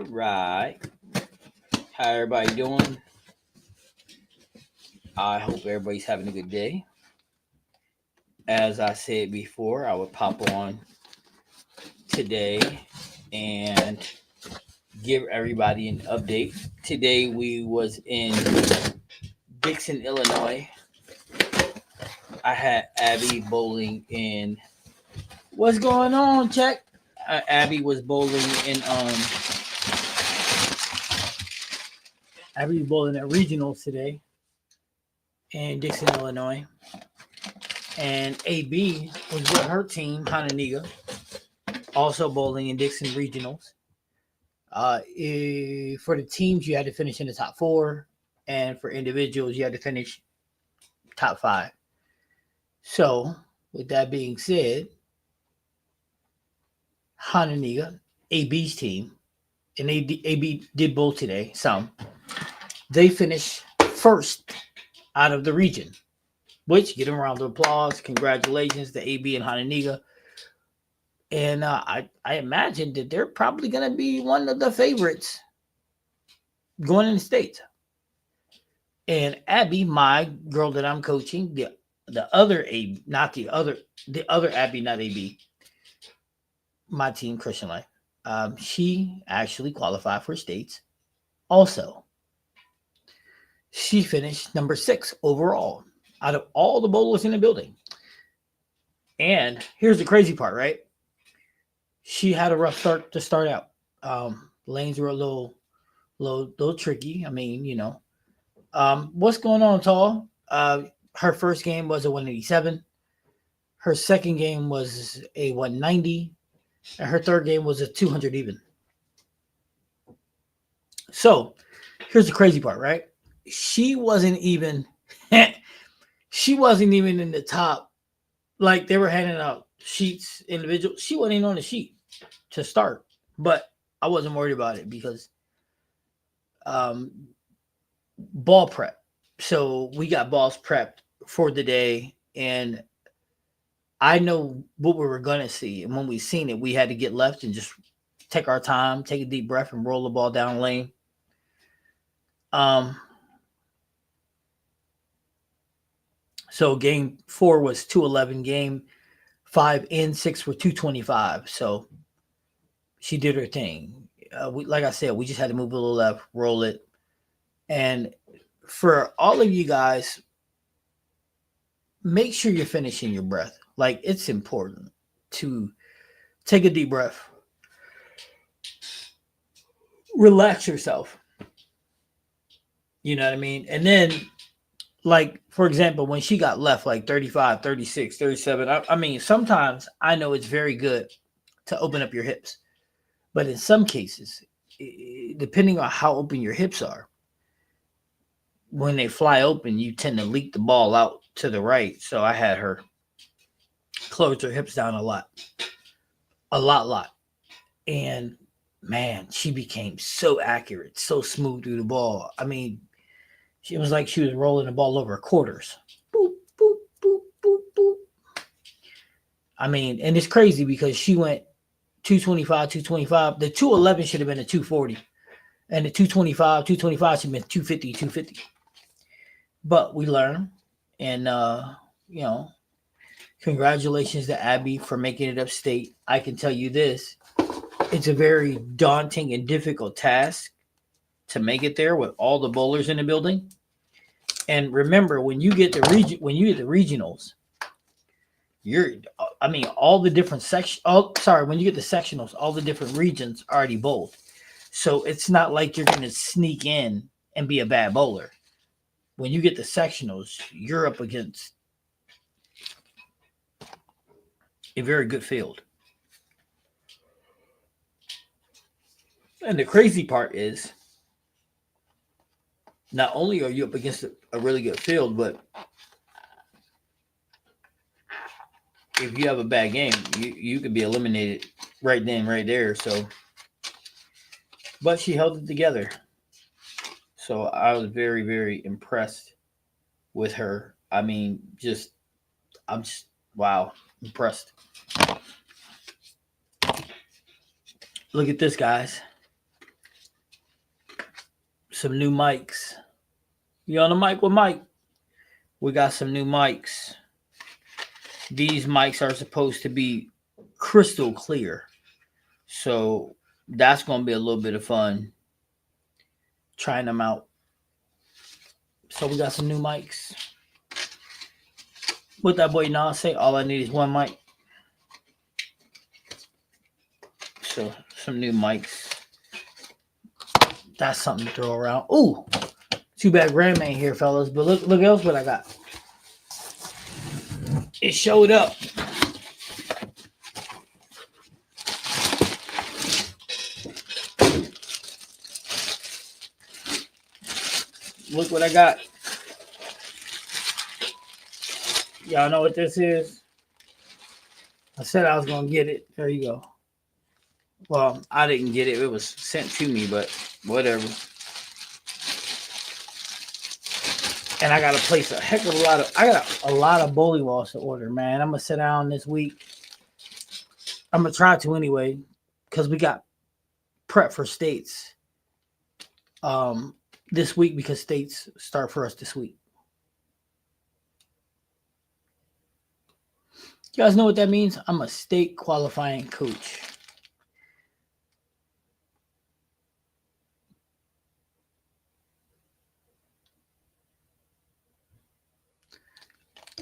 right. How everybody doing? I hope everybody's having a good day. As I said before, I would pop on today and give everybody an update. Today we was in Dixon, Illinois. I had Abby bowling in. What's going on, Check? Abby was bowling in Abby was bowling at regionals today in Dixon, Illinois. And AB was with her team, Hananiga, also bowling in Dixon regionals. For the teams, you had to finish in the top four, and for individuals, you had to finish top five. So, with that being said, Hananiga, AB's team, and AB did both today, they finished first out of the region, which, give them a round of applause. Congratulations to AB and Hananiga. And I imagine that they're probably going to be one of the favorites going in the States. And Abby, my girl that I'm coaching, the other AB, not the other Abby, not AB, my team, Christian Life, she actually qualified for States also. She finished number 6 overall out of all the bowlers in the building. And here's the crazy part, right? She had a rough start to start out. Lanes were a little tricky. I mean, what's going on, Tall? Her first game was a 187. Her second game was a 190. And her third game was a 200 even. So, here's the crazy part, right? She wasn't even in the top. Like, they were handing out sheets individual. She wasn't even on the sheet to start. But I wasn't worried about it because ball prep. So we got balls prepped for the day, and I know what we were going to see. And when we seen it, we had to get left and just take our time, take a deep breath, and roll the ball down lane. So game 4 was 211. Game 5 and 6 were 225. So she did her thing. Like I said, we just had to move a little left, roll it. And for all of you guys, make sure you're finishing your breath. Like, it's important to take a deep breath, relax yourself. You know what I mean? And then, like, for example, when she got left, like 35, 36, 37, I mean, sometimes I know it's very good to open up your hips. But in some cases, depending on how open your hips are, when they fly open, you tend to leak the ball out to the right. So I had her close her hips down a lot. And man, she became so accurate, so smooth through the ball. I mean, it was like she was rolling the ball over quarters. Boop, boop, boop, boop, boop. I mean, and it's crazy because she went 225, 225. The 211 should have been a 240. And the 225 should have been 250, 250. But we learn. And, congratulations to Abby for making it upstate. I can tell you this. It's a very daunting and difficult task to make it there with all the bowlers in the building. And remember, when you get the regionals, all the different sections. When you get the sectionals, all the different regions are already bowled. So it's not like you're going to sneak in and be a bad bowler. When you get the sectionals, you're up against a very good field. And the crazy part is, not only are you up against a really good field, but if you have a bad game, you could be eliminated right then, right there. So, but she held it together. So I was very, very impressed with her. I mean, I'm just, wow, impressed. Look at this, guys. some new mics. You on the mic with Mike? We got some new mics. These mics are supposed to be crystal clear. So that's going to be a little bit of fun trying them out. So we got some new mics. What that boy Nas say? All I need is one mic. So some new mics. That's something to throw around. Ooh, too bad Grandma ain't here, fellas. But look else what I got. It showed up. Look what I got. Y'all know what this is? I said I was going to get it. There you go. Well, I didn't get it. It was sent to me, but whatever. And I got to place a heck of a lot of... I got a lot of bowling balls to order, man. I'm going to sit down this week. I'm going to try to anyway, because we got prep for states this week, because states start for us this week. You guys know what that means? I'm a state qualifying coach.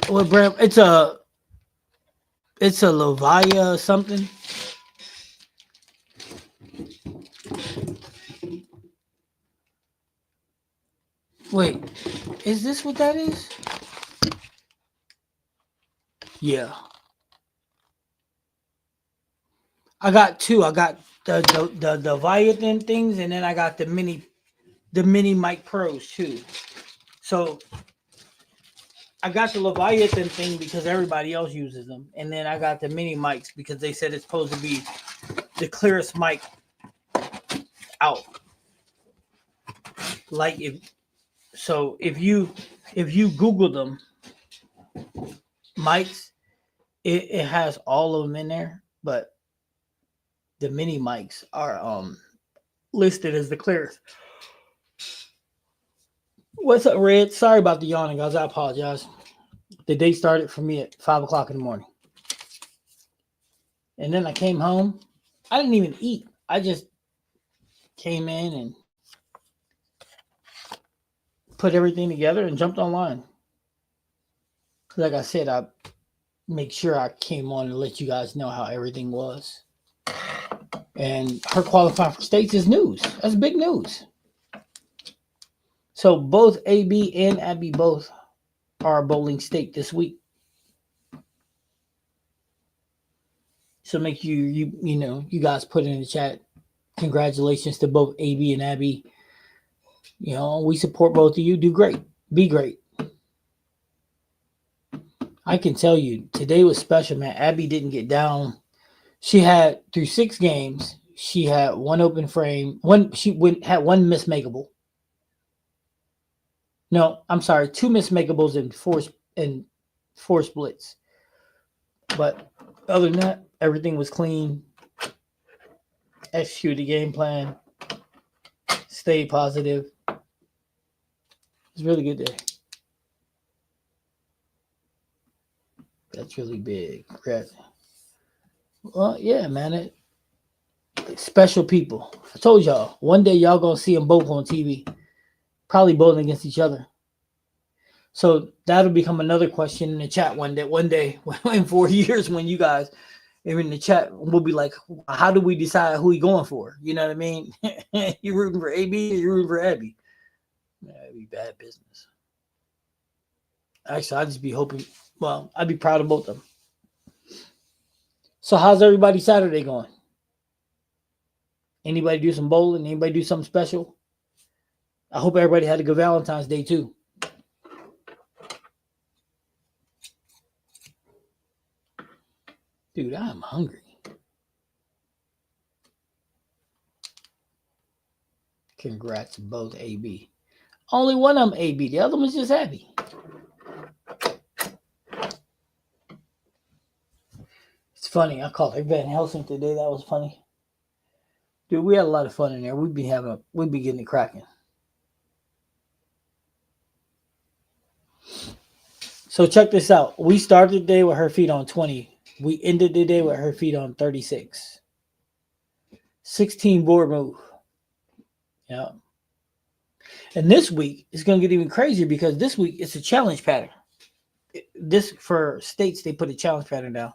Well, Bram, it's a Levia something. Wait, is this what that is? Yeah. I got two. I got the Leviathan things, and then I got the mini mic pros too. So I got the Leviathan thing because everybody else uses them, and then I got the mini mics because they said it's supposed to be the clearest mic out. Like if you Google them mics, it has all of them in there, but the mini mics are listed as the clearest. What's up, Red? Sorry about the yawning, guys. I apologize. The day started for me at 5 o'clock in the morning. And then I came home. I didn't even eat. I just came in and put everything together and jumped online. Like I said, I make sure I came on and let you guys know how everything was. And her qualifying for states is news. That's big news. So both AB and Abby both are bowling state this week. So make you guys put in the chat. Congratulations to both AB and Abby. You know, we support both of you. Do great. Be great. I can tell you, today was special, man. Abby didn't get down. She had, through 6 games, she had one open frame. Had one mismakeable. No, I'm sorry, 2 mismakeables and 4 splits. But other than that, everything was clean. Execute the game plan. Stay positive. It's a really good day. That's really big. Congrats. Well, yeah, man. Special people. I told y'all, one day y'all gonna see them both on TV. Probably bowling against each other. So that'll become another question in the chat one day, in 4 years, when you guys are in the chat, we'll be like, how do we decide who we going for? You know what I mean? You rooting for AB or you rooting for Abby? That'd be bad business. Actually, I'd just be hoping, well, I'd be proud of both of them. So how's everybody Saturday going? Anybody do some bowling? Anybody do something special? I hope everybody had a good Valentine's Day too. Dude, I'm hungry. Congrats to both AB. Only one of them AB. The other one's just Abby. It's funny. I called her Van Helsing today. That was funny. Dude, we had a lot of fun in there. We'd be getting it cracking. So check this out. We started the day with her feet on 20. We ended the day with her feet on 36. 16 board move. Yeah. And this week it's going to get even crazier because this week it's a challenge pattern. This for states, they put a challenge pattern down.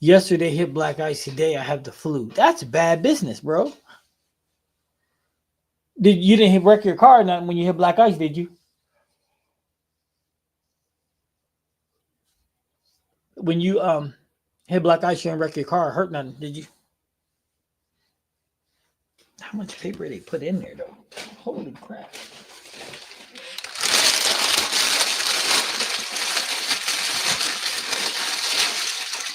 Yesterday hit black ice. Today I have the flu. That's bad business, bro. You didn't wreck your car or nothing when you hit black ice, did you? When you hit black ice, you didn't wreck your car or hurt nothing, did you? How much paper they put in there though? Holy crap.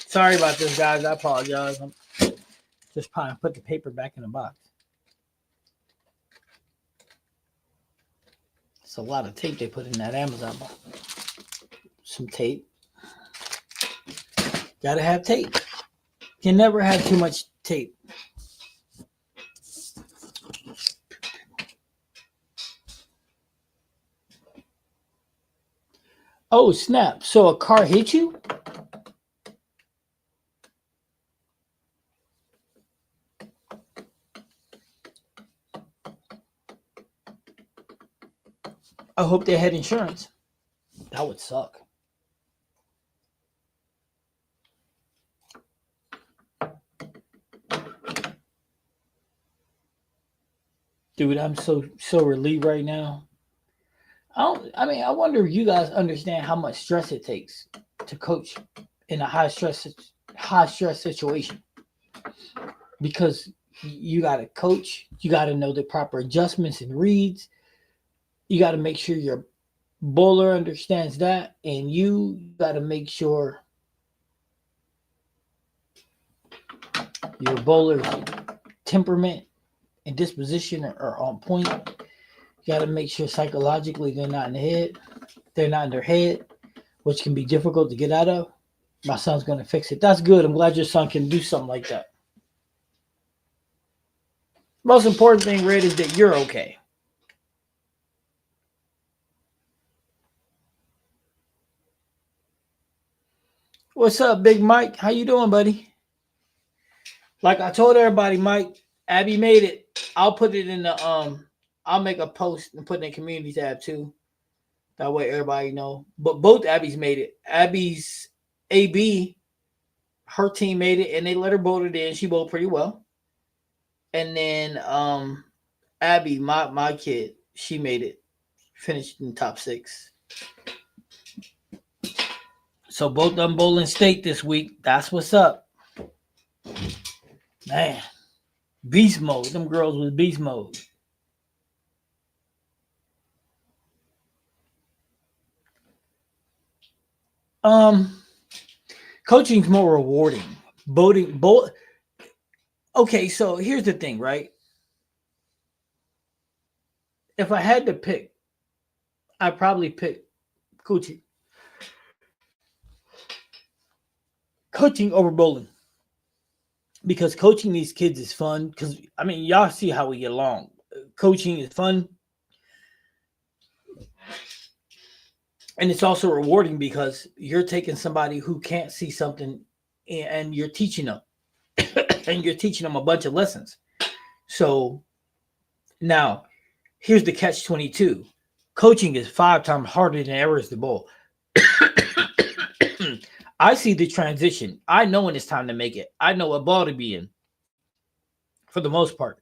Sorry about this, guys. I apologize. I'm just trying to put the paper back in the box. It's a lot of tape they put in that Amazon box. Some tape. Gotta have tape. Can never have too much tape. Oh, snap. So a car hit you? I hope they had insurance. That would suck. Dude, I'm so relieved right now. I wonder if you guys understand how much stress it takes to coach in a high stress situation. Because you got to coach, you got to know the proper adjustments and reads. You got to make sure your bowler understands that, and you got to make sure your bowler's temperament and disposition are on point. You got to make sure psychologically they're not in the head. They're not in their head, which can be difficult to get out of. My son's going to fix it. That's good. I'm glad your son can do something like that. Most important thing, Red, is that you're okay. What's up, Big Mike? How you doing, buddy? Like I told everybody, Mike, Abby made it. I'll put it in the I'll make a post and put it in the community tab too. That way everybody know. But both Abby's made it. Abby's AB, her team made it, and they let her bowl it in. She bowled pretty well. And then Abby, my kid, she made it. Finished in the top 6. So both of them bowling state this week. That's what's up. Man. Beast mode. Them girls was beast mode. Coaching's more rewarding. Okay, so here's the thing, right? If I had to pick, I'd probably pick coaching. Coaching over bowling. Because coaching these kids is fun. Because, I mean, y'all see how we get along. Coaching is fun. And it's also rewarding because you're taking somebody who can't see something and you're teaching them. And you're teaching them a bunch of lessons. So now, here's the catch-22. Coaching is 5 times harder than ever is the bowl. I see the transition. I know when it's time to make it. I know what ball to be in for the most part.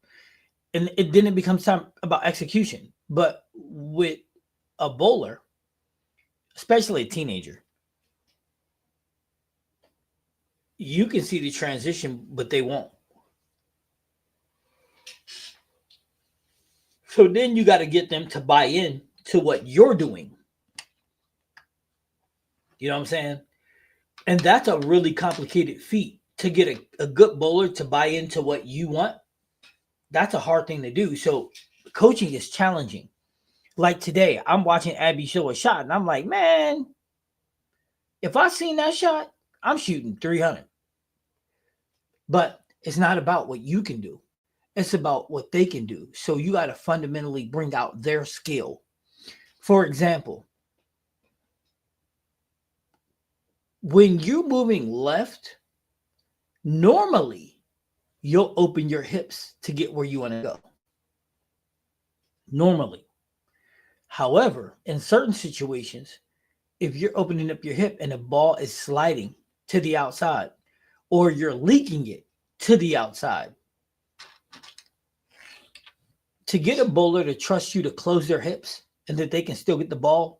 And then it becomes time about execution. But with a bowler, especially a teenager, you can see the transition, but they won't. So then you got to get them to buy in to what you're doing. You know what I'm saying? And that's a really complicated feat to get a good bowler to buy into what you want. That's a hard thing to do. So coaching is challenging. Like today, I'm watching Abby show a shot, and I'm like, man, if I seen that shot, I'm shooting 300. But it's not about what you can do. It's about what they can do. So you got to fundamentally bring out their skill. For example, when you're moving left, normally you'll open your hips to get where you want to go. Normally. However, in certain situations, if you're opening up your hip and the ball is sliding to the outside or you're leaking it to the outside, to get a bowler to trust you to close their hips and that they can still get the ball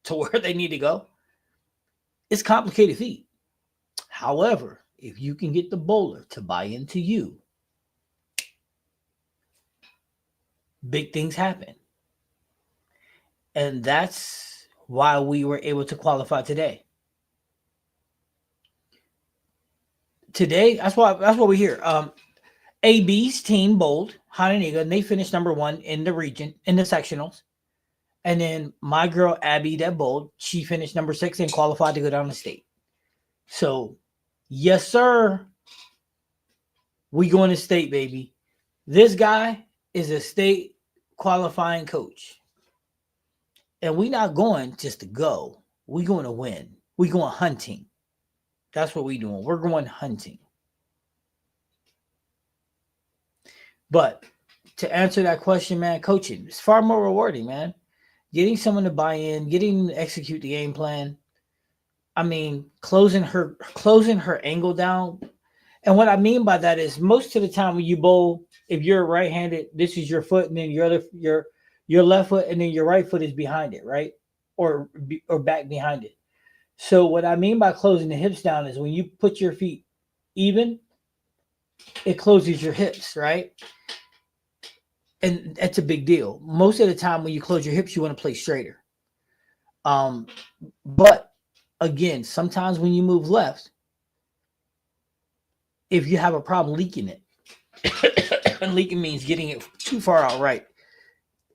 to where they need to go, it's a complicated feat. However, if you can get the bowler to buy into you, big things happen. And that's why we were able to qualify today. Today, that's what we're here. AB's team bowled Hananiga, and they finished number one in the region in the sectionals. And then my girl Abby that bowled, she finished number 6 and qualified to go down to state. So, yes, sir. We going to state, baby. This guy is a state qualifying coach. And we not going just to go. We going to win. We going hunting. That's what we doing. We're going hunting. But to answer that question, man, coaching is far more rewarding, man. Getting someone to buy in, getting them to execute the game plan. I mean, closing her angle down. And what I mean by that is most of the time when you bowl, if you're right-handed, this is your foot, and then your left foot, and then your right foot is behind it, right? Or back behind it. So what I mean by closing the hips down is when you put your feet even, it closes your hips, right? And that's a big deal. Most of the time when you close your hips, you want to play straighter. But again, sometimes when you move left, if you have a problem leaking it, and leaking means getting it too far out right.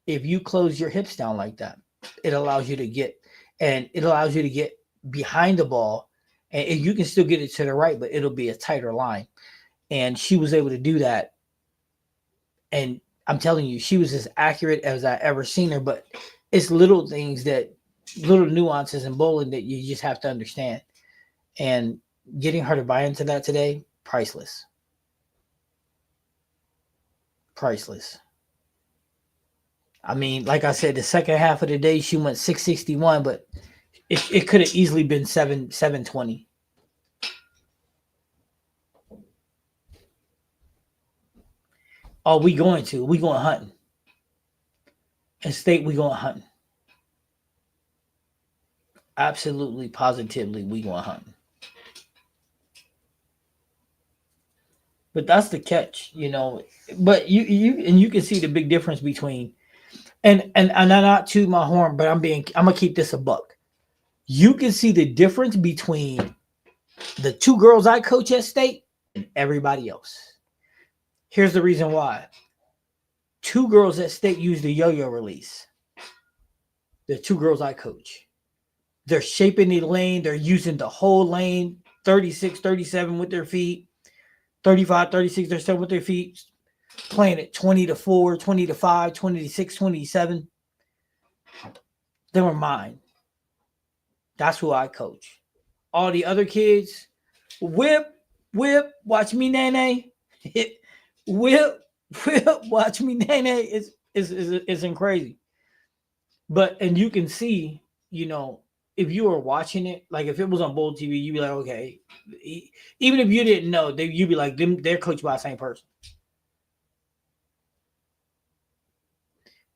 If you close your hips down like that, it allows you to get behind the ball, and you can still get it to the right, but it'll be a tighter line. And she was able to do that. And I'm telling you, she was as accurate as I ever seen her. But it's little things little nuances in bowling that you just have to understand. And getting her to buy into that today, priceless. Priceless. I mean, like I said, the second half of the day, she went 661, but it could have easily been 720. Oh, we going hunting. In state, we going hunting. Absolutely, positively, we going hunting. But that's the catch, But you can see the big difference between, and I'm not to my horn, but I'm gonna keep this a buck. You can see the difference between the 2 girls I coach at state and everybody else. Here's the reason why. 2 girls at state use the yo-yo release. The 2 girls I coach. They're shaping the lane. They're using the whole lane, 36, 37 with their feet, 35, 36, 37 with their feet, playing it 20 to 4, 20 to 5, 20 to 6, 20 to 7. They were mine. That's who I coach. All the other kids, whip, watch me, nene. Whip, watch me, nene. It's crazy. But, and you can see, if you were watching it, like if it was on Bowl TV, you'd be like, okay. Even if you didn't know, you'd be like, they're coached by the same person.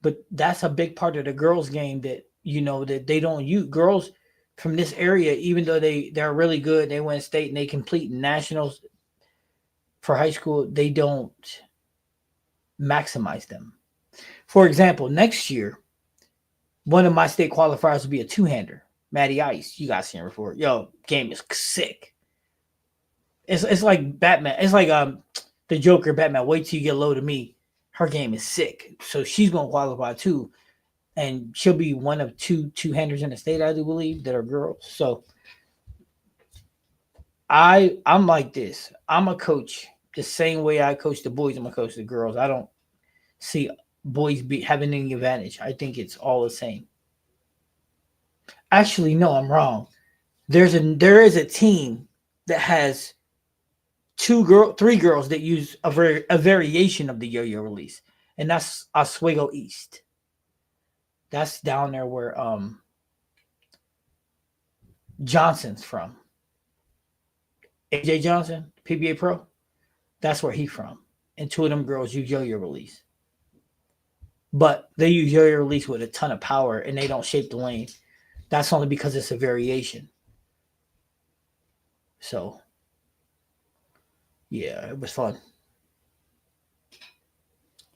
But that's a big part of the girls' game that, that they don't use. Girls from this area, even though they're really good, they win state and they complete nationals for high school, they don't maximize them. For example, next year, one of my state qualifiers will be a 2-hander. Matty Ice, you guys seen her before. Yo, game is sick. It's like Batman. It's like the Joker, Batman. Wait till you get low to me. Her game is sick. So she's gonna qualify too. And she'll be one of 2-handers in the state, I do believe, that are girls. So I'm like this. I'm a coach the same way I coach the boys. I'm gonna coach the girls. I don't see boys having any advantage. I think it's all the same. Actually, no, I'm wrong. There is a team that has three girls that use a variation of the yo-yo release, and that's Oswego East. That's down there where Johnson's from. AJ Johnson, PBA Pro. That's where he from. And two of them girls use yo-yo release, but they use yo-yo release with a ton of power, and they don't shape the lane. That's only because it's a variation. So yeah, it was fun.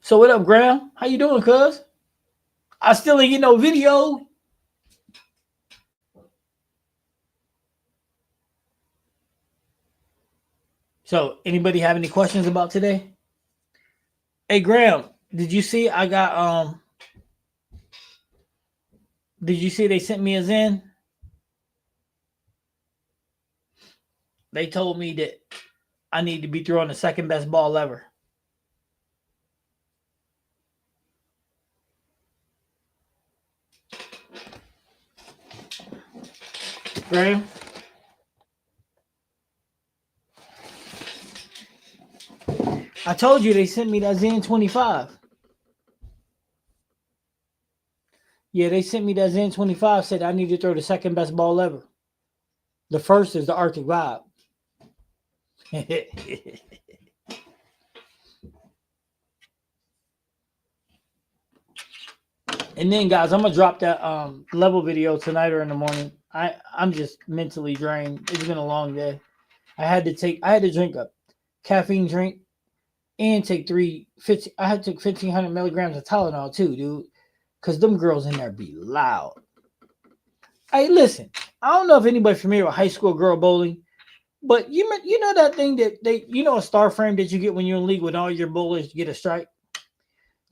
So what up, Graham? How you doing, cuz? I still ain't get no video. So anybody have any questions about today? Hey Graham, did you see I got did you see they sent me a Zen? They told me that I need to be throwing the second best ball ever. Graham? I told you they sent me that Zen 25. Yeah, they sent me that Zen 25, said I need to throw the second best ball ever. The first is the Arctic Vibe. And then guys, I'm gonna drop that level video tonight or in the morning. I'm just mentally drained. It's been a long day. I had to drink a caffeine drink and take 15. I had to take 1,500 milligrams of Tylenol too, dude. Cause them girls in there be loud. Hey, listen, I don't know if anybody's familiar with high school girl bowling, but you know that thing that a star frame that you get when you're in league with all your bowlers to get a strike.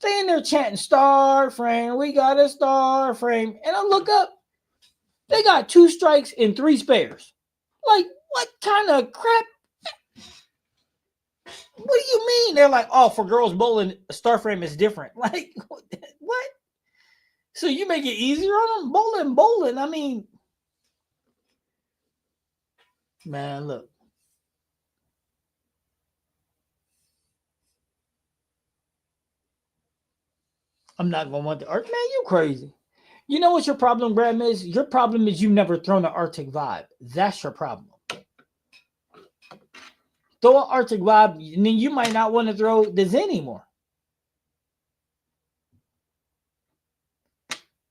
They in there chanting star frame, we got a star frame, and I look up, they got 2 strikes and 3 spares. Like, what kind of crap? What do you mean? They're like, oh, for girls bowling, a star frame is different. Like, what? So you make it easier on them? Bowling. I mean, man, look. I'm not going to want the art. Man, you crazy. You know what your problem, Graham, is? Your problem is you've never thrown an Arctic Vibe. That's your problem. Throw an Arctic Vibe, and then you might not want to throw the Zen anymore.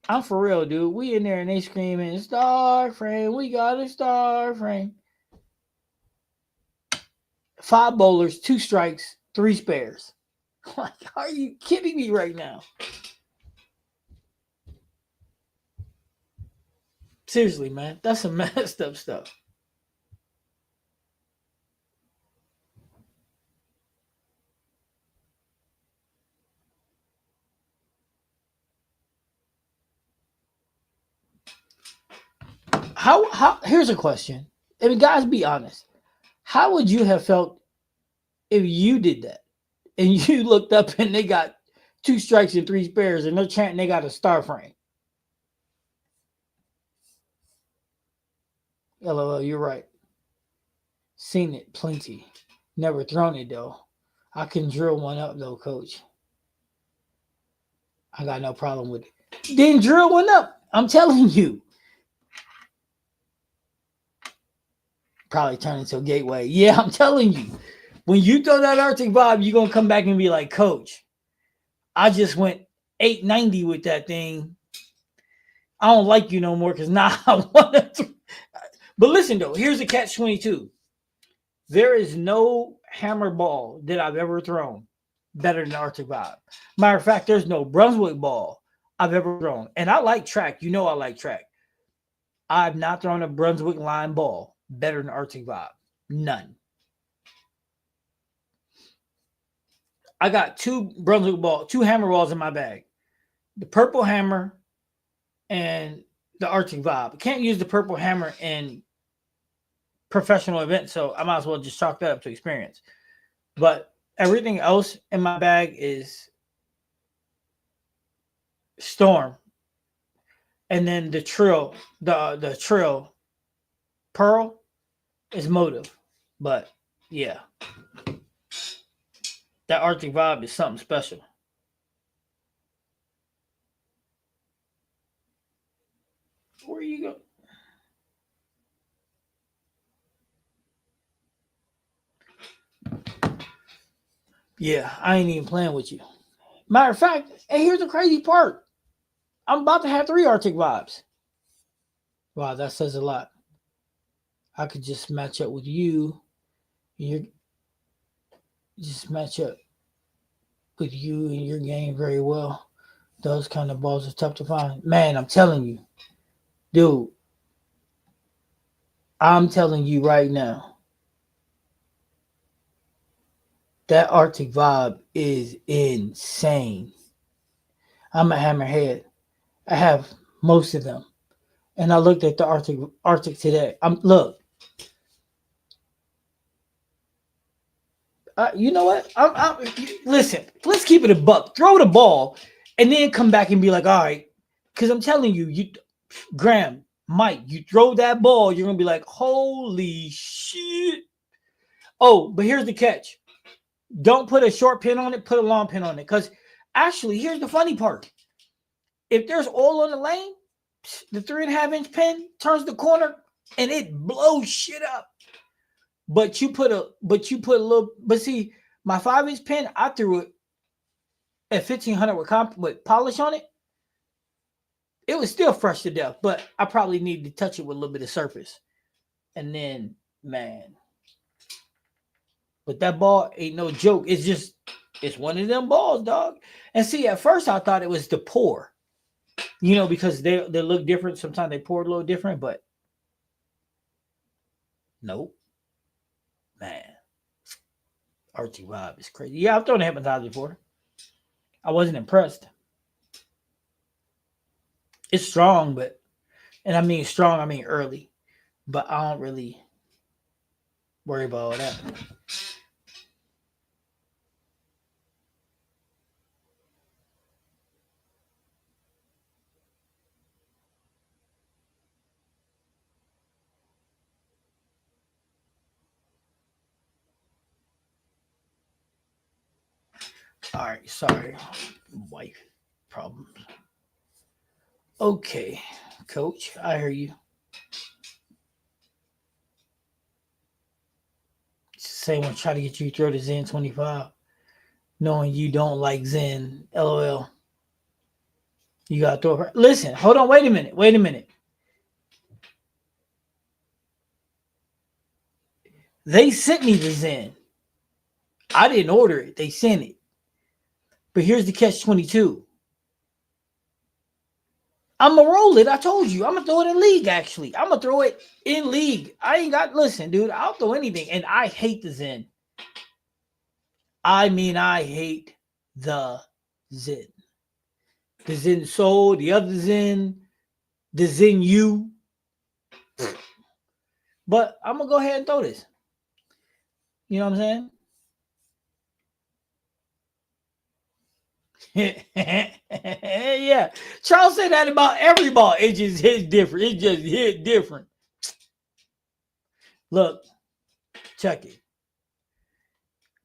I'm for real, dude. We in there and they screaming, star frame, we got a star frame. 5 bowlers, 2 strikes, 3 spares. Like, are you kidding me right now? Seriously, man. That's some messed up stuff. How here's a question. I mean, guys, be honest. How would you have felt if you did that and you looked up and they got 2 strikes and 3 spares and they're chanting they got a star frame? LOL, you're right. Seen it plenty. Never thrown it though. I can drill one up though, coach. I got no problem with it. Then drill one up. I'm telling you. Probably turn into a gateway. Yeah, I'm telling you. When you throw that Arctic Vibe, you're gonna come back and be like, Coach, I just went 890 with that thing. I don't like you no more because now I want to. But listen though, here's the catch 22. There is no hammer ball that I've ever thrown better than Arctic Vibe. Matter of fact, there's no Brunswick ball I've ever thrown. And I like track. You know I like track. I've not thrown a Brunswick line ball better than Arctic Vibe. None. I got 2 Brunswick ball, 2 hammer balls in my bag. The purple hammer and the Arctic Vibe. I can't use the purple hammer in professional events, so I might as well just chalk that up to experience. But everything else in my bag is Storm. and then the trill, the trill pearl is motive. But yeah, that Arctic vibe is something special. Where you go? Yeah, I ain't even playing with you. Matter of fact, and here's the crazy part. I'm about to have 3 Arctic vibes. Wow, that says a lot. I could just match up with you. You just match up with you and your game very well. Those kind of balls are tough to find. Man, I'm telling you, dude, I'm telling you right now, that Arctic vibe is insane. I'm a hammerhead. I have most of them. And I looked at the Arctic today. Look, you know what? Listen. Let's keep it a buck. Throw the ball, and then come back and be like, all right, because I'm telling you, Graham, Mike, you throw that ball, you're gonna be like, holy shit. Oh, but here's the catch. Don't put a short pin on it, put a long pin on it. Because actually, here's the funny part. If there's oil on the lane, the 3.5-inch pin turns the corner and it blows shit up. But you put a little, but see, my 5-inch pin, I threw it at 1500 with polish on it. It was still fresh to death, but I probably needed to touch it with a little bit of surface. And then, man, but that ball ain't no joke. It's one of them balls, dog. And see, at first I thought it was the pour, because they look different. Sometimes they pour a little different, but nope, man. Archie vibe is crazy. Yeah, I've thrown a hypnotizer before. I wasn't impressed. It's strong, and I mean strong, I mean early, but I don't really worry about all that. All right, sorry, wife problems. Okay, coach, I hear you. Same one try to get you to throw the Zen 25, knowing you don't like Zen. LOL. You gotta throw her. Listen, hold on, wait a minute. They sent me the Zen. I didn't order it. They sent it. But here's the catch 22. I'm gonna roll it. I told you. I'm gonna throw it in league. Actually, I'm gonna throw it in league. I ain't got. Listen, dude. I'll throw anything, and I hate the Zen. I mean, I hate the Zen. The Zen Soul, the other Zen, the Zen U. But I'm gonna go ahead and throw this. You know what I'm saying? Yeah. Charles said that about every ball. It just hits different. It just hit different. Look, check it.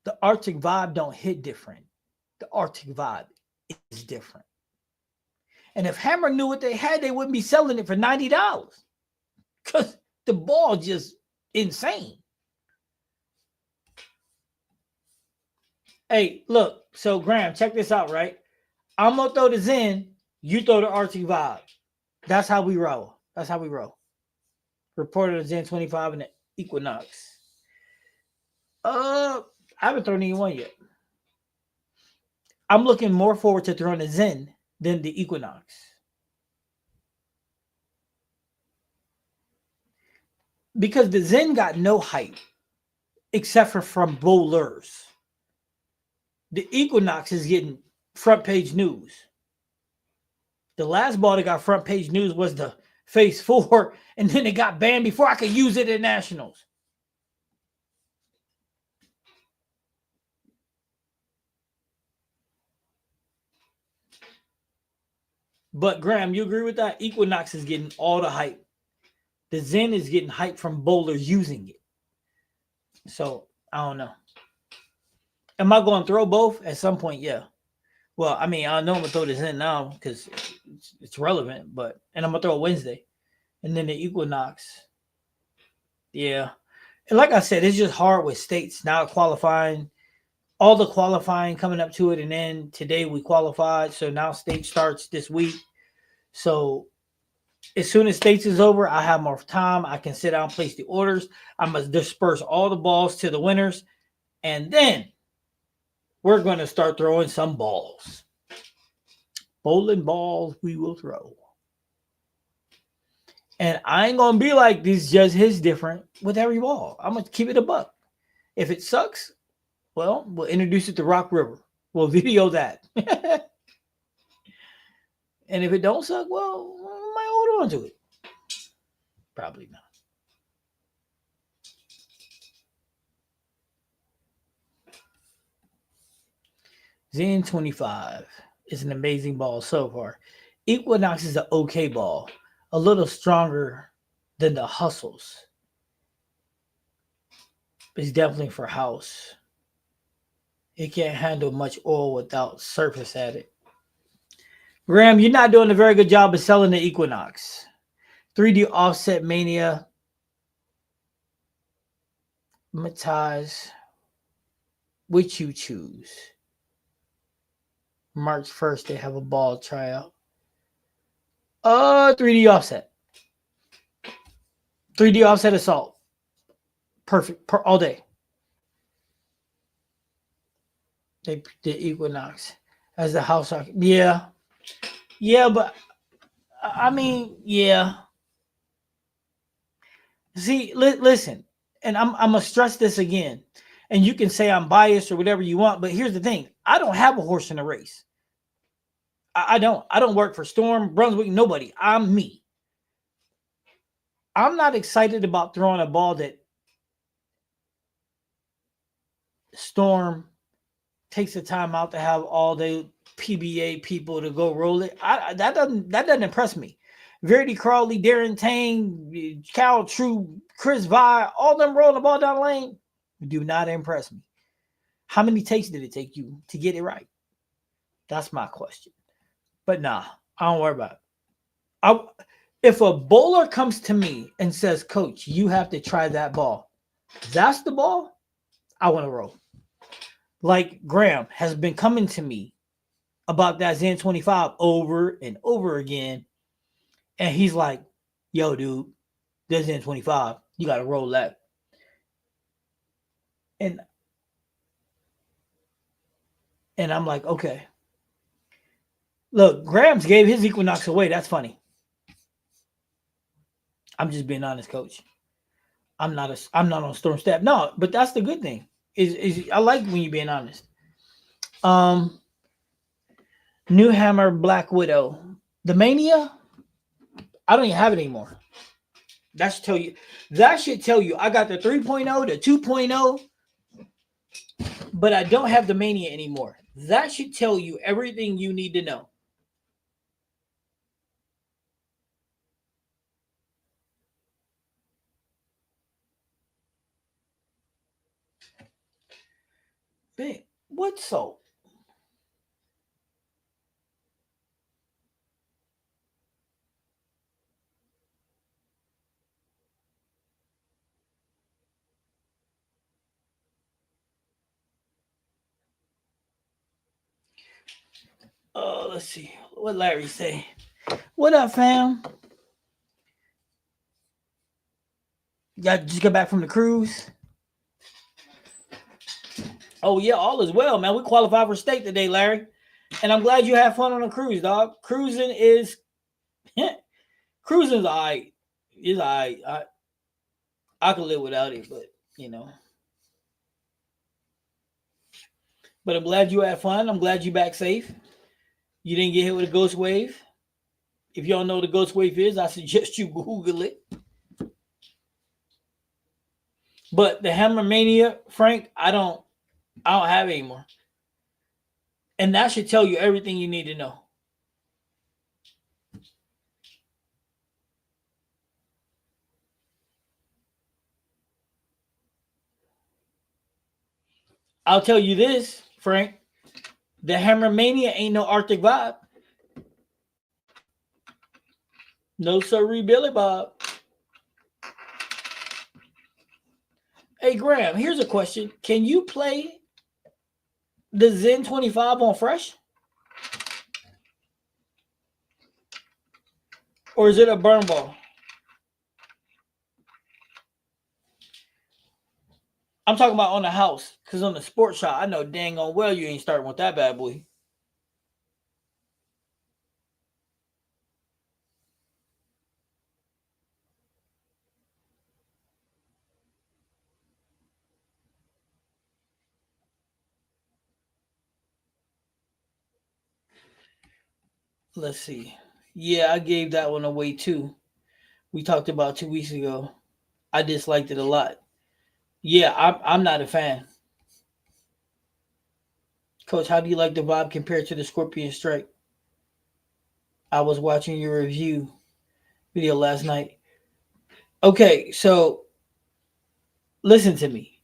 The Arctic vibe don't hit different. The Arctic vibe is different. And if Hammer knew what they had, they wouldn't be selling it for $90. Because the ball just insane. Hey, look. So Graham, check this out, right? I'm gonna throw the Zen, you throw the Arctic vibe. That's how we roll. Reported a Zen 25 in the Equinox. I haven't thrown any one yet. I'm looking more forward to throwing a Zen than the Equinox. Because the Zen got no hype except for from bowlers. The Equinox is getting front page news. The last ball that got front page news was the Phase 4, and then it got banned before I could use it at Nationals. But Graham, you agree with that? Equinox is getting all the hype. The Zen is getting hype from bowlers using it. So I don't know. Am I going to throw both at some point? Yeah. Well, I mean, I know I'm gonna throw this in now because it's relevant, but and I'm gonna throw Wednesday, and then the Equinox. Yeah, and like I said, it's just hard with states now qualifying, all the qualifying coming up to it, and then today we qualified, so now state starts this week. So as soon as states is over, I have more time. I can sit down, place the orders. I must disperse all the balls to the winners, and then we're going to start throwing some balls. Bowling balls we will throw. And I ain't gonna be like these just hits different with every ball. I'm gonna keep it a buck. If it sucks, well, we'll introduce it to Rock River. We'll video that. And if it don't suck, well, I might hold on to it. Probably not. Zen 25 is an amazing ball so far. Equinox is an okay ball, a little stronger than the Hustles. It's definitely for house. It can't handle much oil without surface added. Graham, you're not doing a very good job of selling the Equinox. 3D Offset Mania. Mataz. Which you choose? March 1st, they have a ball tryout. 3D Offset. 3D Offset Assault. Perfect. All day. They did Equinox as the house. Yeah. Yeah, but I mean, yeah. See, listen, and I'm gonna stress this again. And you can say I'm biased or whatever you want, but here's the thing: I don't have a horse in the race. I don't. I don't work for Storm, Brunswick, nobody. I'm me. I'm not excited about throwing a ball that Storm takes the time out to have all the PBA people to go roll it. That doesn't impress me. Verity Crawley, Darren Tang, Cal True, Chris Vi, all them rolling the ball down the lane do not impress me. How many takes did it take you to get it right? That's my question. But nah, I don't worry about it. If a bowler comes to me and says, Coach, you have to try that ball. That's the ball I want to roll. Like Graham has been coming to me about that Zen 25 over and over again. And he's like, yo, dude, there's Zen 25. You got to roll that. And I'm like, okay. Look, Grams gave his Equinox away. That's funny. I'm just being honest, Coach. I'm not on Storm staff. No, but that's the good thing. Is I like when you're being honest. New Hammer Black Widow. The Mania, I don't even have it anymore. That should tell you I got the 3.0, the 2.0, but I don't have the Mania anymore. That should tell you everything you need to know. Man, what so? Let's see. What Larry say? What up, fam? Y'all just got back from the cruise? Oh, yeah, all is well, man. We qualified for state today, Larry. And I'm glad you had fun on a cruise, dog. Cruising is all right. It's all right. I could live without it, but, you know. But I'm glad you had fun. I'm glad you back safe. You didn't get hit with a ghost wave. If you don't know what a ghost wave is, I suggest you Google it. But the Hammer Mania, Frank, I don't have it anymore. And that should tell you everything you need to know. I'll tell you this, Frank. The Hammer Mania ain't no Arctic Vibe. No sirree, Billy Bob. Hey, Graham, here's a question. Can you play the Zen 25 on Fresh? Or is it a burn ball? I'm talking about on the house. Because on the sports shop, I know dang on well you ain't starting with that bad boy. Let's see. Yeah, I gave that one away too. We talked about 2 weeks ago. I disliked it a lot. Yeah, I'm not a fan. Coach, how do you like the vibe compared to the Scorpion Strike? I was watching your review video last night. Okay, so listen to me.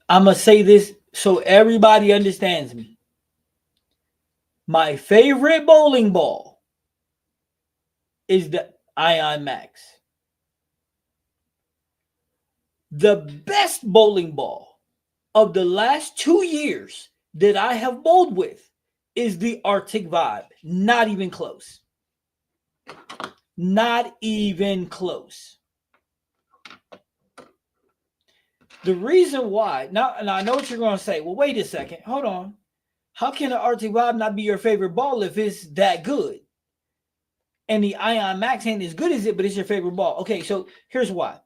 I'm going to say this so everybody understands me. My favorite bowling ball is the Ion Max. The best bowling ball of the last 2 years that I have bowled with is the Arctic Vibe. Not even close. Not even close. The reason why, now I know what you're going to say. Well, wait a second. Hold on. How can the Arctic Vibe not be your favorite ball if it's that good? And the Ion Max ain't as good as it, but it's your favorite ball. Okay, so here's why.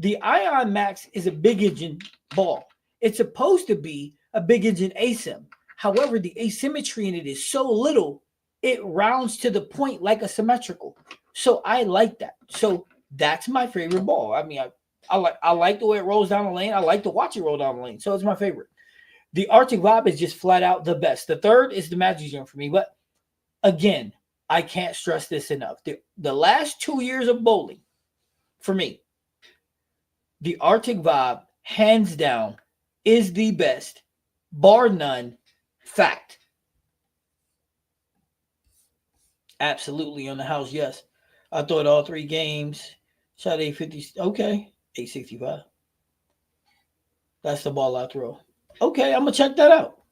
The Ion Max is a big engine ball. It's supposed to be a big engine ASIM. However, the asymmetry in it is so little, it rounds to the point like a symmetrical. So I like that. So that's my favorite ball. I mean, I like the way it rolls down the lane. I like to watch it roll down the lane. So it's my favorite. The Arctic Vibe is just flat out the best. The third is the Magic Zone for me. But again, I can't stress this enough. The last 2 years of bowling, for me, the Arctic Vibe, hands down, is the best, bar none, fact. Absolutely on the house, yes. I thought all 3 games, shot 850. Okay, 865. That's the ball I throw. Okay, I'm gonna check that out.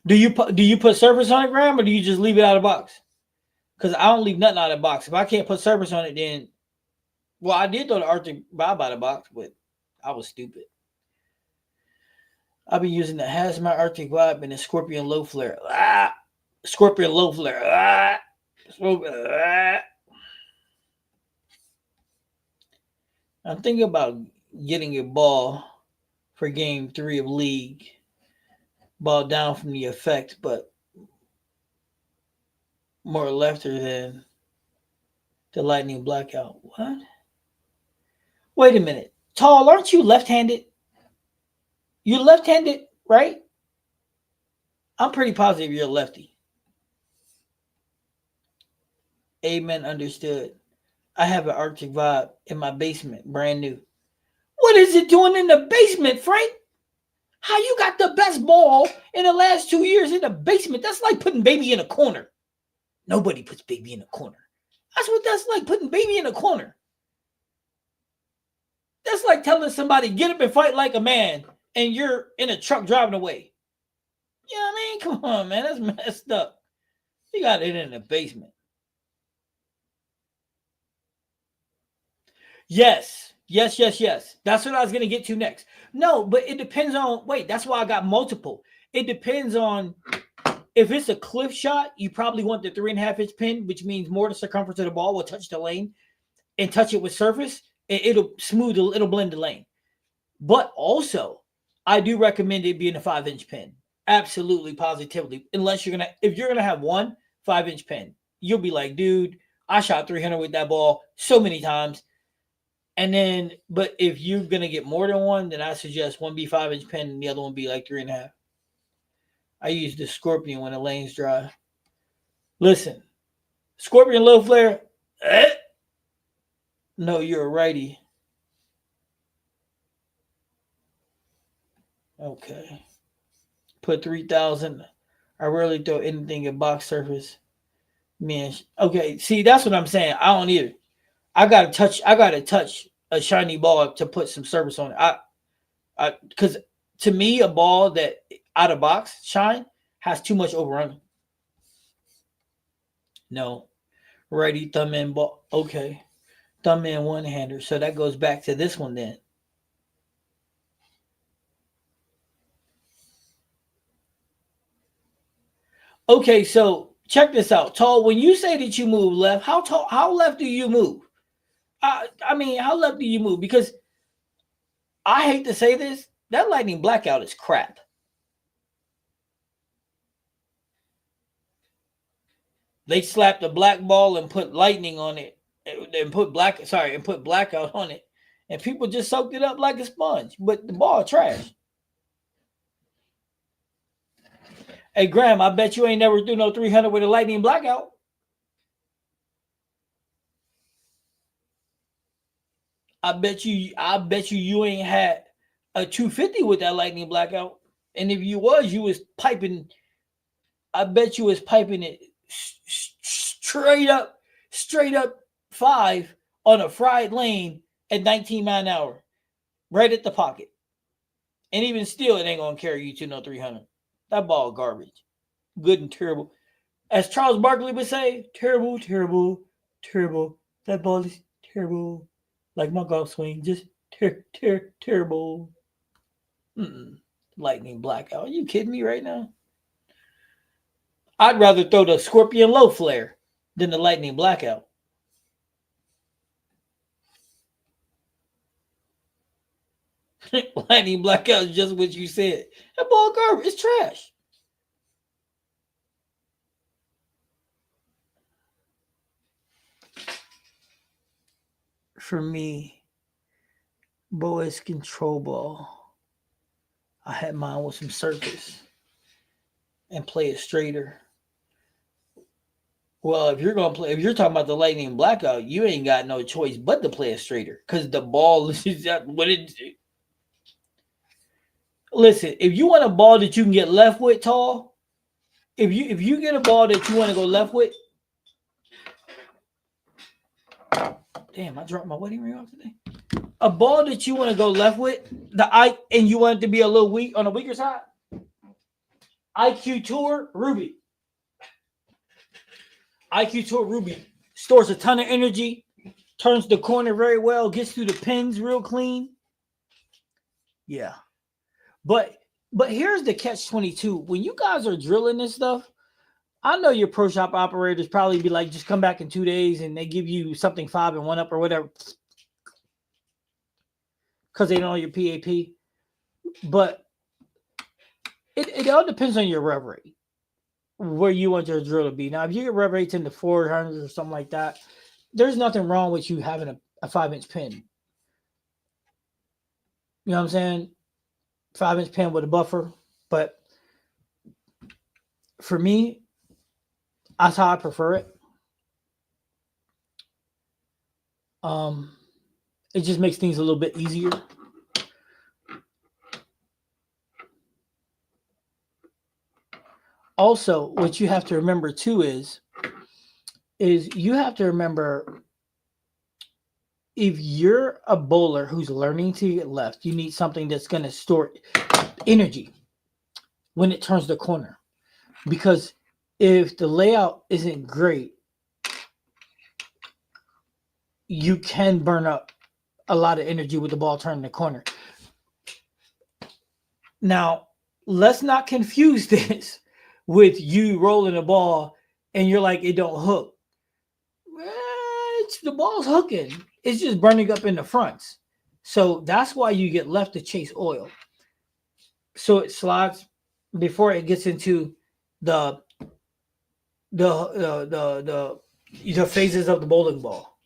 Do you put surface on it, Graham, or do you just leave it out of the box? Because I don't leave nothing out of the box. If I can't put surface on it, then well, I did throw the Arctic Vibe out of the box, but I was stupid. I've been using the Hazmat Arctic Vibe and the Scorpion Low Flare. Scorpion Low Flare. I'm thinking about getting a ball for game 3 of League. Ball down from the effect, but more lefter than the Lightning Blackout. What? Wait a minute. Tall, aren't you left-handed? You're left-handed, right? I'm pretty positive you're a lefty. Amen, understood. I have an Arctic Vibe in my basement, brand new. What is it doing in the basement, Frank? How you got the best ball in the last 2 years in the basement? That's like putting baby in a corner. Nobody puts baby in a corner. That's what that's like, putting baby in a corner. That's like telling somebody, get up and fight like a man, and you're in a truck driving away. You know what I mean? Come on, man. That's messed up. You got it in the basement. Yes. That's what I was going to get to next. No, but it depends on, that's why I got multiple. It depends on, if it's a cliff shot, you probably want the 3.5-inch pin, which means more the circumference of the ball will touch the lane and touch it with surface. It'll blend the lane. But also, I do recommend it being a 5-inch pin. Absolutely, positively. If you're going to have one 5-inch pin, you'll be like, dude, I shot 300 with that ball so many times. And then, but if you're going to get more than one, then I suggest one be 5-inch pin and the other one be like 3.5. I use the Scorpion when the lane's dry. Listen, Scorpion low flare. No, you're a righty. Okay. Put 3,000. I rarely throw anything at box surface. Man, okay. See, that's what I'm saying. I don't either. I gotta touch. I gotta touch a shiny ball to put some surface on it. Because to me, a ball that out of box shine has too much overrun. No, righty thumb in ball. Okay, thumb in one hander. So that goes back to this one then. Okay, so check this out, tall. When you say that you move left, how tall? How left do you move? I mean, how left do you move? Because I hate to say this, that lightning blackout is crap. They slapped a black ball and put lightning on it, and put blackout on it, and people just soaked it up like a sponge. But the ball trash. Hey Graham, I bet you ain't never threw no 300 with a lightning blackout. I bet you ain't had a 250 with that lightning blackout. And if you was, you was piping. I bet you was piping it straight up five on a fried lane at 19 mile an hour, right at the pocket. And even still, it ain't gonna carry you to no 300. That ball garbage, good and terrible. As Charles Barkley would say, terrible, terrible, terrible. That ball is terrible, like my golf swing, just terrible. Mm-mm. Lightning blackout. Are you kidding me right now? I'd rather throw the scorpion low flare than the lightning blackout. Lightning blackout is just what you said. That ball garbage. It's trash. For me, Boas control ball. I had mine with some surface and play it straighter. Well, if you're talking about the lightning blackout, you ain't got no choice but to play it straighter because the ball is what it. Listen, if you want a ball that you can get left with, tall. If you get a ball that you want to go left with, damn, I dropped my wedding ring off today. A ball that you want to go left with, and you want it to be a little weak on the weaker side. IQ Tour Ruby. IQ Tour Ruby stores a ton of energy, turns the corner very well, gets through the pins real clean. Yeah. But here's the catch 22. When you guys are drilling this stuff, I know your pro shop operators probably be like, just come back in 2 days and they give you something 5 and 1 up or whatever. Because they know your PAP. But it all depends on your rev rate, where you want your drill to be. Now, if your rev rate's in the 400s or something like that, there's nothing wrong with you having a 5-inch pin. You know what I'm saying? 5-inch pin with a buffer. But for me, that's how I prefer it. It just makes things a little bit easier. Also, what you have to remember too is you have to remember, if you're a bowler who's learning to get left, you need something that's going to store energy when it turns the corner. Because if the layout isn't great, you can burn up a lot of energy with the ball turning the corner. Now, let's not confuse this with you rolling the ball and you're like, it don't hook. The ball's hooking. It's just burning up in the fronts. So that's why you get left to chase oil. So it slides before it gets into the phases of the bowling ball.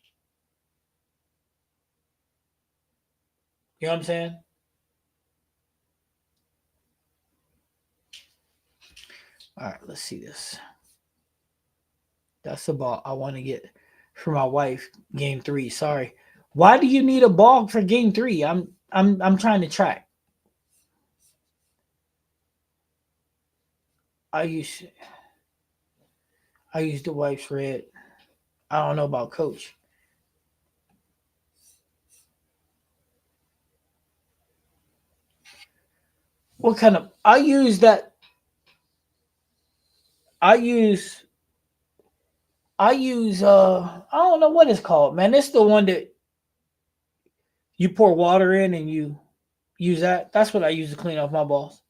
You know what I'm saying? All right, let's see this. That's the ball I want to get for my wife. Game 3. Sorry. Why do you need a ball for game 3? I'm trying to track. I use I use the wipes red. I don't know about Coach. What kind of I use that I use I don't know what it's called, man. It's the one that you pour water in and you use that. That's what I use to clean off my balls.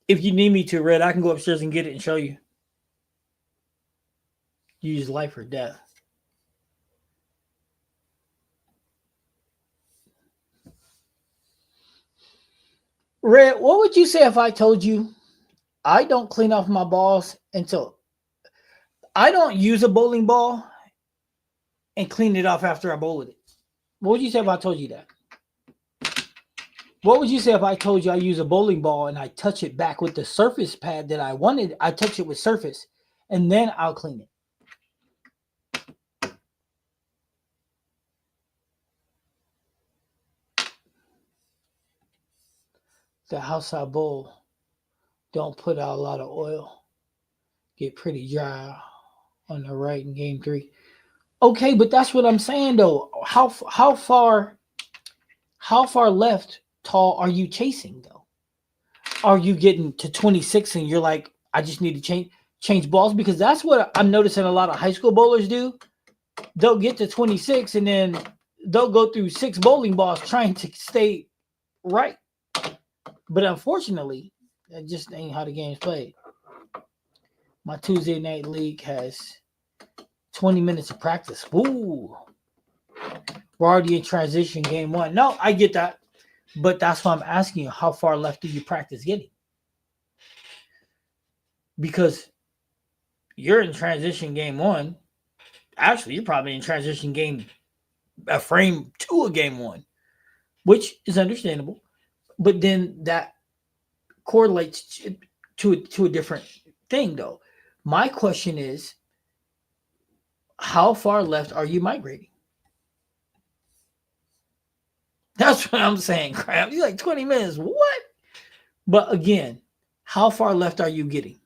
If you need me to, Red, I can go upstairs and get it and show you. You use life or death. Red, what would you say if I told you I don't clean off my balls until I don't use a bowling ball and clean it off after I bowl it? What would you say if I told you that? What would you say if I told you I use a bowling ball and I touch it back with the surface pad that I wanted? I touch it with surface and then I'll clean it. The house I bowl don't put out a lot of oil. Get pretty dry on the right in game 3. Okay, but that's what I'm saying though. How far left tall are you chasing though? Are you getting to 26 and you're like, I just need to change balls? Because that's what I'm noticing a lot of high school bowlers do. They'll get to 26 and then they'll go through 6 bowling balls trying to stay right. But unfortunately, that just ain't how the game's played. My Tuesday night league has 20 minutes of practice. Ooh. We're already in transition game 1. No, I get that. But that's why I'm asking you, how far left do you practice getting? Because you're in transition game 1. Actually, you're probably in transition game a frame 2 of game 1, which is understandable. But then that correlates to a different thing, though. My question is, how far left are you migrating? That's what I'm saying, crap. You're like 20 minutes. What? But again, how far left are you getting?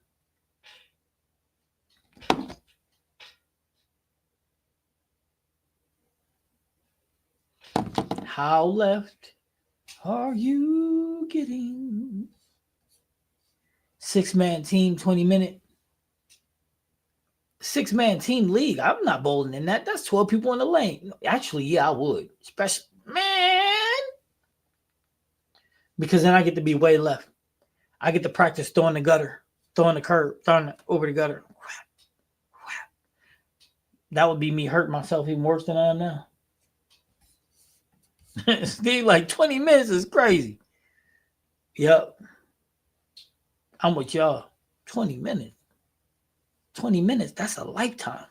How left are you getting? 6-man team, 20-minute. 6-man team league. I'm not bowling in that. That's 12 people in the lane. Actually, yeah, I would. Especially, man. Because then I get to be way left. I get to practice throwing the gutter, throwing the curve, throwing over the gutter. That would be me hurting myself even worse than I am now. Steve, like 20 minutes is crazy. Yep. I'm with y'all. 20 minutes. 20 minutes, that's a lifetime.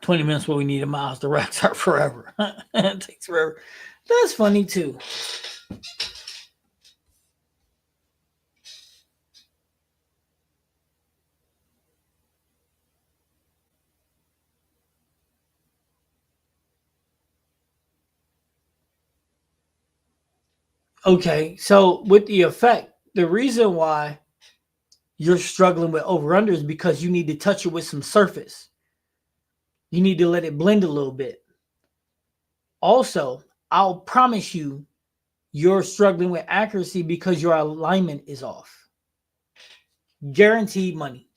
$20 what we need in miles. The racks are forever. It takes forever. That's funny too. Okay, so with the effect, the reason why you're struggling with over-under is because you need to touch it with some surface. You need to let it blend a little bit. Also, I'll promise you, you're struggling with accuracy because your alignment is off. Guaranteed money.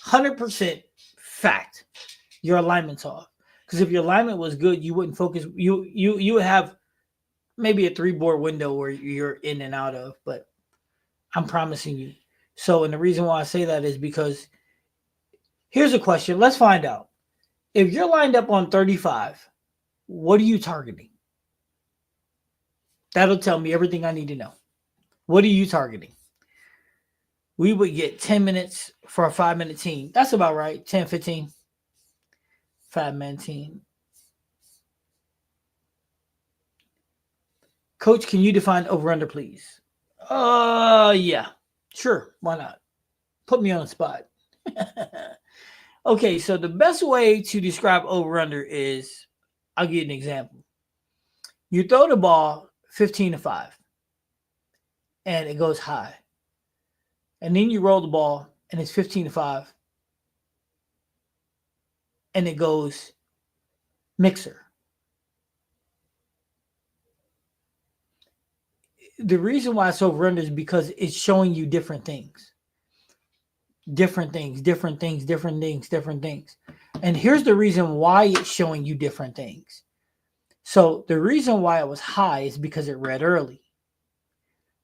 100% fact. Your alignment's off. Because if your alignment was good, you wouldn't focus. You would have maybe a 3-board window where you're in and out of, but I'm promising you. So, and the reason why I say that is because here's a question. Let's find out. If you're lined up on 35, what are you targeting? That'll tell me everything I need to know. What are you targeting? We would get 10 minutes for a 5-minute team. That's about right. 10, 15. 5-man team. Coach, can you define over-under, please? Yeah. Sure. Why not? Put me on the spot. Okay, so the best way to describe over under is, I'll give you an example. You throw the ball 15-5 and it goes high. And then you roll the ball and it's 15-5 and it goes mixer. The reason why it's over under is because it's showing you different things. Different things, different things, different things, different things. And here's the reason why it's showing you different things. So the reason why it was high is because it read early.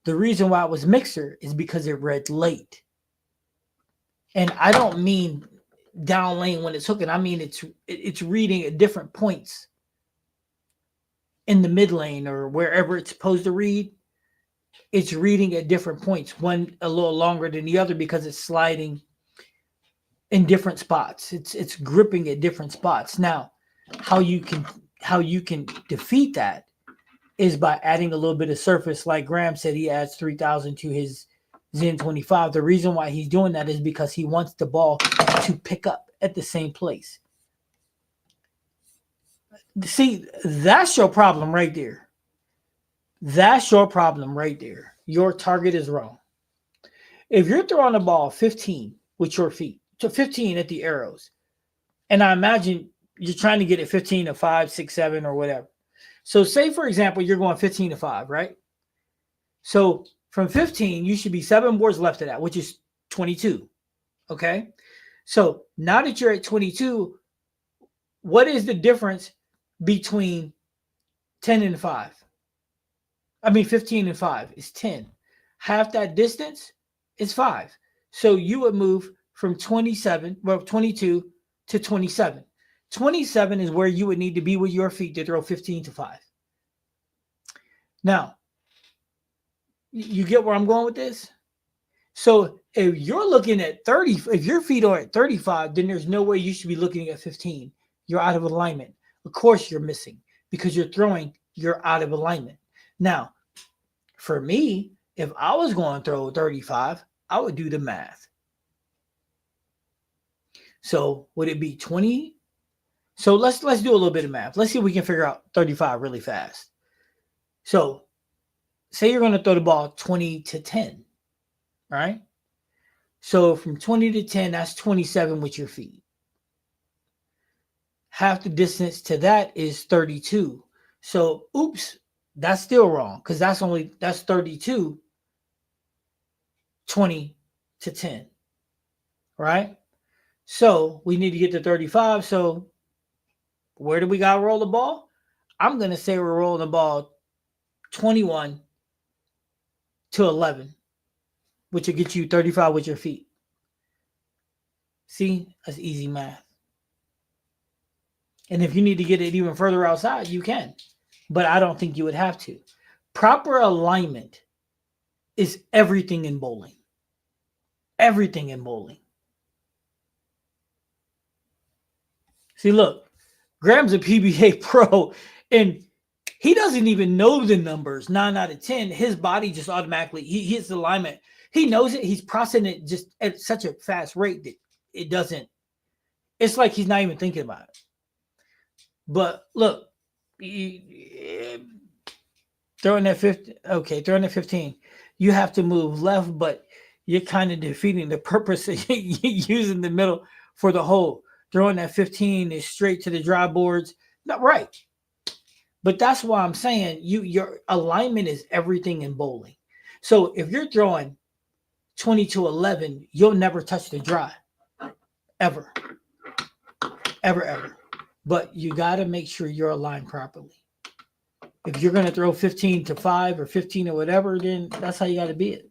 The reason why it was mixer is because it read late. And I don't mean down lane when it's hooking. I mean it's reading at different points in the mid lane or wherever it's supposed to read. It's reading at different points, one a little longer than the other because it's sliding in different spots. It's gripping at different spots. Now, how you can defeat that is by adding a little bit of surface. Like Graham said, he adds 3,000 to his Zen 25. The reason why he's doing that is because he wants the ball to pick up at the same place. See, that's your problem right there. That's your problem right there. Your target is wrong. If you're throwing the ball 15 with your feet, to 15 at the arrows, and I imagine you're trying to get it 15-5, 6, 7, or whatever. So say, for example, you're going 15-5, right? So from 15, you should be 7 boards left of that, which is 22. Okay? So now that you're at 22, what is the difference between 10 and 5? I mean, 15 and 5 is 10. Half that distance is 5. So you would move from 22 to 27. 27 is where you would need to be with your feet to throw 15-5. Now, you get where I'm going with this? So if you're looking at 30, if your feet are at 35, then there's no way you should be looking at 15. You're out of alignment. Of course you're missing because you're out of alignment. Now, for me, if I was going to throw 35, I would do the math. So would it be 20? So let's do a little bit of math. Let's see if we can figure out 35 really fast. So say you're going to throw the ball 20-10, right? So from 20 to 10, that's 27 with your feet. Half the distance to that is 32. So, oops, that's still wrong because that's 32, 20 to 10, right? So we need to get to 35. So where do we got to roll the ball? I'm going to say we're rolling the ball 21 to 11, which will get you 35 with your feet. See, that's easy math. And if you need to get it even further outside, you can. But I don't think you would have to. Proper alignment is everything in bowling. Everything in bowling. See, look, Graham's a PBA pro, and he doesn't even know the numbers 9 out of 10. His body just automatically, he hits the alignment. He knows it. He's processing it just at such a fast rate that it doesn't, it's like he's not even thinking about it. But look, throwing that 15, you have to move left, but you're kind of defeating the purpose of using the middle for the hole. Throwing that 15 is straight to the dry boards. Not right. But that's why I'm saying your alignment is everything in bowling. So if you're throwing 20-11, you'll never touch the dry. Ever. Ever, ever. But you got to make sure you're aligned properly. If you're going to throw 15-5 or 15 or whatever, then that's how you got to be it.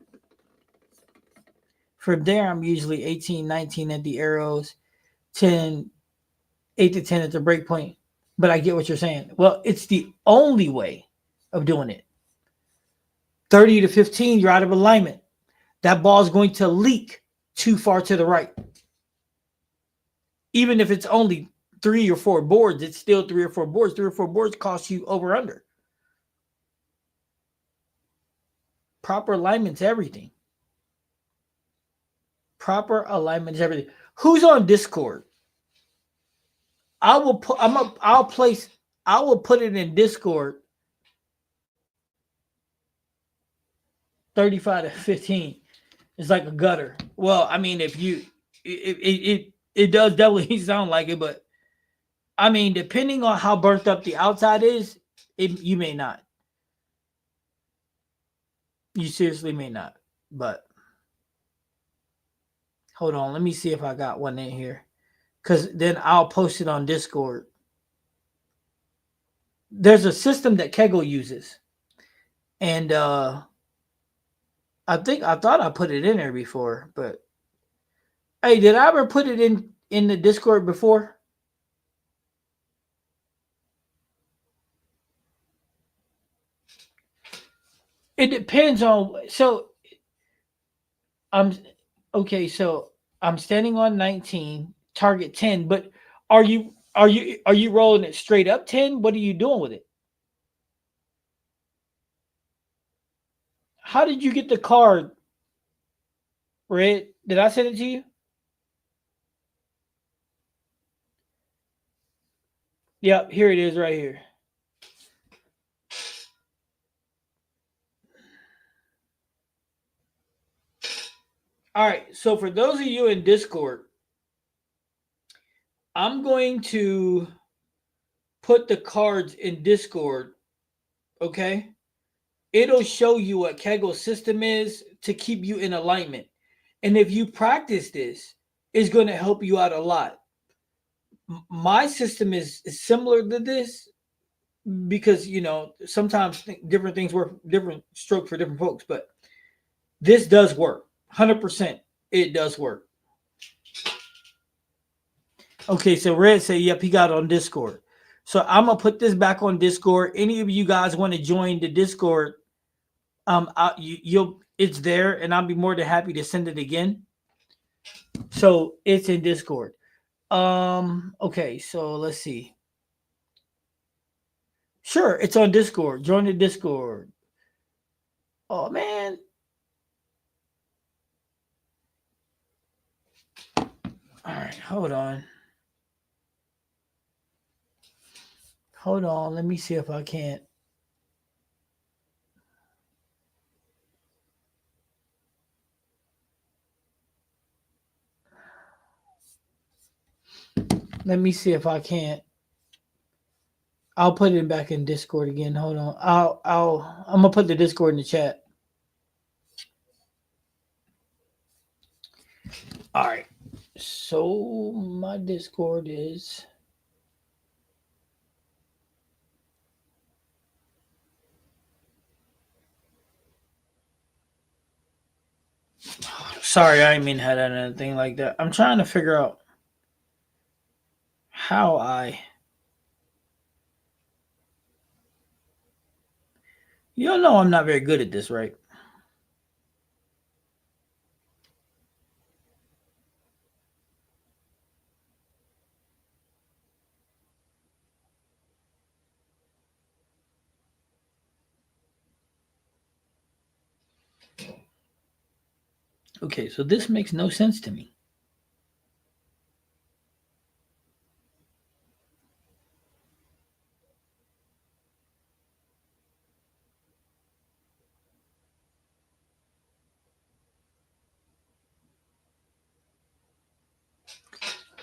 From there, I'm usually 18, 19 at the arrows, 8 to 10 at the break point. But I get what you're saying. Well, it's the only way of doing it. 30 to 15, you're out of alignment. That ball is going to leak too far to the right. Even if it's only 3 or 4 boards, it's still 3 or 4 boards. 3 or 4 boards cost you over under. Proper alignment's everything. Proper alignment is everything. Who's on Discord? I will put. I'll place. I will put it in Discord. 35 to 15. It's like a gutter. Well, I mean, if you, it does definitely sound like it, but I mean, depending on how burnt up the outside is, you may not. You seriously may not. But hold on, let me see if I got one in here, because then I'll post it on Discord. There's a system that Kegel uses, and I thought I put it in there before, but hey, did I ever put it in the Discord before? It depends on. So I'm okay. So I'm standing on 19, target 10. But are you rolling it straight up 10? What are you doing with it? How did you get the card, Red? Did I send it to you? Yep, here it is right here. All right. So for those of you in Discord, I'm going to put the cards in Discord. Okay. It'll show you what Kegel's system is to keep you in alignment. And if you practice this, it's going to help you out a lot. My system is similar to this because, sometimes different things work different stroke for different folks, but this does work. 100% it does work. Okay, so Red said, yep, he got on Discord. So I'm gonna put this back on Discord. Any of you guys want to join the Discord? It's there, and I'll be more than happy to send it again. So it's in Discord. Okay, so let's see. Sure, it's on Discord. Join the Discord. Oh man. All right, hold on. Hold on. Let me see if I can't. Let me see if I can't. I'll put it back in Discord again. Hold on. I'm gonna put the Discord in the chat. All right. So my Discord is sorry, I didn't mean to have that anything like that. I'm trying to figure out how you know I'm not very good at this, right? Okay, so this makes no sense to me.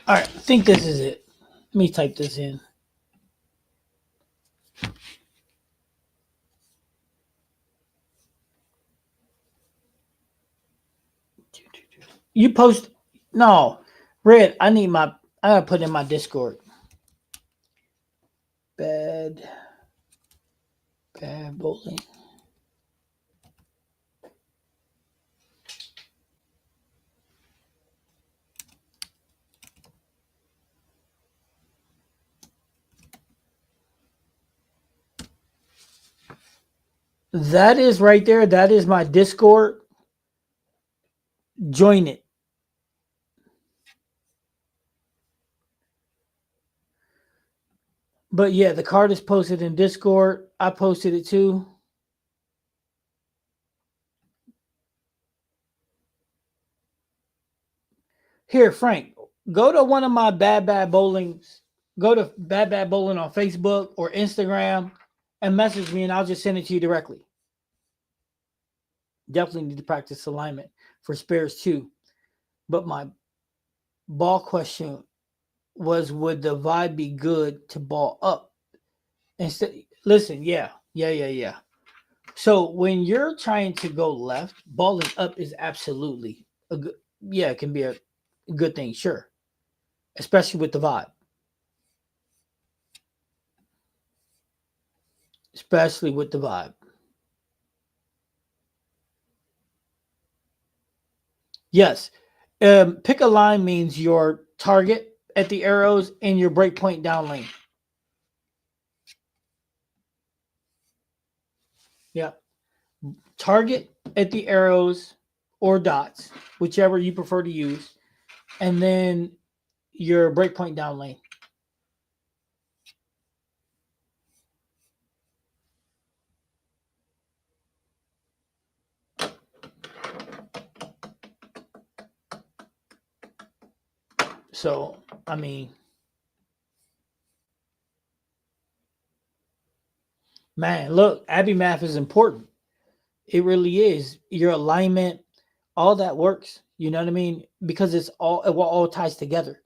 All right, I think this is it. Let me type this in. You post no, Red. I gotta put in my Discord. Bad bowling. That is right there. That is my Discord. Join it. But yeah, the card is posted in Discord. I posted it too. Here, Frank, go to one of my bad bowlings go to Bad Bad Bowling on Facebook or Instagram and message me, and I'll just send it to you directly. Definitely need to practice alignment for spares too. But my ball question was, would the vibe be good to ball up? Instead, listen, yeah. So when you're trying to go left, balling up is absolutely a good, yeah, it can be a good thing, sure, especially with the vibe, especially with the vibe. Yes, pick a line means your target at the arrows and your breakpoint down lane. Yeah, target at the arrows or dots, whichever you prefer to use, and then your breakpoint down lane. So, I mean, man, look, Abby math is important. It really is. Your alignment, all that works. You know what I mean? Because it all ties together.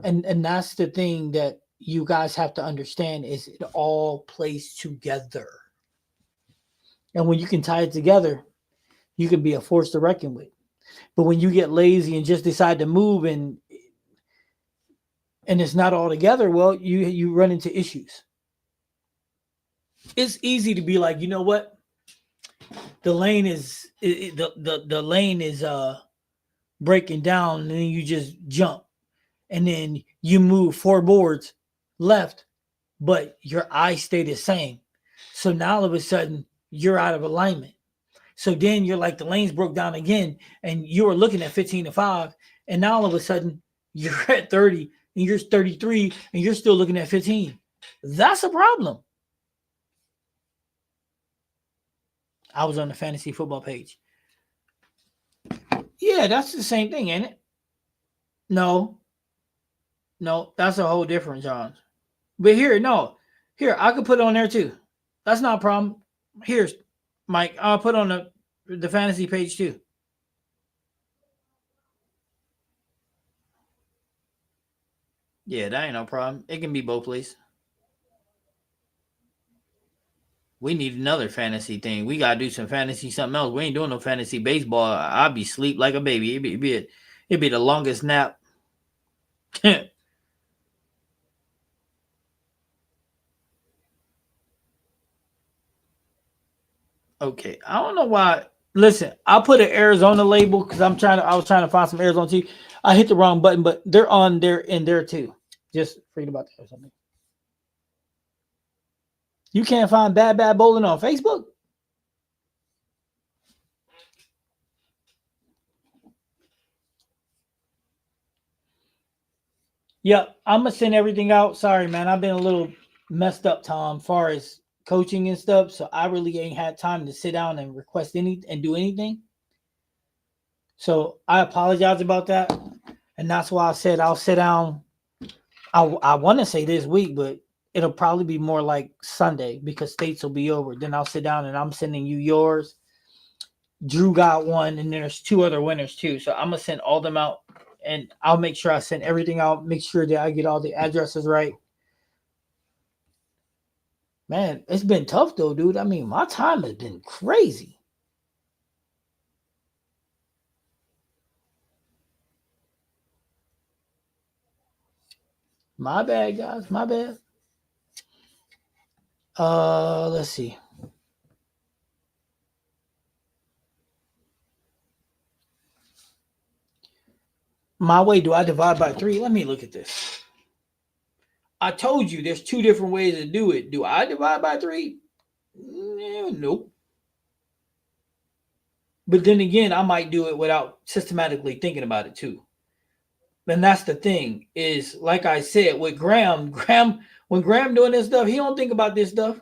And that's the thing that you guys have to understand is it all plays together. And when you can tie it together, you can be a force to reckon with. But when you get lazy and just decide to move and it's not all together, well, you run into issues. It's easy to be like, you know what? The lane is the lane is breaking down, and then you just jump, and then you move four boards left, but your eyes stay the same. So now all of a sudden you're out of alignment. So then you're like the lanes broke down again, and you were looking at 15-5, and now all of a sudden you're at 30 and you're 33 and you're still looking at 15. That's a problem. I was on the fantasy football page. Yeah, that's the same thing, ain't it? No, no, that's a whole different John. But here, no, here I could put it on there too. That's not a problem. Here's Mike. I'll put on the fantasy page too. Yeah, that ain't no problem. It can be both places. We need another fantasy thing. We gotta do some fantasy something else. We ain't doing no fantasy baseball. I'll be sleep like a baby. It'd be the longest nap. Okay, I don't know why. Listen, I'll put an Arizona label because I was trying to find some Arizona tea. I hit the wrong button, but they're on there in there too. Just read about that or something. You can't find Bad Bad Bowling on Facebook. Yep, I'm gonna send everything out. Sorry, man, I've been a little messed up, Tom, far as coaching and stuff. So I really ain't had time to sit down and request any and do anything. So I apologize about that, and that's why I said I'll sit down. I want to say this week, but it'll probably be more like Sunday because states will be over. Then I'll sit down and I'm sending you yours. Drew got one, and there's two other winners too. So I'm gonna send all them out, and I'll make sure I send everything out. Make sure that I get all the addresses right. Man, it's been tough though, dude. I mean, my time has been crazy. My bad, guys. My bad. Let's see. My way, do I divide by three? Let me look at this. I told you there's two different ways to do it. Do I divide by three? Nope. But then again, I might do it without systematically thinking about it too. And that's the thing is, like I said, with Graham, when Graham doing this stuff, he don't think about this stuff.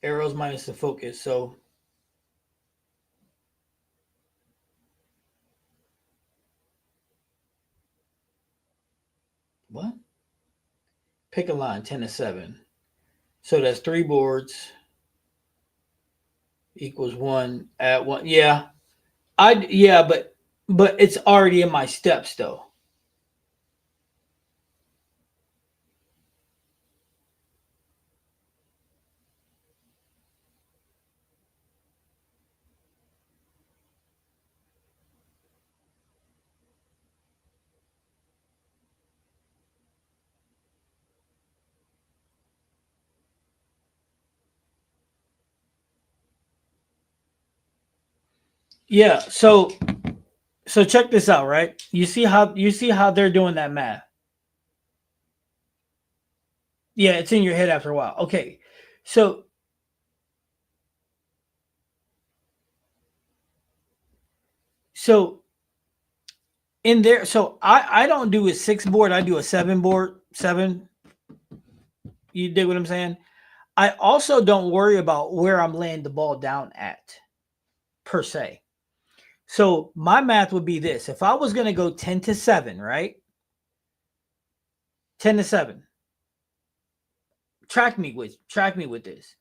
Arrows minus the focus. So What? Pick a line, 10 to 7. So that's 3 boards equals 1 at 1. Yeah. Yeah, but it's already in my steps though. Yeah, so check this out, right? You see how they're doing that math. Yeah, it's in your head after a while. Okay. So so in there, so I don't do a 6 board, I do a 7 board, 7. You dig what I'm saying? I also don't worry about where I'm laying the ball down at per se. So my math would be this. If I was going to go 10 to 7, right? 10 to 7. Track me with this.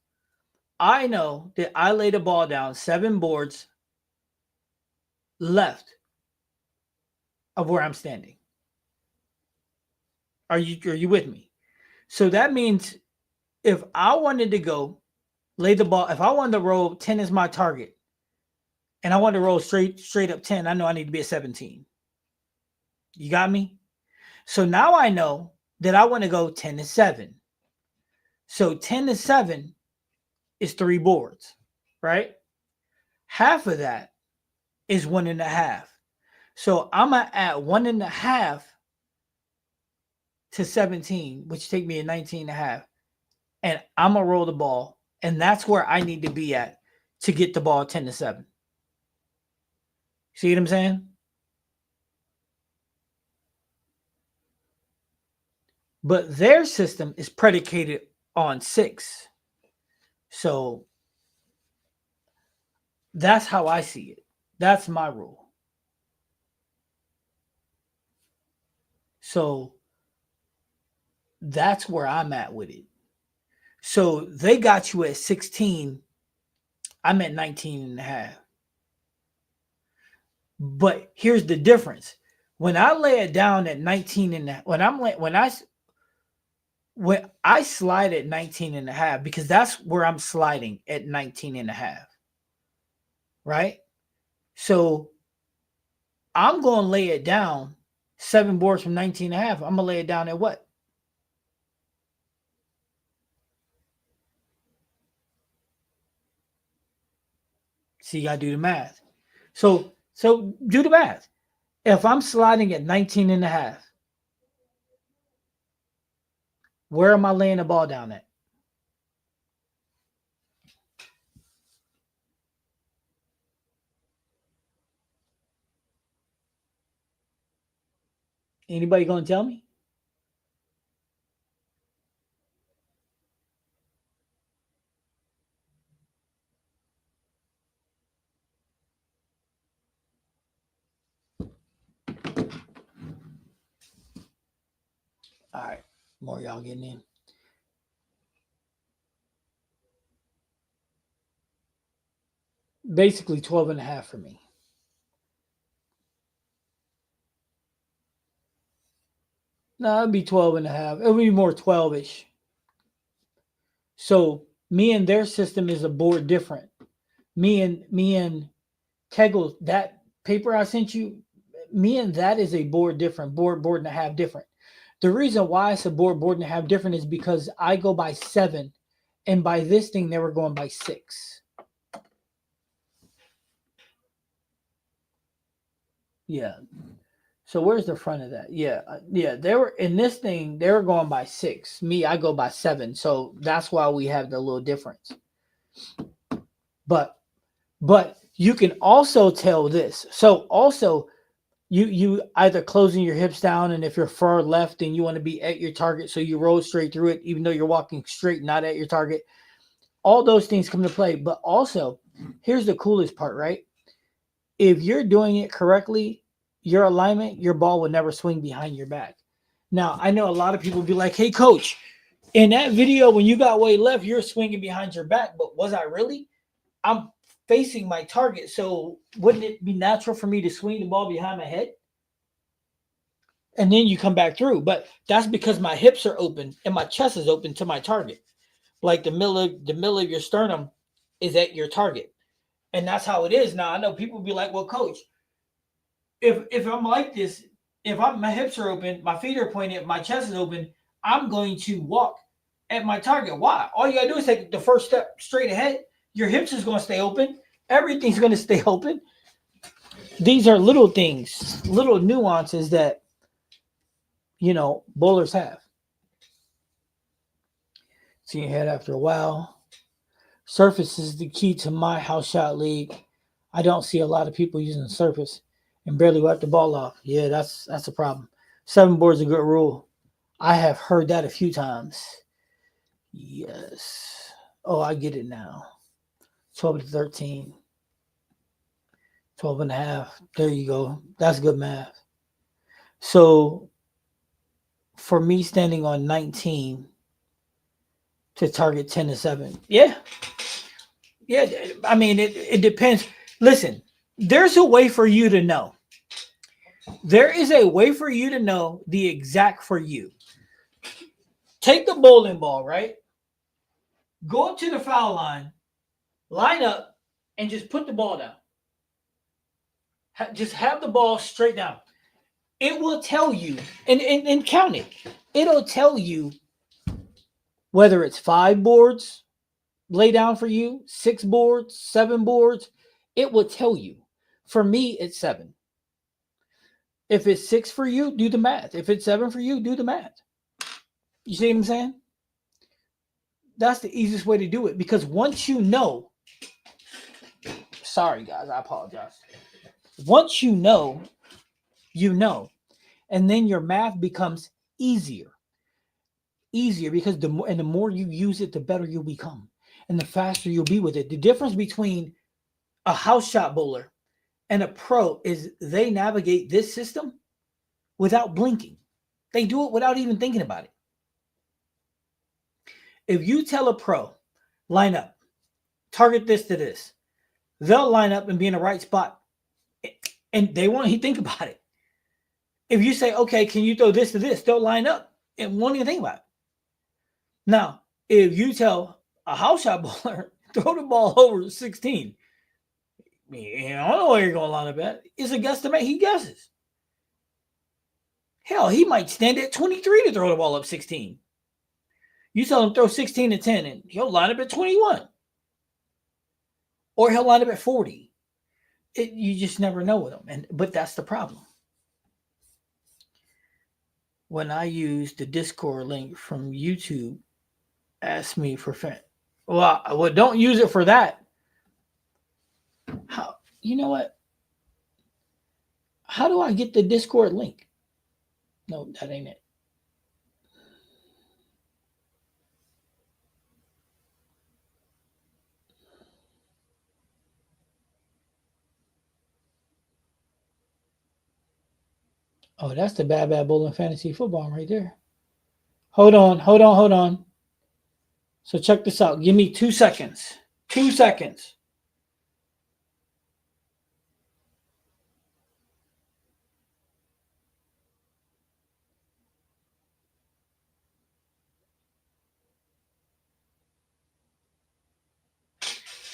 I know that I lay the ball down 7 boards left of where I'm standing. Are you with me? So that means if I wanted to go lay the ball, if I wanted to roll 10 as my target, and I want to roll straight up 10, I know I need to be a 17. You got me? So now I know that I want to go 10 to 7. So 10 to 7 is 3 boards, right? Half of that is 1.5. So I'm gonna add 1.5 to 17, which take me to 19 and a half. And I'm gonna roll the ball. And that's where I need to be at to get the ball 10 to 7. See what I'm saying? But their system is predicated on 6. So that's how I see it. That's my rule. So that's where I'm at with it. So they got you at 16. I'm at 19 and a half. But here's the difference. When I lay it down at 19 and when I slide at 19 and a half, because that's where I'm sliding at 19 and a half. Right? So I'm going to lay it down 7 boards from 19 and a half. I'm going to lay it down at what? See, you got to do the math. So do the math. If I'm sliding at 19 and a half, where am I laying the ball down at? Anybody going to tell me? All right. More y'all getting in. Basically 12 and a half for me. No, it'd be 12 and a half. It would be more 12-ish. So me and their system is a board different. Me and Kegel, that paper I sent you, me and that is a board different, board and a half different. The reason why it's a board and a half different is because I go by 7, and by this thing they were going by 6. Yeah. So where's the front of that? Yeah. They were in this thing. They were going by 6. Me, I go by 7. So that's why we have the little difference. But you can also tell this. So also, you either closing your hips down, and if you're far left and you want to be at your target, so you roll straight through it, even though you're walking straight, not at your target. All those things come into play. But also, here's the coolest part, right? If you're doing it correctly, your alignment, your ball would never swing behind your back. Now, I know a lot of people be like, hey, coach, in that video, when you got way left, you're swinging behind your back. But was I really? I'm facing my target. So wouldn't it be natural for me to swing the ball behind my head? And then you come back through. But that's because my hips are open and my chest is open to my target. Like the middle of your sternum is at your target. And that's how it is. Now I know people be like, well, coach, if I'm like this, if my hips are open, my feet are pointed, my chest is open, I'm going to walk at my target. Why? All you gotta do is take the first step straight ahead. Your hips is gonna stay open. Everything's gonna stay open. These are little things, little nuances that bowlers have. See your head after a while. Surface is the key to my house shot league. I don't see a lot of people using the surface and barely wipe the ball off. Yeah, that's a problem. 7 boards is a good rule. I have heard that a few times. Yes. Oh, I get it now. 12 to 13. 12 and a half. There you go. That's good math. So for me standing on 19 to target 10 to 7. Yeah. Yeah. I mean, it depends. Listen, there's a way for you to know. There is a way for you to know the exact for you. Take the bowling ball, right? Go up to the foul line up, and just put the ball down. Just have the ball straight down. It will tell you, and count it. It'll tell you whether it's 5 boards lay down for you, 6 boards, 7 boards. It will tell you. For me, it's 7. If it's 6 for you, do the math. If it's 7 for you, do the math. You see what I'm saying? That's the easiest way to do it, because once you know, sorry guys, I apologize. Once you know, and then your math becomes easier because the more you use it, the better you'll become, and the faster you'll be with it. The difference between a house shot bowler and a pro is they navigate this system without blinking. They do it without even thinking about it. If you tell a pro, line up, target this to this, they'll line up and be in the right spot, and they won't even think about it. If you say, okay, can you throw this to this, they'll line up and won't even think about it. Now, if you tell a house shot bowler, throw the ball over 16, I don't know where you're going to line up at. It's a guesstimate. He guesses. Hell, he might stand at 23 to throw the ball up 16. You tell him throw 16 to 10, and he'll line up at 21. Or he'll line up at 40. You just never know with him. But that's the problem. When I use the Discord link from YouTube, ask me for fan. Well, don't use it for that. How? You know what? How do I get the Discord link? No, that ain't it. Oh, that's the Bad Bowling Fantasy Football right there. Hold on. So check this out. Give me 2 seconds. 2 seconds.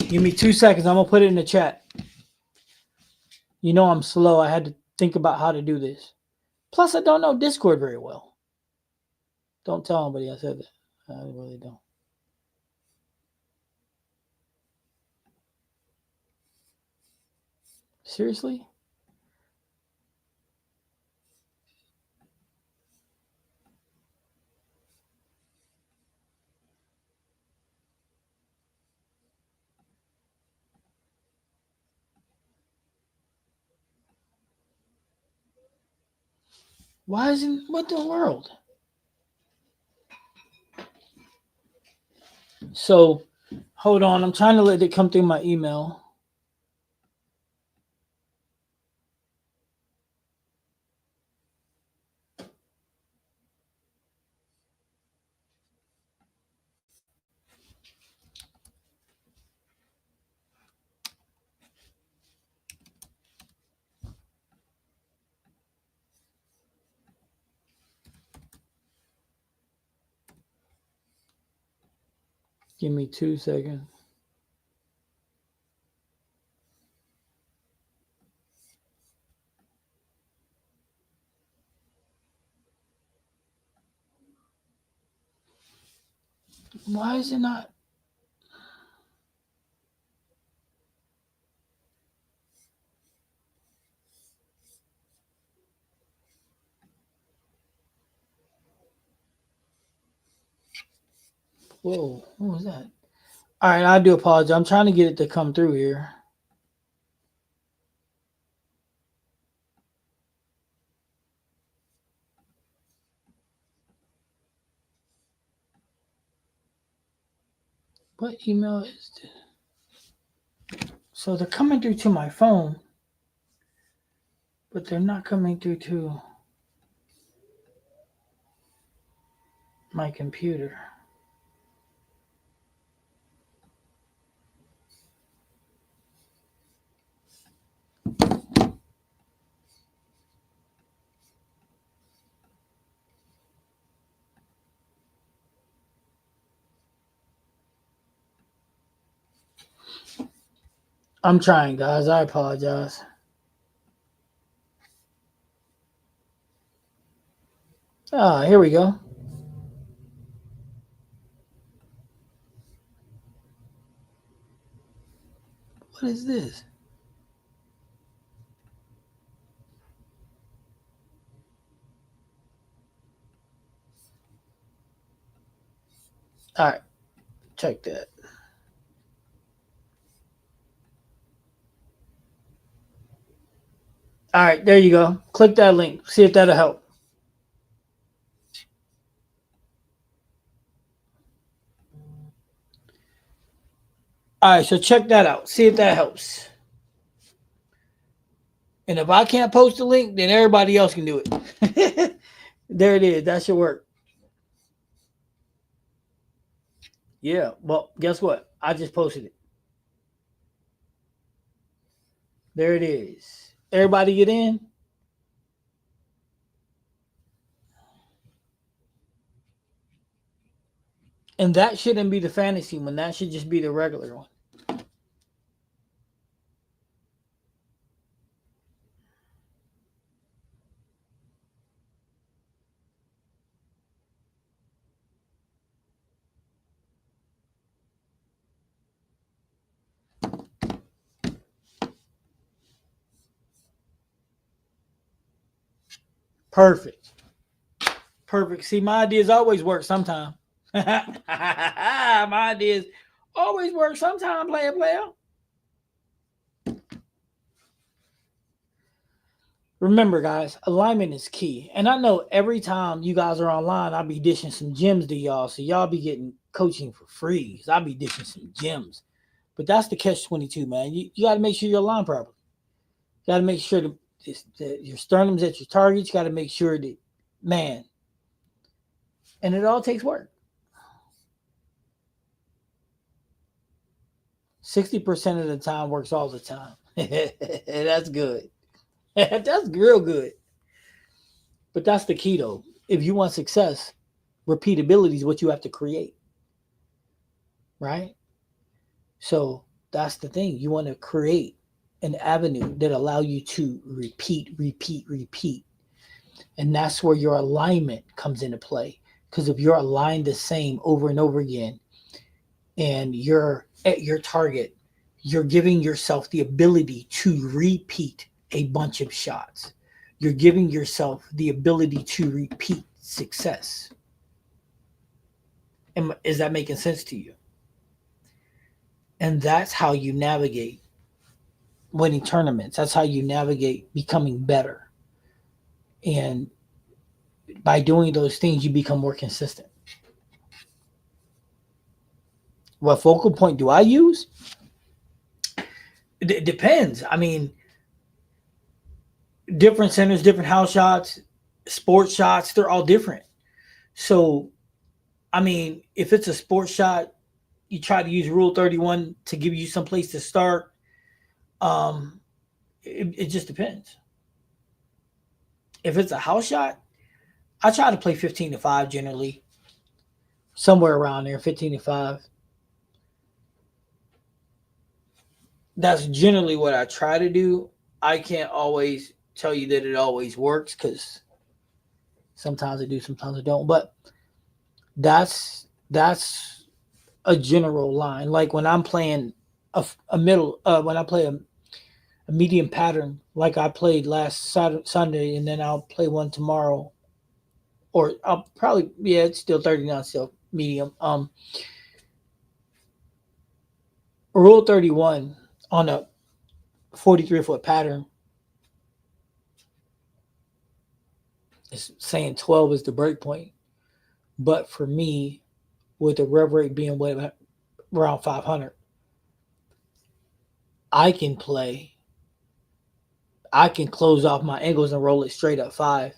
Give me 2 seconds. I'm going to put it in the chat. You know I'm slow. I had to think about how to do this. Plus, I don't know Discord very well. Don't tell anybody I said that. I really don't. Seriously? Why isn't, what the world? So, hold on. I'm trying to let it come through my email. Give me 2 seconds. Why is it not? Whoa, what was that? All right, I do apologize. I'm trying to get it to come through here. What email is this? So they're coming through to my phone, but they're not coming through to my computer. I'm trying, guys. I apologize. Here we go. What is this? All right, check that. All right, there you go. Click that link. See if that'll help. All right, so check that out. See if that helps. And if I can't post the link, then everybody else can do it. There it is. That should work. Yeah. Well, guess what? I just posted it. There it is. Everybody get in. And that shouldn't be the fantasy one. That should just be the regular one. Perfect. Perfect. See, my ideas always work sometime. My ideas always work sometime, player. Remember, guys, alignment is key. And I know every time you guys are online, I'll be dishing some gems to y'all. So y'all be getting coaching for free. I'll be dishing some gems. But that's the catch 22, man. You got to make sure you're aligned properly. You got to make sure that your sternum's at your target. You got to make sure that, man, and it all takes work. 60% of the time works all the time. That's good. That's real good. But that's the key, though. If you want success, repeatability is what you have to create. Right? So that's the thing. You want to create an avenue that allow you to repeat. And that's where your alignment comes into play. Because if you're aligned the same over and over again, and you're at your target, you're giving yourself the ability to repeat a bunch of shots. You're giving yourself the ability to repeat success. And is that making sense to you? And that's how you navigate winning tournaments. That's how you navigate becoming better. And by doing those things, you become more consistent. What focal point do I use? It depends. I mean, different centers, different house shots, sports shots, they're all different. So, I mean, if it's a sports shot, you try to use Rule 31 to give you some place to start. It just depends. If it's a house shot, I try to play 15 to 5 generally, somewhere around there, 15 to 5. That's generally what I try to do. I can't always tell you that it always works because sometimes I do, sometimes I don't. But that's a general line. Like when I'm playing a middle, when I play a medium pattern, like I played last Sunday, and then I'll play one tomorrow, or I'll probably it's still 39, still medium. Rule 31 on a 43-foot pattern is saying 12 is the break point, but for me, with the rev rate being around 500, I can play. I can close off my angles and roll it straight up five.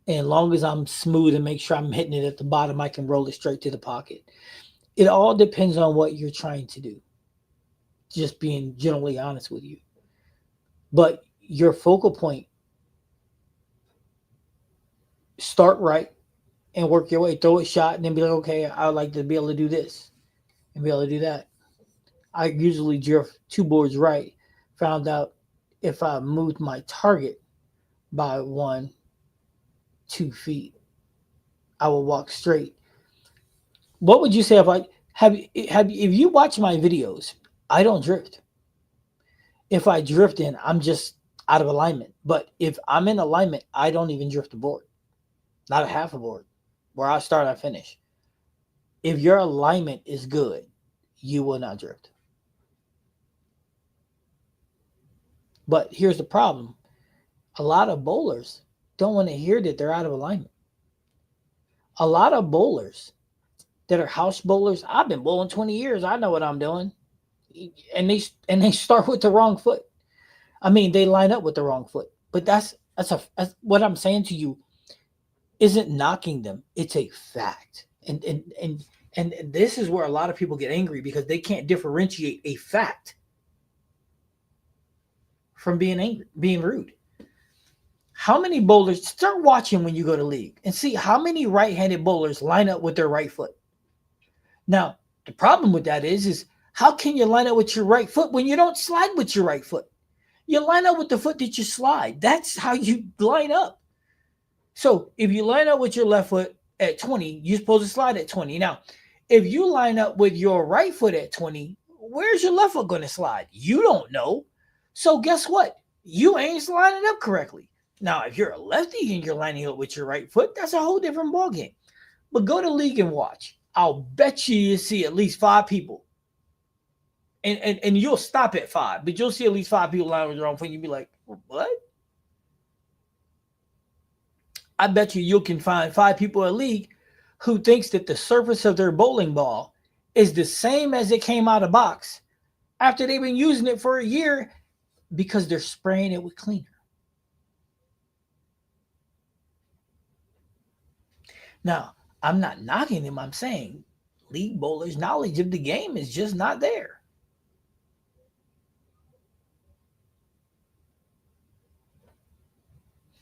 And as long as I'm smooth and make sure I'm hitting it at the bottom, I can roll it straight to the pocket. It all depends on what you're trying to do. Just being generally honest with you. But your focal point, start right and work your way. Throw a shot and then be like, okay, I would like to be able to do this and be able to do that. I usually drift two boards right. Found out if I moved my target by 2 feet, I will walk straight. What would you say if I have if you watch my videos? I don't drift. If I drift in, I'm just out of alignment. But if I'm in alignment, I don't even drift the board. Not a half a board. Where I start, I finish. If your alignment is good, you will not drift. But here's the problem. A lot of bowlers don't want to hear that they're out of alignment. A lot of bowlers that are house bowlers, I've been bowling 20 years. I know what I'm doing. And they start with the wrong foot. I mean, they line up with the wrong foot. But that's what I'm saying to you isn't knocking them. It's a fact. And this is where a lot of people get angry because they can't differentiate a fact from being angry, being rude. How many bowlers start watching when you go to league and see how many right-handed bowlers line up with their right foot? Now, the problem with that is how can you line up with your right foot when you don't slide with your right foot? You line up with the foot that you slide. That's how you line up. So if you line up with your left foot at 20, you're supposed to slide at 20. Now, if you line up with your right foot at 20, where's your left foot going to slide? You don't know. So guess what? You ain't lining up correctly. Now, if you're a lefty and you're lining up with your right foot, that's a whole different ballgame. But go to league and watch. I'll bet you see at least 5 people. And you'll stop at 5, but you'll see at least 5 people lining with the wrong foot. You'll be like, what? I bet you can find 5 people in league who thinks that the surface of their bowling ball is the same as it came out of box after they've been using it for a year because they're spraying it with cleaner. Now, I'm not knocking them. I'm saying league bowlers' knowledge of the game is just not there.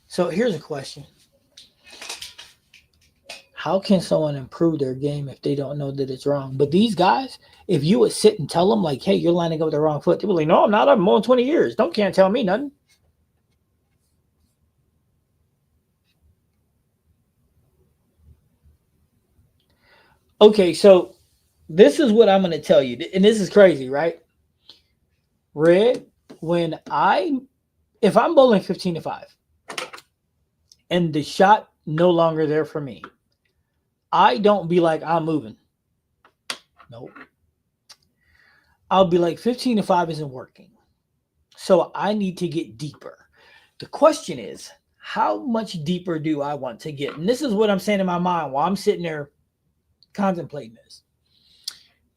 So here's a question. How can someone improve their game if they don't know that it's wrong? But these guys, if you would sit and tell them, like, hey, you're lining up with the wrong foot, they'll be like, no, I'm not. I've been bowling 20 years. Can't tell me nothing. Okay, so this is what I'm going to tell you. And this is crazy, right? Red, if I'm bowling 15-5 and the shot no longer there for me, I don't be like, I'm moving. Nope. I'll be like, 15-5 isn't working. So I need to get deeper. The question is, how much deeper do I want to get? And this is what I'm saying in my mind while I'm sitting there contemplating this.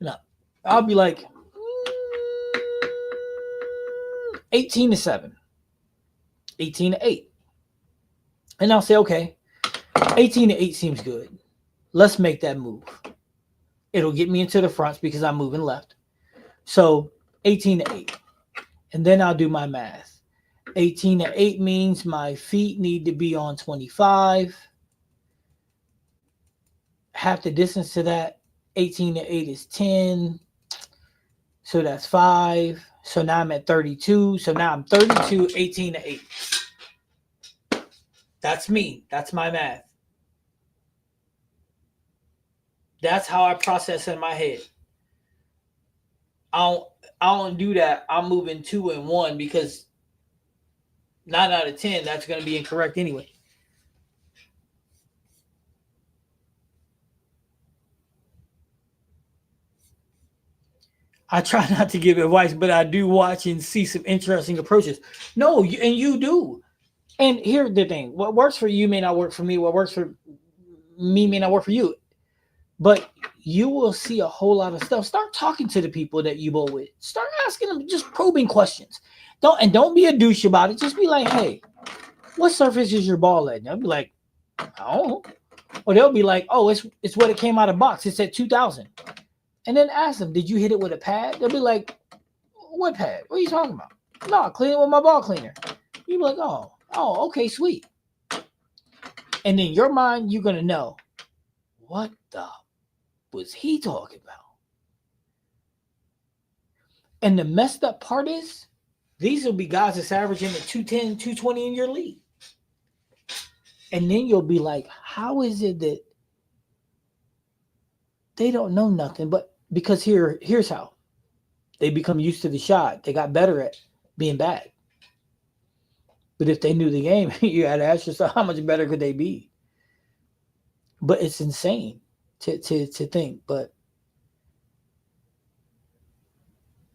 Now, I'll be like, 18-7, 18-8. And I'll say, okay, 18-8 seems good. Let's make that move. It'll get me into the fronts because I'm moving left. So 18-8. And then I'll do my math. 18-8 means my feet need to be on 25. Half the distance to that, 18-8 is 10. So that's 5. So now I'm at 32. So now I'm 32, 18 to 8. That's me. That's my math. That's how I process in my head. I don't I don't do that. I'm moving 2 and 1 because 9 out of 10 that's going to be incorrect anyway. I try not to give advice, but I do watch and see some interesting approaches. No, and you do. And here's the thing: what works for you may not work for me. What works for me may not work for you. But you will see a whole lot of stuff. Start talking to the people that you bowl with. Start asking them just probing questions. Don't be a douche about it. Just be like, hey, what surface is your ball at? And they'll be like, I don't know. Or they'll be like, oh, it's what it came out of box. It's at 2,000. And then ask them, did you hit it with a pad? They'll be like, what pad? What are you talking about? No, clean it with my ball cleaner. You'll be like, okay, sweet. And in your mind, you're gonna know, what the was he talking about? And the messed up part is, these will be guys that's averaging at 210, 220 in your league. And then you'll be like, how is it that they don't know nothing? But because here's how. They become used to the shot. They got better at being bad. But if they knew the game, you had to ask yourself, how much better could they be? But it's insane to think. But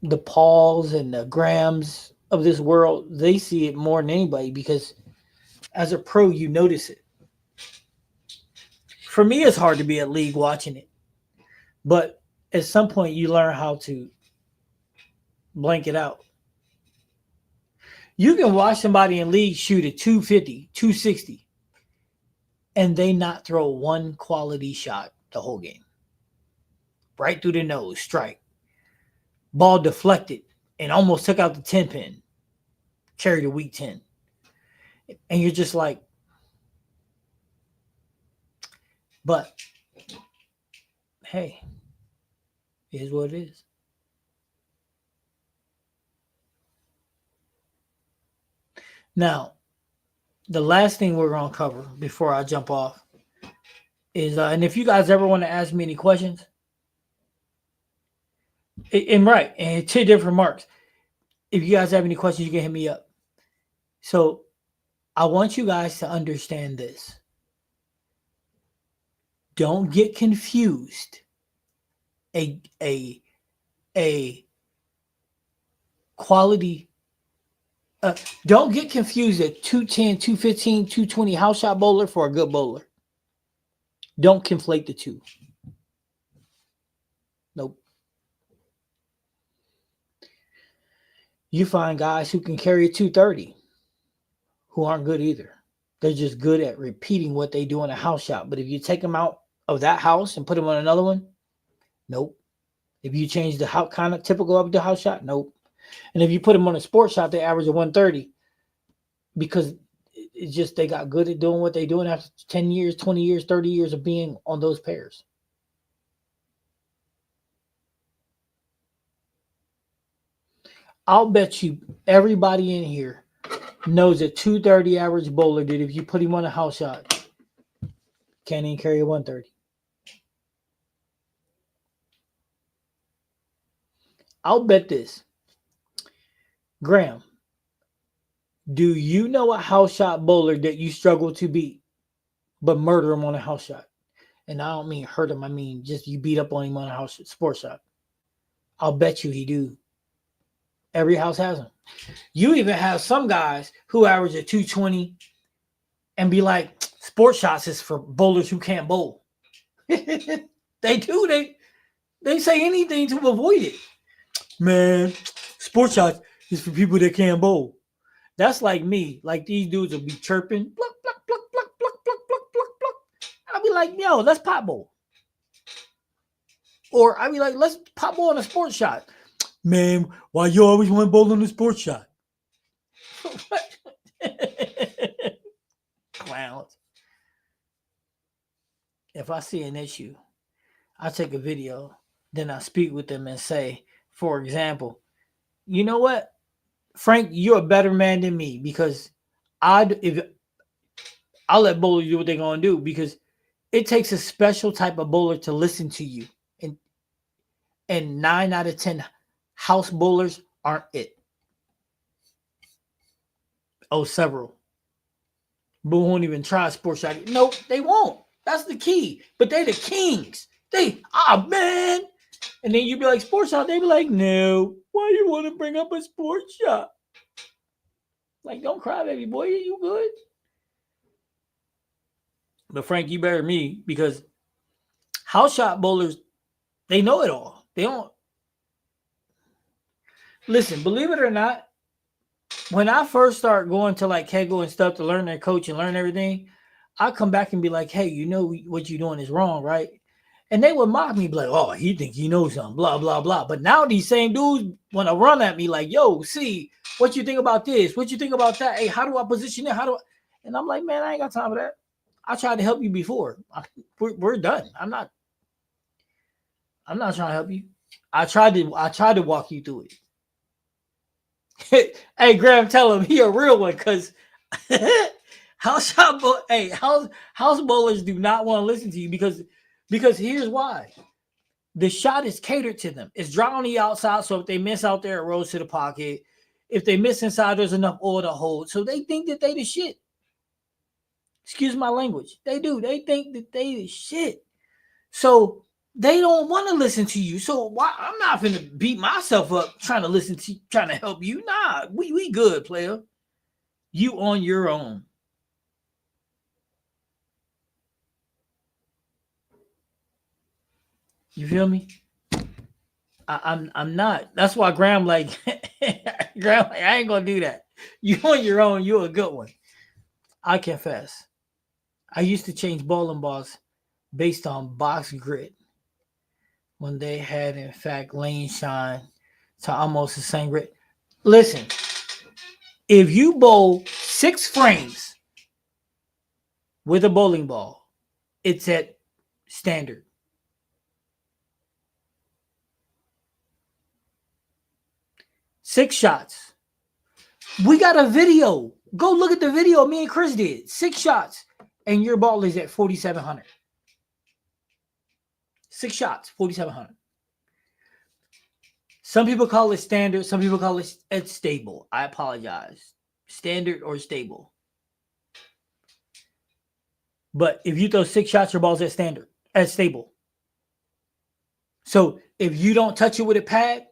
the Pauls and the Grahams of this world, they see it more than anybody because as a pro, you notice it. For me, it's hard to be at league watching it. But at some point, you learn how to blank it out. You can watch somebody in league shoot at 250, 260, and they not throw one quality shot the whole game. Right through the nose, strike. Ball deflected and almost took out the 10 pin. Carried a weak 10. And you're just like, but hey, it is what it is. Now, the last thing we're going to cover before I jump off is, and if you guys ever want to ask me any questions, and right, and to different marks, if you guys have any questions, you can hit me up. So I want you guys to understand this. Don't get confused. A quality don't get confused at 210, 215, 220 house shot bowler for a good bowler. Don't conflate the two. Nope. You find guys who can carry a 230 who aren't good either. They're just good at repeating what they do in a house shot. But if you take them out of that house and put them on another one, nope. If you change the house, kind of typical of the house shot, nope. And if you put them on a sports shot, they average a 130 because it's just they got good at doing what they're doing after 10 years, 20 years, 30 years of being on those pairs. I'll bet you everybody in here knows a 230 average bowler that if you put him on a house shot, can't even carry a 130. I'll bet this. Graham, do you know a house shot bowler that you struggle to beat, but murder him on a house shot? And I don't mean hurt him. I mean just you beat up on him on a house sports shot. I'll bet you he do. Every house has them. You even have some guys who average a 220 and be like, sports shots is for bowlers who can't bowl. They do. They say anything to avoid it. Man, sports shots is for people that can't bowl. That's like me. Like these dudes will be chirping, pluck, pluck, pluck, pluck, pluck, pluck, pluck, pluck, pluck. I'll be like, yo, let's pop bowl. Or I'll be like, let's pop bowl on a sports shot. Man, why you always want to bowl on a sports shot? Clowns. If I see an issue, I take a video, then I speak with them and say, for example, you know what, Frank, you're a better man than me because if I'll let bowlers do what they're gonna do because it takes a special type of bowler to listen to you, and 9 out of 10 house bowlers aren't it. Oh, several, but won't even try sports shot. Nope, they won't. That's the key. But they the kings. Man. And then you be like, sports shot. They be like, no. Why you want to bring up a sports shot? Like, don't cry, baby boy. You good? But Frank, you better than me because house shot bowlers, they know it all. They don't. Listen, believe it or not, when I first start going to like Kegel and stuff to learn their coach and learn everything, I come back and be like, hey, you know what you're doing is wrong, right? And they would mock me, be like, oh, he think he knows something, blah, blah, blah. But now these same dudes want to run at me like, yo, see, what you think about this? What you think about that? Hey, how do I position it? And I'm like, man, I ain't got time for that. I tried to help you before. We're done. I'm not trying to help you. I tried to walk you through it. Hey, Graham, tell him he a real one because house bowlers do not want to listen to you because here's why. The shot is catered to them. It's dry on the outside, so if they miss out there, it rolls to the pocket. If they miss inside, there's enough oil to hold. So they think that they the shit. Excuse my language. They do. They think that they the shit. So they don't want to listen to you. So why? I'm not going to beat myself up trying to listen to you, trying to help you. Nah, we good, player. You on your own. You feel me? I'm not. That's why Graham like I ain't gonna do that. You on your own. You're a good one. I confess. I used to change bowling balls based on box grit when they had in fact lane shine to almost the same grit. Listen, if you bowl 6 frames with a bowling ball, it's at standard. Six shots. We got a video. Go look at the video me and Chris did. 6 shots, and your ball is at 4,700. 6 shots, 4,700. Some people call it standard. Some people call it stable. I apologize. Standard or stable. But if you throw 6 shots, your ball's at standard, at stable. So if you don't touch it with a pad,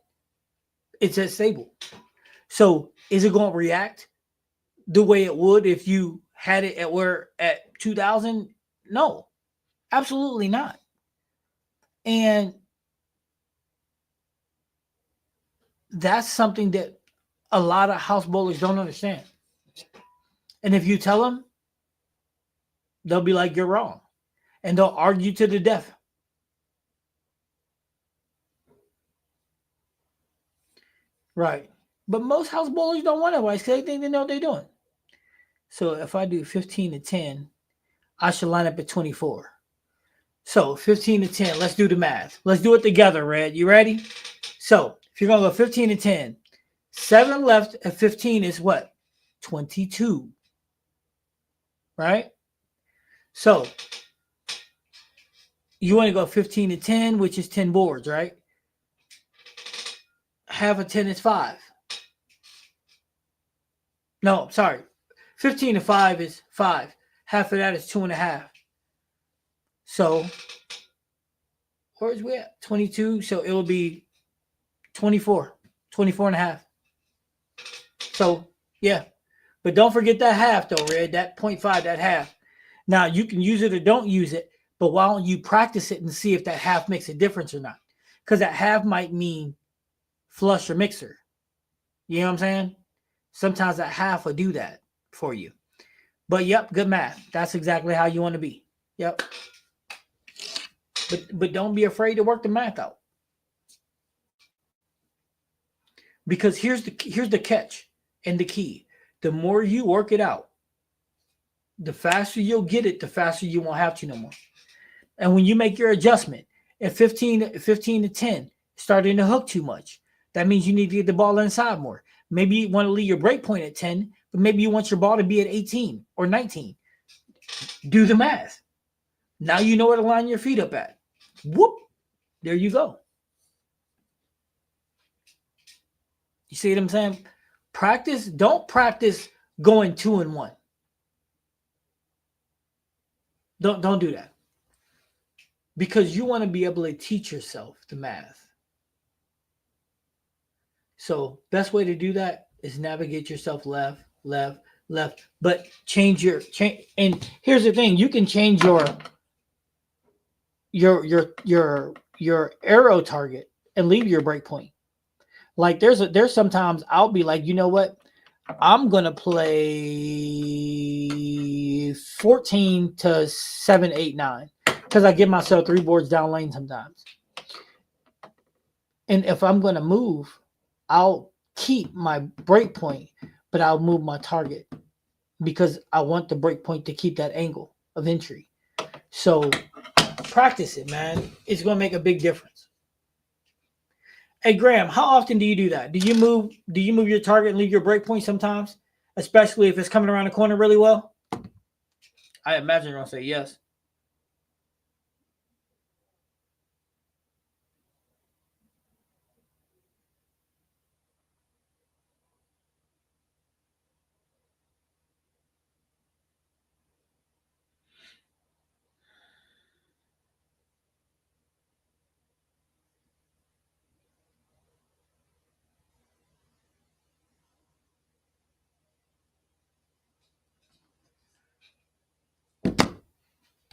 it's at stable. So is it going to react the way it would if you had it at 2,000? No, absolutely not. And that's something that a lot of house bowlers don't understand. And if you tell them, they'll be like, you're wrong. And they'll argue to the death. Right. But most house bowlers don't want advice because they think they know what they're doing. So if I do 15 to 10, I should line up at 24. So 15 to 10, let's do the math. Let's do it together, Red. You ready? So if you're going to go 15 to 10, 7 left at 15 is what? 22. Right? So you want to go 15 to 10, which is 10 boards, right? Half of 10 is 5. No, sorry. 15 to 5 is 5. Half of that is 2.5. So, where's we at? 22. So it will be 24. 24 and a half. So, yeah. But don't forget that half, though, Red. That 0.5, that half. Now, you can use it or don't use it, but why don't you practice it and see if that half makes a difference or not? Because that half might mean flush or mixer. You know what I'm saying? Sometimes that half will do that for you. But, yep, good math. That's exactly how you want to be. Yep. But don't be afraid to work the math out. Because here's the catch and the key. The more you work it out, the faster you'll get it, the faster you won't have to no more. And when you make your adjustment at 15 to 10, starting to hook too much, That means you need to get the ball inside more. Maybe you want to leave your break point at 10, but maybe you want your ball to be at 18 or 19. Do the math. Now you know where to line your feet up at. Whoop. There you go. You see what I'm saying? Don't practice going 2-1. Don't do that. Because you want to be able to teach yourself the math. So best way to do that is navigate yourself left, left, left. But change. And here's the thing: you can change your arrow target and leave your break point. Like there's sometimes I'll be like, you know what? I'm gonna play 14 to 7, 8, 9 because I give myself 3 boards down lane sometimes. And if I'm gonna move, I'll keep my break point, but I'll move my target because I want the break point to keep that angle of entry. So practice it, man. It's gonna make a big difference. Hey Graham, how often do you do that? Do you move your target and leave your break point sometimes? Especially if it's coming around the corner really well? I imagine you're gonna say yes.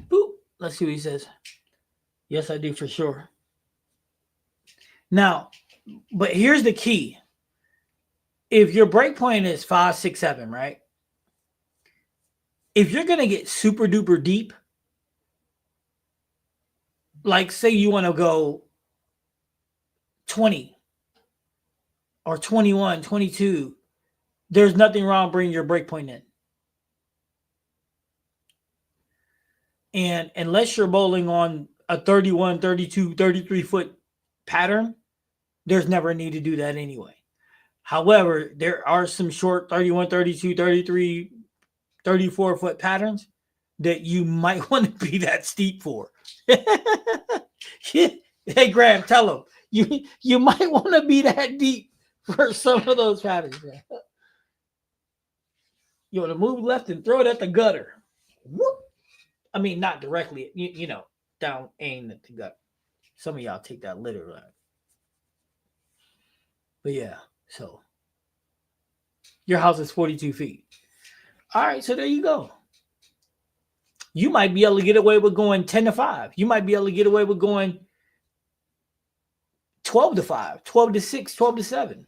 Boop. Let's see what he says. Yes, I do for sure. Now, but here's the key. If your break point is 5, 6, 7, right? If you're gonna get super duper deep, like say you want to go 20 or 21, 22, there's nothing wrong bringing your break point in. And unless you're bowling on a 31, 32, 33 foot pattern, there's never a need to do that anyway. However, there are some short 31, 32, 33, 34 foot patterns that you might want to be that steep for. Hey, Graham, tell them you might want to be that deep for some of those patterns. You want to move left and throw it at the gutter. Whoop. I mean, not directly, down aim at the gut. Some of y'all take that literally. But yeah, so your house is 42 feet. All right, so there you go. You might be able to get away with going 10 to 5. You might be able to get away with going 12 to 5, 12 to 6, 12 to 7.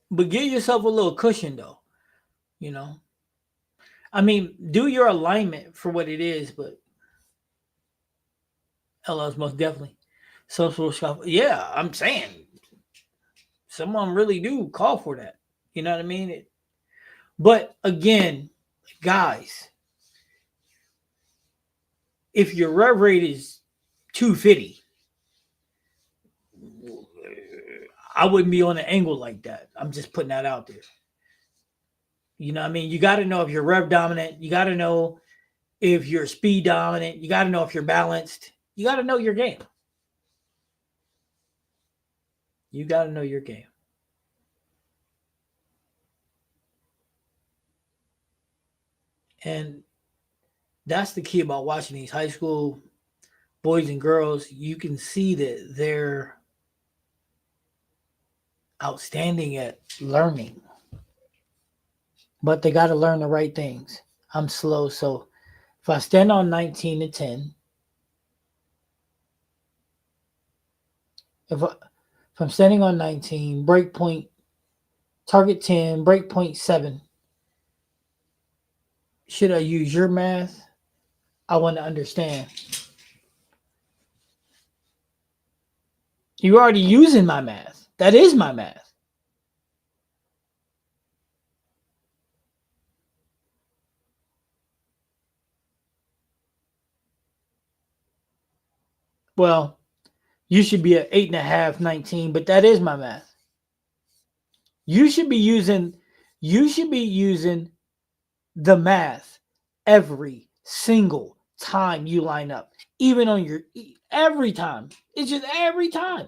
But give yourself a little cushion, though. I mean, do your alignment for what it is, but LL's most definitely. Social shuffle. Yeah, I'm saying some of them really do call for that. You know what I mean? But again, guys, if your rev rate is 250, I wouldn't be on an angle like that. I'm just putting that out there. You know what I mean? You got to know if you're rev dominant. You got to know if you're speed dominant. You got to know if you're balanced. You got to know your game. You got to know your game. And that's the key about watching these high school boys and girls. You can see that they're outstanding at learning, but they got to learn the right things. I'm slow, so if I stand on 19 to 10, if I'm standing on 19, break point, target 10, break point 7, should I use your math? I want to understand. You're already using my math. That is my math. Well, You should be at 8.5, 19, but that is my math. You should be using the math every single time you line up, even on your every time. It's just every time.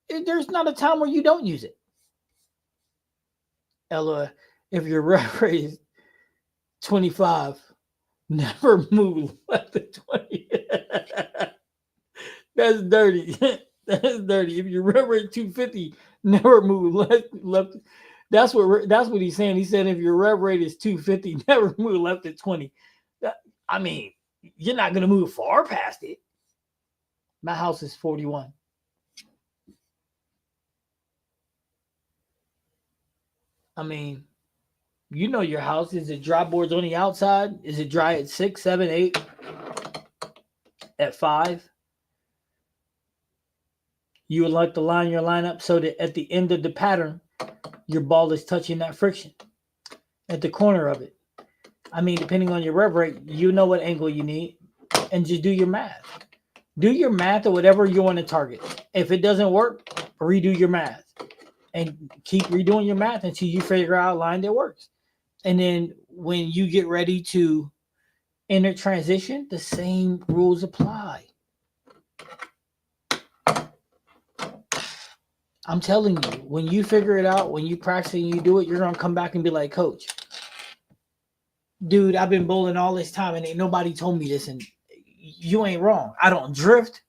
There's not a time where you don't use it. Ella, if your rep rate is 25, never move left to 20. That's dirty. That's dirty. If your rep rate 250, never move left. That's what he's saying. He said if your rev rate is 250, never move left at 20. I mean, you're not gonna move far past it. My house is 41. I mean, you know your house. Is it dry boards on the outside? Is it dry at 6, 7, 8? At 5? You would like to line your line up so that at the end of the pattern, your ball is touching that friction at the corner of it. I mean, depending on your rev rate, you know what angle you need, and just do your math. Do your math or whatever you want to target. If it doesn't work, redo your math. And keep redoing your math until you figure out a line that works. And then when you get ready to enter transition, the same rules apply. I'm telling you, when you figure it out, when you practice and you do it, you're going to come back and be like, Coach, dude, I've been bowling all this time and ain't nobody told me this, and you ain't wrong. I don't drift.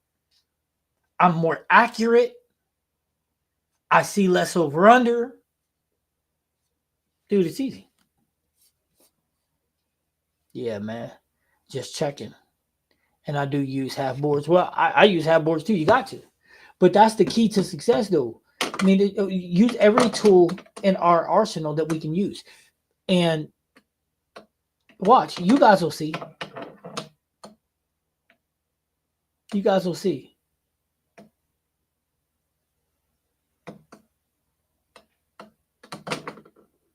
I'm more accurate. I see less over under. Dude, it's easy. Yeah, man. Just checking. And I do use half boards. Well, I use half boards too. You got to. But that's the key to success, though. I mean, use every tool in our arsenal that we can use. And watch. You guys will see. You guys will see.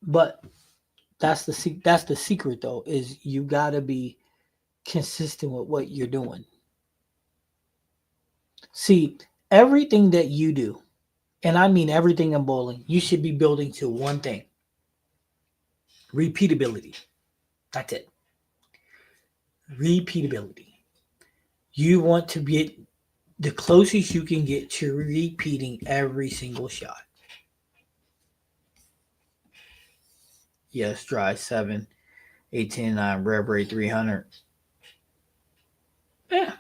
But that's the secret, though, is you got to be consistent with what you're doing. See, everything that you do, and I mean everything in bowling, you should be building to one thing: repeatability. That's it. Repeatability. You want to get the closest you can get to repeating every single shot. Yes, dry 7, 18, 9, rev rate 300. Yeah.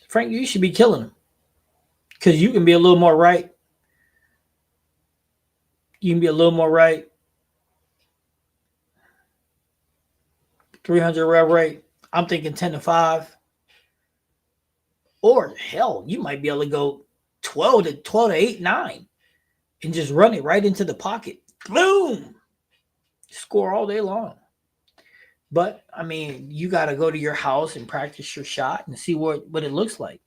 Frank, you should be killing them. Because you can be a little more right. You can be a little more right. 300 rev rate. I'm thinking 10 to 5. Or hell, you might be able to go 12 to 8, 9. And just run it right into the pocket. Boom! Score all day long. But, I mean, you got to go to your house and practice your shot and see what it looks like.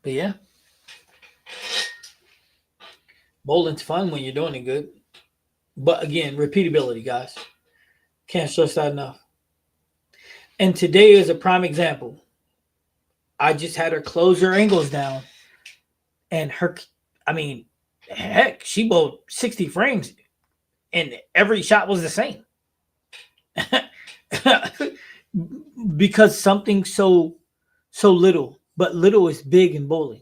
But, yeah. Bowling's fun when you're doing it good. But, again, repeatability, guys. Can't stress that enough. And today is a prime example. I just had her close her angles down. And heck, she bowled 60 frames. And every shot was the same. Because something so little, but little is big in bowling.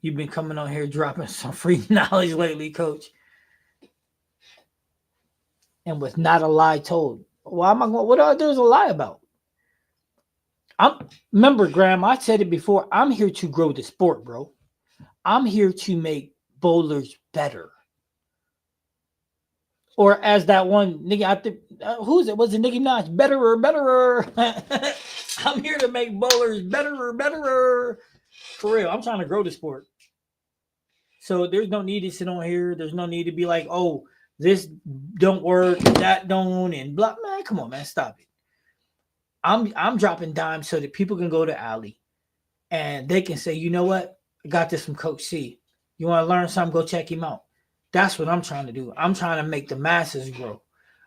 You've been coming on here dropping some free knowledge lately, Coach. And with not a lie told. Why am I going? What there's a lie about? Remember, Graham, I said it before. I'm here to grow the sport, bro. I'm here to make bowlers better. Or as that one nigga, I think, who's it? Was it Nicki Minaj? Betterer. I'm here to make bowlers betterer. For real, I'm trying to grow the sport. So there's no need to sit on here. There's no need to be like, oh, this don't work, that don't, and blah. Man, come on, man, stop it. I'm dropping dimes so that people can go to Alley and they can say, you know what? I got this from Coach C. You want to learn something? Go check him out. That's what I'm trying to do. I'm trying to make the masses grow.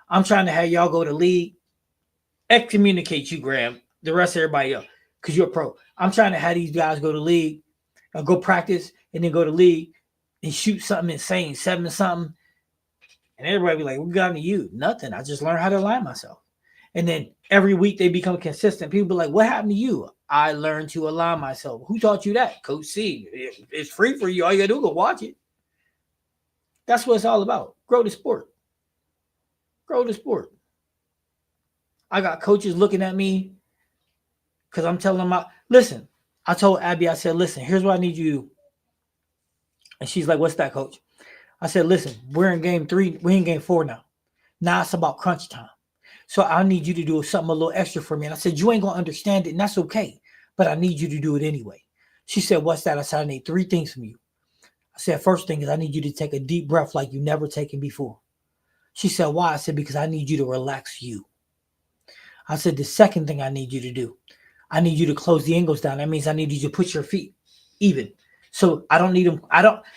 I'm trying to have y'all go to league, excommunicate you, Graham, the rest of everybody else, because you're a pro. I'm trying to have these guys go to league, go practice, and then go to league and shoot something insane, 7 or something. And everybody be like, what got into you? Nothing. I just learned how to align myself. And then every week they become consistent. People be like, what happened to you? I learned to align myself. Who taught you that? Coach C. It's free for you. All you got to do is go watch it. That's what it's all about. Grow the sport. Grow the sport. I got coaches looking at me because I'm telling them, listen, I told Abby, I said, listen, here's what I need you to do. And she's like, what's that, coach? I said, listen, we're in game 3. We're in game 4 now. Now it's about crunch time. So I need you to do something a little extra for me. And I said, you ain't going to understand it, and that's okay. But I need you to do it anyway. She said, what's that? I said, I need 3 things from you. I said, first thing is I need you to take a deep breath like you've never taken before. She said, why? I said, because I need you to relax you. I said, the second thing I need you to do, I need you to close the angles down. That means I need you to put your feet even. So I don't need them.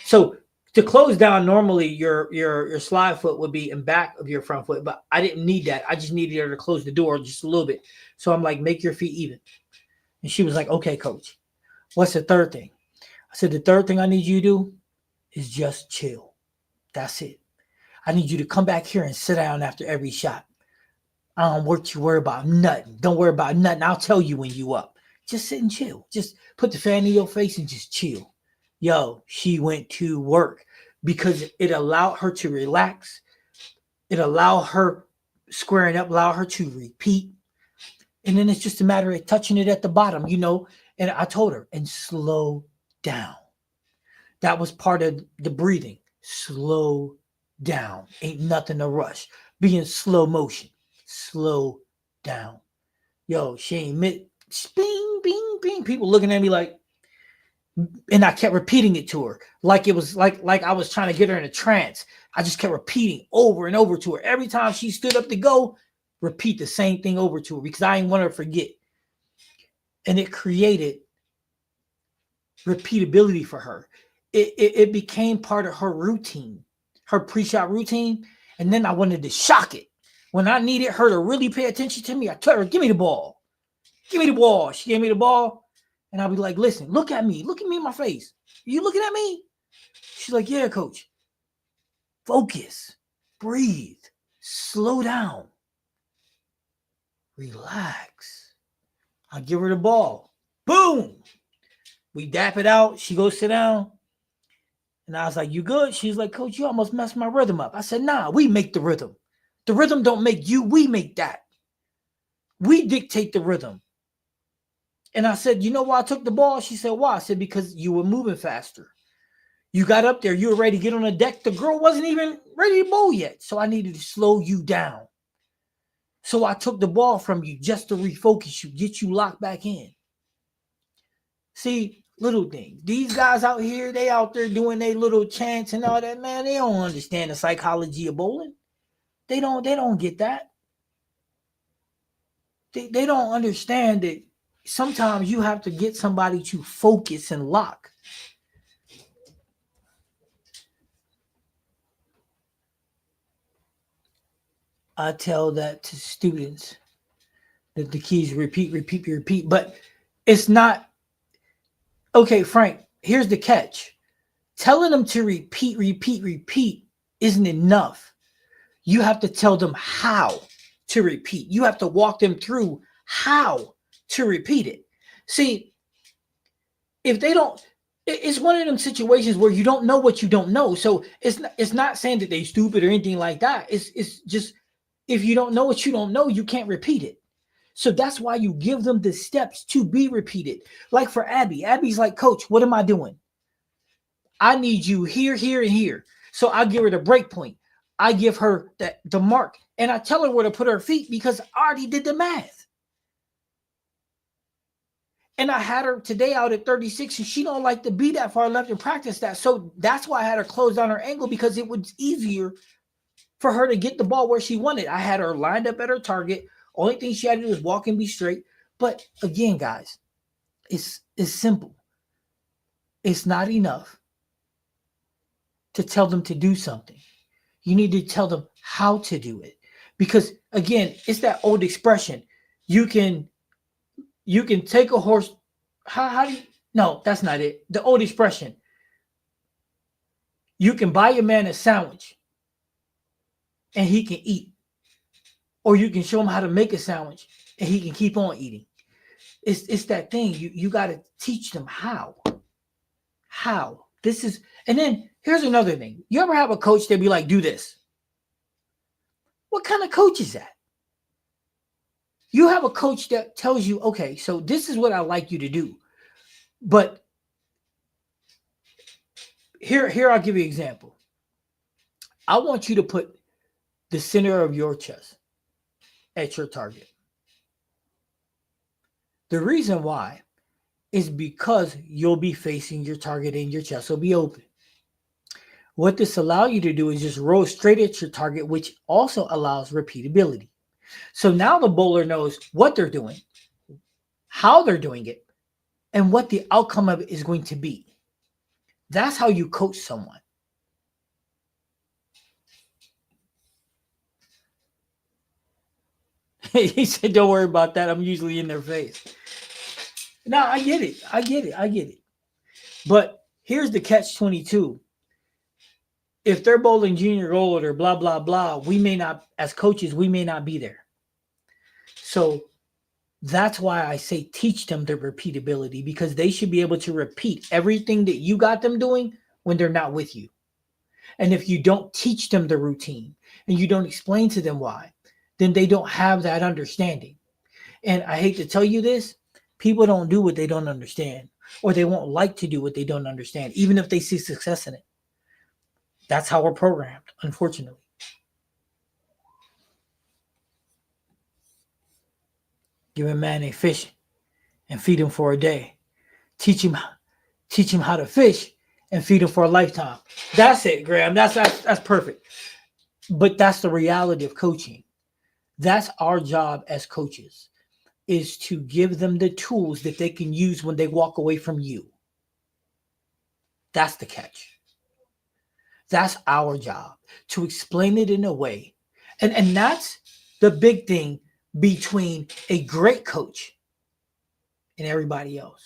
So to close down, normally your slide foot would be in back of your front foot, but I didn't need that. I just needed her to close the door just a little bit. So I'm like, make your feet even. And she was like, okay, coach. What's the third thing? I said, the third thing I need you to do is just chill. That's it. I need you to come back here and sit down after every shot. I don't want you to worry about nothing. Don't worry about nothing. I'll tell you when you up. Just sit and chill. Just put the fan in your face and just chill. Yo, she went to work because it allowed her to relax. It allowed her squaring up, allow her to repeat. And then it's just a matter of touching it at the bottom, And I told her, and slow down. That was part of the breathing. Slow down. Ain't nothing to rush. Be in slow motion. Slow down. Yo, she ain't bing, bing, bing. People looking at me like, and I kept repeating it to her. Like it was like I was trying to get her in a trance. I just kept repeating over and over to her. Every time she stood up to go, repeat the same thing over to her because I didn't want her to forget. And it created repeatability for her. It became part of her routine, her pre-shot routine. And then I wanted to shock it. When I needed her to really pay attention to me, I told her, give me the ball. Give me the ball. She gave me the ball. And I'll be like, listen, look at me. Look at me in my face. Are you looking at me? She's like, yeah, coach. Focus. Breathe. Slow down. Relax. I'll give her the ball. Boom. We dap it out. She goes sit down. And I was like, you good? She's like, coach, you almost messed my rhythm up. I said, nah, we make the rhythm. The rhythm don't make you. We make that. We dictate the rhythm. And I said, you know why I took the ball? She said, why? I said, because you were moving faster. You got up there. You were ready to get on the deck. The girl wasn't even ready to bowl yet. So I needed to slow you down. So I took the ball from you just to refocus you, get you locked back in. See, little things. These guys out here, they out there doing their little chants and all that, man. They don't understand the psychology of bowling. They don't get that. They don't understand that sometimes you have to get somebody to focus and lock. I tell that to students that the key is repeat. But it's not, okay, Frank, here's the catch. Telling them to repeat isn't enough. You have to tell them how to repeat. You have to walk them through how to repeat it. See, if they don't, it's one of them situations where you don't know what you don't know. So it's not saying that they're stupid or anything like that. It's just, if you don't know what you don't know, you can't repeat it. So that's why you give them the steps to be repeated. Like for Abby, Abby's like, coach, what am I doing? I need you here, here, and here. So I give her the break point. I give her the mark. And I tell her where to put her feet because I already did the math. And I had her today out at 36, and she don't like to be that far left and practice that. So that's why I had her close down her angle, because it was easier for her to get the ball where she wanted. I had her lined up at her target. Only thing she had to do was walk and be straight. But again, guys, it's simple. It's not enough to tell them to do something. You need to tell them how to do it. Because again, it's that old expression. You can you can take a horse. How do you no, that's not it. The old expression. You can buy a man a sandwich and he can eat. Or you can show him how to make a sandwich and he can keep on eating. It's that thing. You gotta teach them how. How. This is and then here's another thing. You ever have a coach that be like, do this? What kind of coach is that? You have a coach that tells you, okay, so this is what I like you to do. But here I'll give you an example. I want you to put the center of your chest at your target. The reason why is because you'll be facing your target and your chest will be open. What this allows you to do is just roll straight at your target, which also allows repeatability. So now the bowler knows what they're doing, how they're doing it, and what the outcome of it is going to be. That's how you coach someone. He said, don't worry about that. I'm usually in their face. No, I get it. But here's the catch 22. If they're bowling junior gold or blah, blah, blah, we may not, as coaches, we may not be there. So that's why I say teach them the repeatability, because they should be able to repeat everything that you got them doing when they're not with you. And if you don't teach them the routine and you don't explain to them why, then they don't have that understanding. And I hate to tell you this, people don't do what they don't understand, or they won't like to do what they don't understand, even if they see success in it. That's how we're programmed, unfortunately. Give a man a fish and feed him for a day. Teach him how to fish and feed him for a lifetime. That's it, Graham. That's perfect. But that's the reality of coaching. That's our job as coaches, is to give them the tools that they can use when they walk away from you. That's the catch. That's our job, to explain it in a way. And that's the big thing between a great coach and everybody else.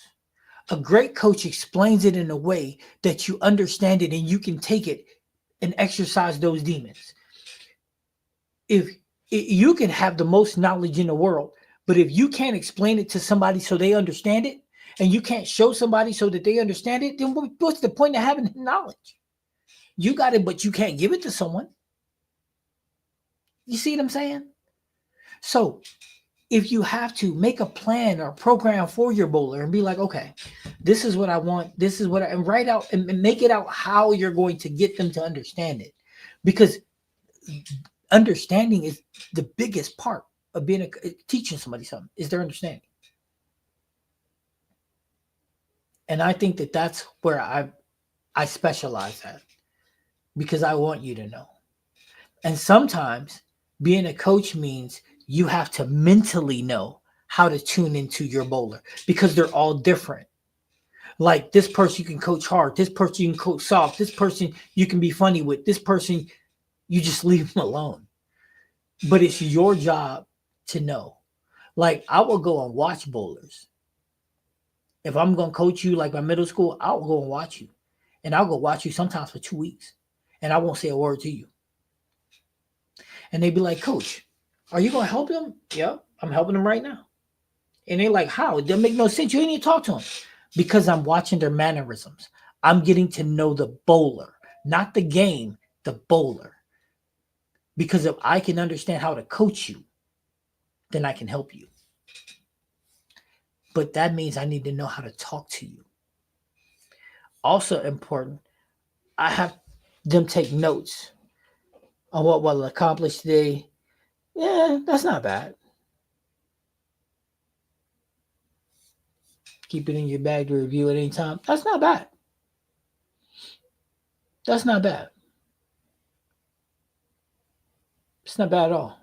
A great coach explains it in a way that you understand it and you can take it and exercise those demons. If you can have the most knowledge in the world, but if you can't explain it to somebody so they understand it, and you can't show somebody so that they understand it, then what's the point of having the knowledge? You got it, but you can't give it to someone. You see what I'm saying? So if you have to make a plan or a program for your bowler and be like, okay, this is what I want. This is what and write out and make it out how you're going to get them to understand it. Because understanding is the biggest part of being teaching somebody something, is their understanding. And I think that that's where I specialize at, because I want you to know. And sometimes being a coach means you have to mentally know how to tune into your bowler, because they're all different. Like this person you can coach hard, this person you can coach soft, this person you can be funny with, this person you just leave them alone. But it's your job to know. Like I will go and watch bowlers. If I'm going to coach you like my middle school, I'll go and watch you. And I'll go watch you sometimes for 2 weeks. And I won't say a word to you. And they'd be like, Coach, are you going to help them? Yeah, I'm helping them right now. And they're like, how? It doesn't make no sense. You ain't even talk to them. Because I'm watching their mannerisms. I'm getting to know the bowler, not the game, the bowler. Because if I can understand how to coach you, then I can help you. But that means I need to know how to talk to you. Also important, I have them take notes on what will accomplish today. Yeah, that's not bad. Keep it in your bag to review at any time. That's not bad. That's not bad. It's not bad at all.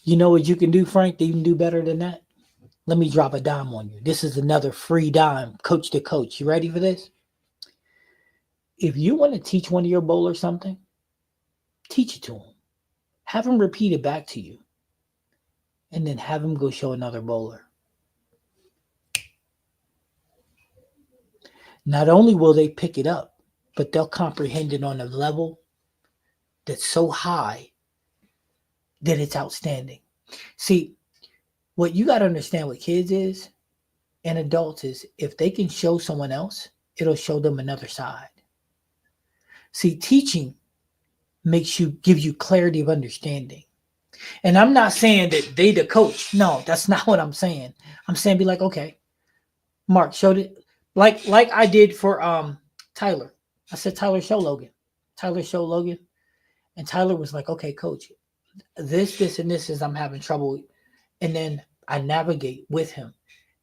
You know what you can do, Frank, that you can do better than that? Let me drop a dime on you. This is another free dime, coach to coach. You ready for this? If you want to teach one of your bowlers something, teach it to him. Have him repeat it back to you. And then have him go show another bowler. Not only will they pick it up, but they'll comprehend it on a level that's so high that it's outstanding. See, what you got to understand with kids is, and adults is, if they can show someone else, it'll show them another side. See, teaching gives you clarity of understanding. And I'm not saying that they the coach. No, that's not what I'm saying. I'm saying be like, okay, Mark showed it like I did for Tyler. I said, Tyler, show Logan. Tyler showed Logan. And Tyler was like, okay, coach, this, and this is I'm having trouble. And then I navigate with him.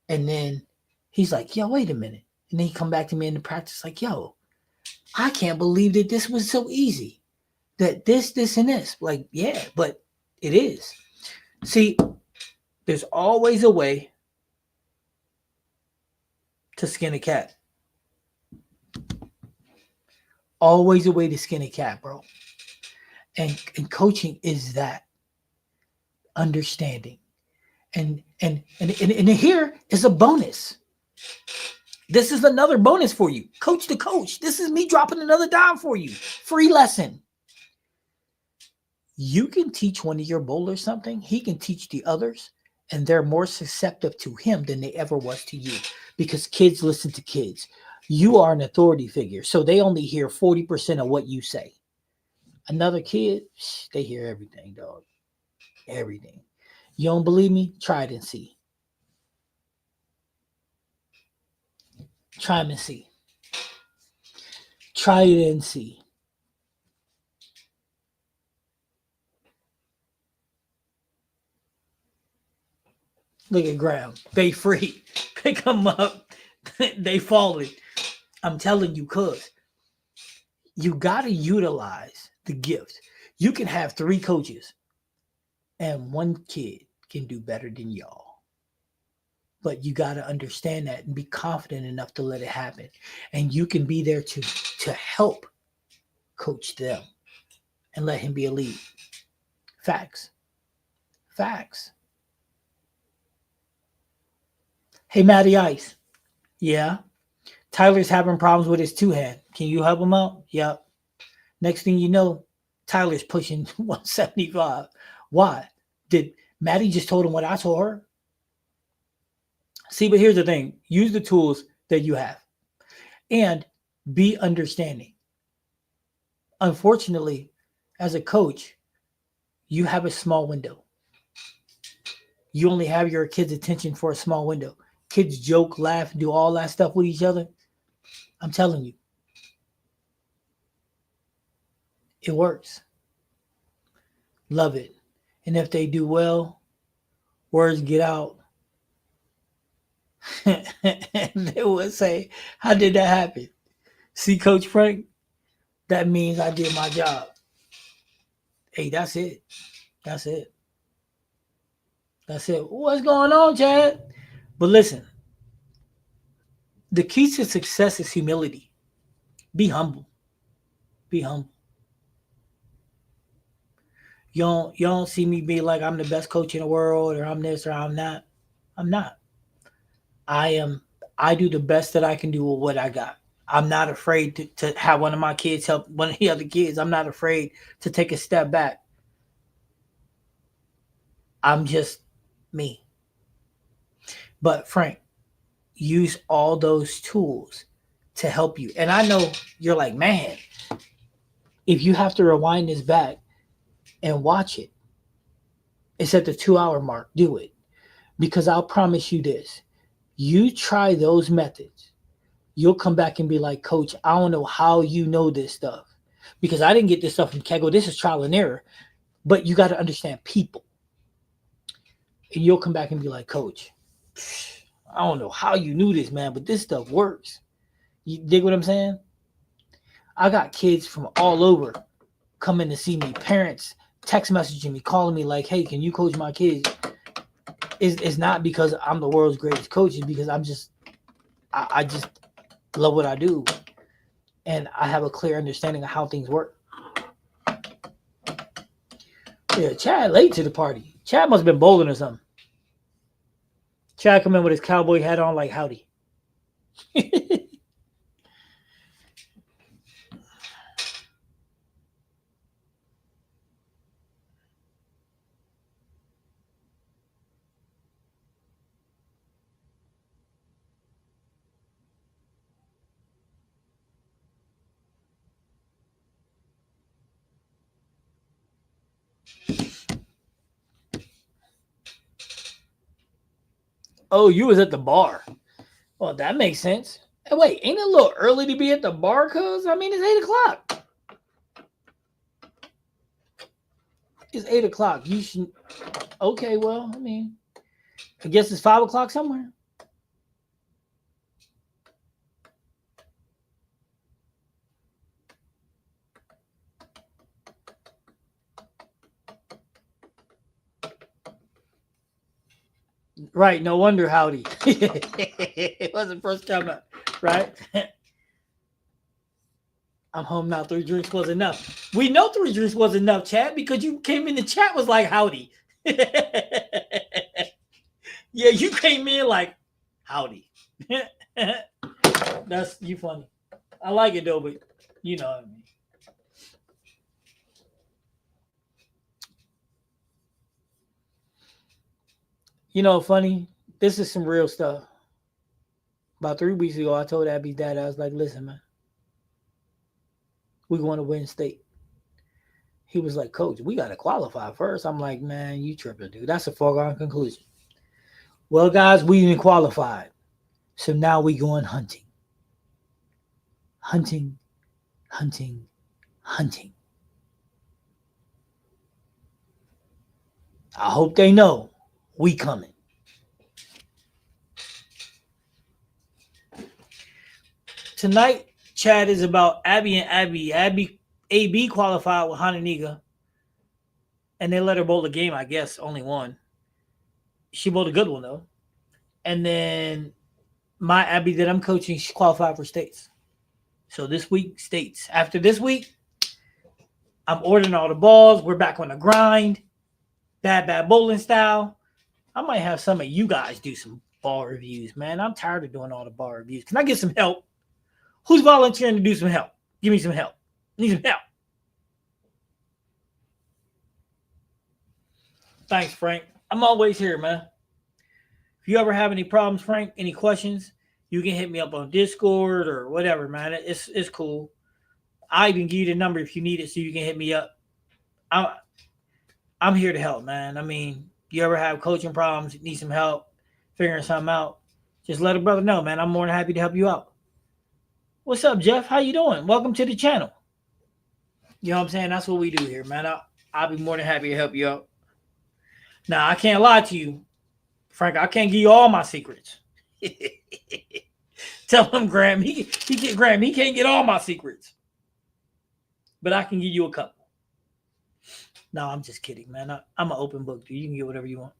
And then he's like, yo, wait a minute. And then he come back to me in the practice like, yo, I can't believe that this was so easy. That this, and this. Like, yeah, but it is. See, there's always a way to skin a cat. Always a way to skin a cat, bro. And coaching is that understanding. And here is a bonus. This is another bonus for you. Coach to coach. This is me dropping another dime for you. Free lesson. You can teach one of your bowlers something. He can teach the others. And they're more susceptible to him than they ever was to you. Because kids listen to kids. You are an authority figure. So they only hear 40% of what you say. Another kid, they hear everything, dog. Everything. You don't believe me? Try it and see. Try it and see. Try it and see. Look at Graham. They free. Pick them up. They falling. I'm telling you, cuz you got to utilize the gift. You can have 3 coaches and 1 kid can do better than y'all. But you got to understand that and be confident enough to let it happen. And you can be there to help coach them and let him be a lead. Facts. Facts. Hey, Matty Ice. Yeah. Tyler's having problems with his 2-hand. Can you help him out? Yep. Next thing you know, Tyler's pushing 175. Why? Did Maddie just told him what I told her? See, but here's the thing. Use the tools that you have. And be understanding. Unfortunately, as a coach, you have a small window. You only have your kids' attention for a small window. Kids joke, laugh, do all that stuff with each other. I'm telling you. It works. Love it. And if they do well, words get out. And they will say, how did that happen? See, Coach Frank, that means I did my job. Hey, that's it. That's it. That's it. What's going on, Chad? But listen, the key to success is humility. Be humble. Be humble. You don't see me be like I'm the best coach in the world or I'm this or I'm not. I'm not. I do the best that I can do with what I got. I'm not afraid to have one of my kids help one of the other kids. I'm not afraid to take a step back. I'm just me. But Frank, use all those tools to help you. And I know you're like, man, if you have to rewind this back and watch it, it's at the 2-hour mark. Do it. Because I'll promise you this. You try those methods. You'll come back and be like, Coach, I don't know how you know this stuff. Because I didn't get this stuff from Kegel. This is trial and error. But you got to understand people. And you'll come back and be like, Coach, I don't know how you knew this, man, but this stuff works. You dig what I'm saying? I got kids from all over coming to see me. Parents text messaging me, calling me like, hey, can you coach my kids? it's not because I'm the world's greatest coach. It's because I just love what I do, and I have a clear understanding of how things work. Yeah, Chad late to the party. Chad must have been bowling or something. Chad come in with his cowboy hat on like howdy. Oh, you was at the bar. Well, that makes sense. Hey, wait, ain't it a little early to be at the bar? Cause I mean, it's 8 o'clock. It's 8 o'clock. You should. Okay, well, I mean, I guess it's 5 o'clock somewhere. Right. No wonder howdy. It wasn't first time out, right? I'm home now. 3 drinks was enough. We know 3 drinks was enough, Chad, because you came in the chat was like howdy. Yeah, you came in like howdy. That's you funny. I like it though, but you know what I mean. You know, funny. This is some real stuff. About 3 weeks ago, I told Abby's dad, I was like, "Listen, man, we want to win state." He was like, "Coach, we got to qualify first." I'm like, "Man, you tripping, dude. That's a foregone conclusion." Well, guys, we didn't qualify, so now we going hunting, hunting, hunting, hunting. I hope they know we coming. Tonight, Chad is about Abby and Abby. AB qualified with Hananiga, and they let her bowl the game. I guess only one. She bowled a good one though. And then my Abby that I'm coaching, she qualified for states. So this week, states. After this week, I'm ordering all the balls. We're back on the grind. Bad bowling style. I might have some of you guys do some ball reviews, man. I'm tired of doing all the ball reviews. Can I get some help? Who's volunteering to do some help? Give me some help. Need some help. Thanks, Frank. I'm always here, man. If you ever have any problems, Frank, any questions, you can hit me up on Discord or whatever, man. It's cool. I even give you the number if you need it, so you can hit me up. I'm I'm here to help, man. I mean, you ever have coaching problems, need some help figuring something out, just let a brother know, man. I'm more than happy to help you out. What's up, Jeff? How you doing? Welcome to the channel. You know what I'm saying? That's what we do here, man. I'll be more than happy to help you out. Now, I can't lie to you, Frank. I can't give you all my secrets. Tell him, Graham. He can't get all my secrets, but I can give you a couple. No, I'm just kidding, man. I'm an open book, dude. You can get whatever you want.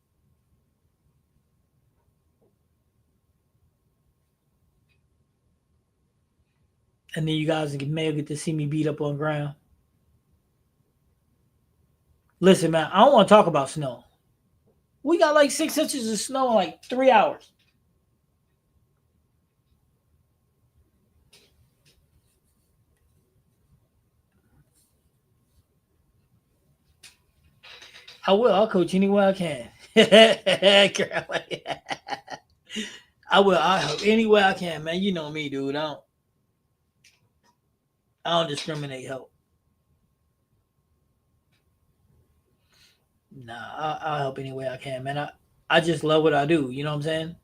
And then you guys may get to see me beat up on ground. Listen, man, I don't want to talk about snow. We got like 6 inches of snow in like 3 hours. I will. I'll coach any way I can. I will. I'll help any way I can, man. You know me, dude. I don't discriminate help. Nah, I'll help any way I can, man. I just love what I do. You know what I'm saying?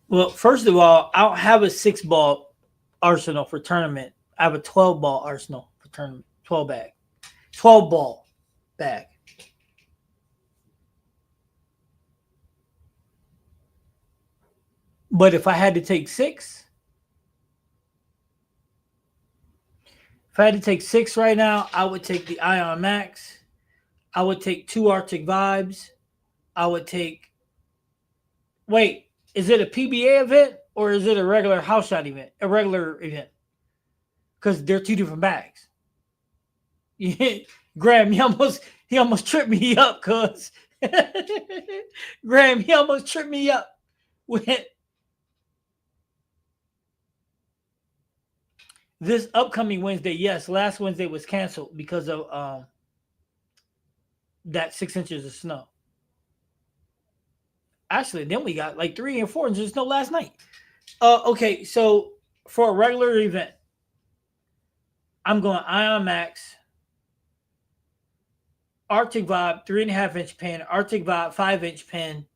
Well, first of all, I don't have a 6 ball arsenal for tournament. I have a 12 ball arsenal for tournament. 12 bag. 12 ball bag. But if I had to take 6, If I had to take 6 right now, I would take the Ion Max. I would take 2 Arctic Vibes. I would take. Wait, is it a PBA event or is it a regular house shot event? A regular event? Because they're 2 different bags. Graham, he almost tripped me up, cuz. Graham, he almost tripped me up with this upcoming Wednesday. Yes, last Wednesday was canceled because of that 6 inches of snow. Actually, then we got like 3 and 4 inches of snow last night. Okay, so for a regular event, I'm going Ion Max, Arctic Vibe 3.5 inch pin, Arctic Vibe 5 inch pin,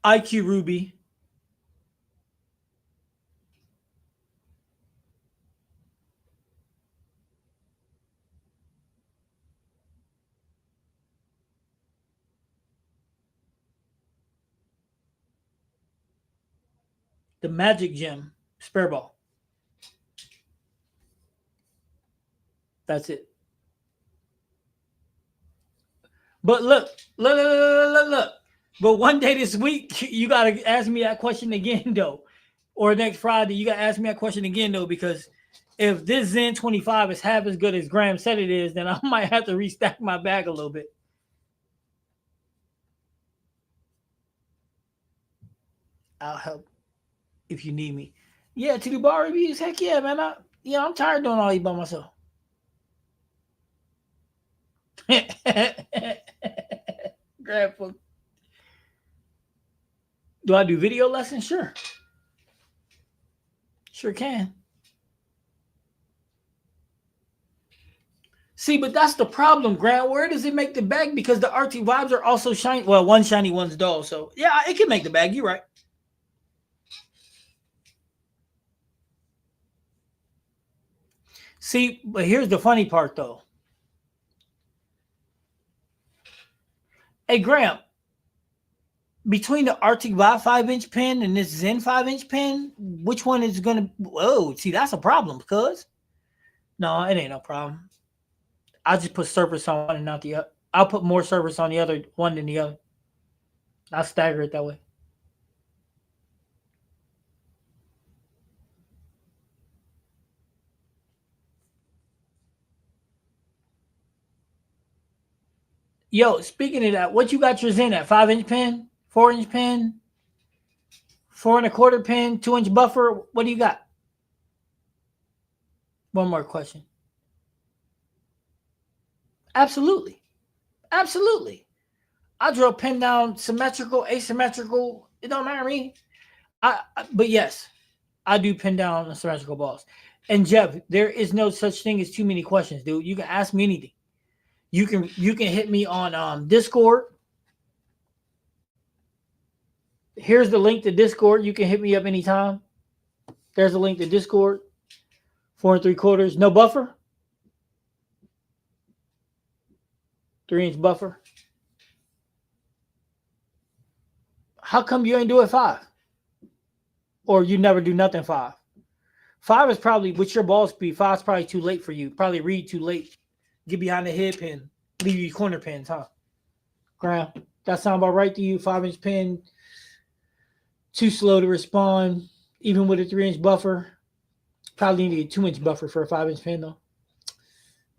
IQ Ruby, the Magic Gem spare ball. That's it. But look. But one day this week, you got to ask me that question again, though. Or next Friday, you got to ask me that question again, though, because if this Zen 25 is half as good as Graham said it is, then I might have to restack my bag a little bit. I'll help if you need me. Yeah, to do bar reviews, heck yeah, man. I'm tired of doing all these by myself. Grandpa. Do I do video lessons? Sure. Sure can. See, but that's the problem, Grant. Where does it make the bag? Because the Arctic Vibes are also shiny. Well, one's shiny, one's dull. So, yeah, it can make the bag. You're right. See, but here's the funny part, though. Hey, Graham, between the Arctic Vibe 5 inch pin and this Zen 5 inch pin, which one is going to. Whoa, see, that's a problem, because. No, it ain't no problem. I'll just put surface on one and not the other. I'll put more surface on the other one than the other. I'll stagger it that way. Yo, speaking of that, what you got yours in at? 5 inch pin, 4 inch pin, 4 1/4 pin, 2 inch buffer. What do you got? One more question. Absolutely. Absolutely. I draw a pin down symmetrical, asymmetrical. It don't matter to me. But yes, I do pin down symmetrical balls. And Jeff, there is no such thing as too many questions, dude. You can ask me anything. You can hit me on Discord. Here's the link to Discord. You can hit me up anytime. There's a link to Discord. 4 3/4. No buffer. 3 inch buffer. How come you ain't do it 5? Or you never do nothing 5? 5 is probably, with your ball speed, 5 is probably too late for you. Probably read too late. Get behind the head pin. Leave you corner pins, huh? Graham, that sound about right to you? 5 inch pin. Too slow to respond. Even with a 3 inch buffer. Probably need a 2 inch buffer for a 5 inch pin, though.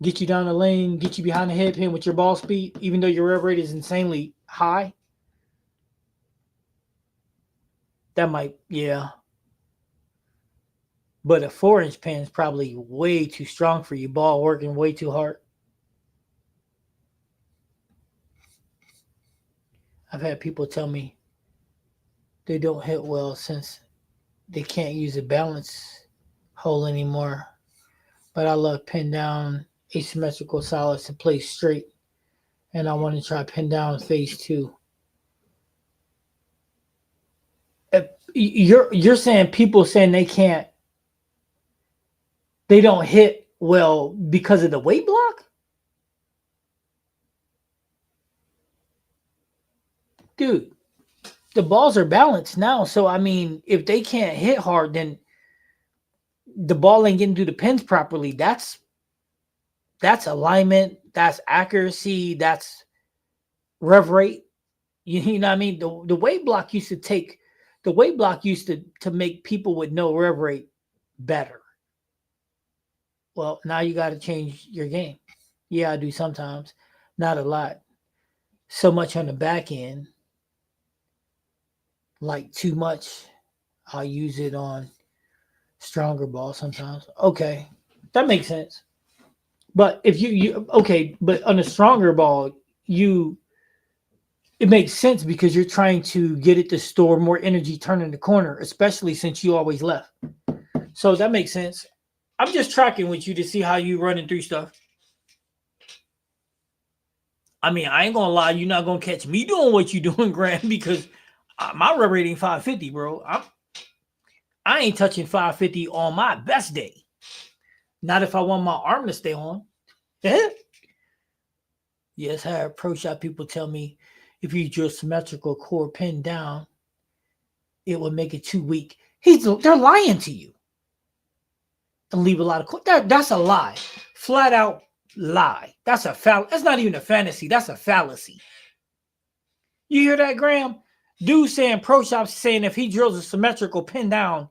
Get you down the lane. Get you behind the head pin with your ball speed. Even though your rev rate is insanely high. That might, yeah. But a 4 inch pin is probably way too strong for you. Ball working way too hard. I've had people tell me they don't hit well since they can't use a balance hole anymore. But I love pin down asymmetrical solids to play straight. And I want to try pin down phase 2. You're saying people saying they don't hit well because of the weight block? Dude, the balls are balanced now. So I mean, if they can't hit hard, then the ball ain't getting through the pins properly. That's alignment, that's accuracy, that's rev rate. You know what I mean? The weight block used to take the weight block used to make people with no rev rate better. Well, now you got to change your game. Yeah, I do sometimes, not a lot. So much on the back end, like too much. I'll use it on stronger balls sometimes. Okay, that makes sense. But if you okay, but on a stronger ball, you it makes sense because you're trying to get it to store more energy turning the corner, especially since you always left. So that makes sense. I'm just tracking with you to see how you running through stuff. I mean, I ain't gonna lie, you're not gonna catch me doing what you doing, Grant, because my rep rating 550, bro. I ain't touching 550 on my best day. Not if I want my arm to stay on. Yes, I have pro shot people tell me if you drill symmetrical core pin down, it will make it too weak. They're lying to you and leave a lot of that's a lie. Flat out lie. That's not even a fantasy. That's a fallacy. You hear that, Graham? Dude saying pro shops saying if he drills a symmetrical pin down,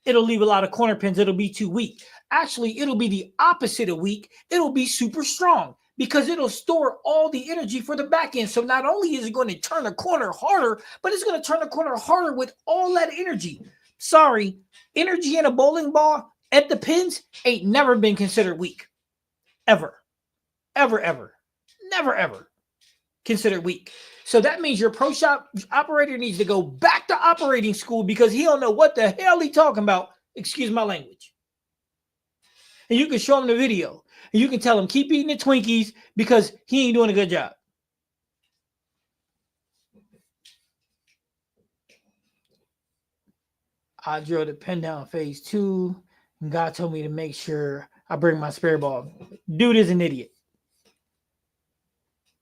it'll leave a lot of corner pins. It'll be too weak. Actually, it'll be the opposite of weak. It'll be super strong because it'll store all the energy for the back end. So not only is it going to turn the corner harder, but it's going to turn the corner harder with all that energy. Sorry, energy in a bowling ball at the pins ain't never been considered weak. Ever. Ever, ever. Never, ever considered weak. So that means your pro shop operator needs to go back to operating school because he don't know what the hell he talking about. Excuse my language. And you can show him the video. And you can tell him, keep eating the Twinkies because he ain't doing a good job. I drilled a pin down phase 2. And God told me to make sure I bring my spare ball. Dude is an idiot.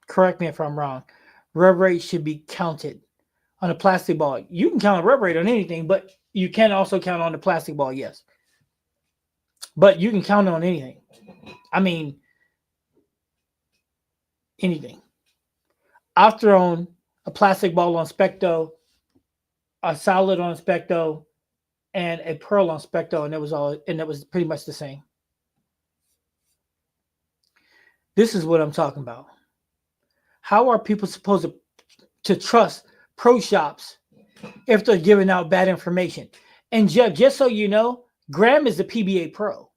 Correct me if I'm wrong. Rev rate should be counted on a plastic ball. You can count a rev rate on anything, but you can also count on the plastic ball, yes. But you can count on anything. I mean, anything. I've thrown a plastic ball on Specto, a solid on Specto, and a pearl on Specto, and that was pretty much the same. This is what I'm talking about. How are people supposed to trust pro shops if they're giving out bad information? And Jeff, just so you know, Graham is the PBA pro.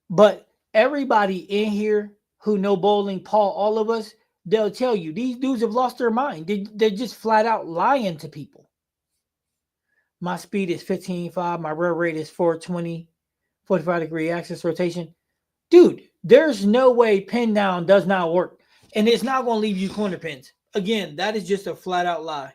But everybody in here who know bowling, Paul, all of us, they'll tell you these dudes have lost their mind. They're just flat out lying to people. My speed is 15.5. My rev rate is 420, 45-degree axis rotation. Dude, there's no way pin down does not work. And it's not going to leave you corner pins. Again, that is just a flat out lie.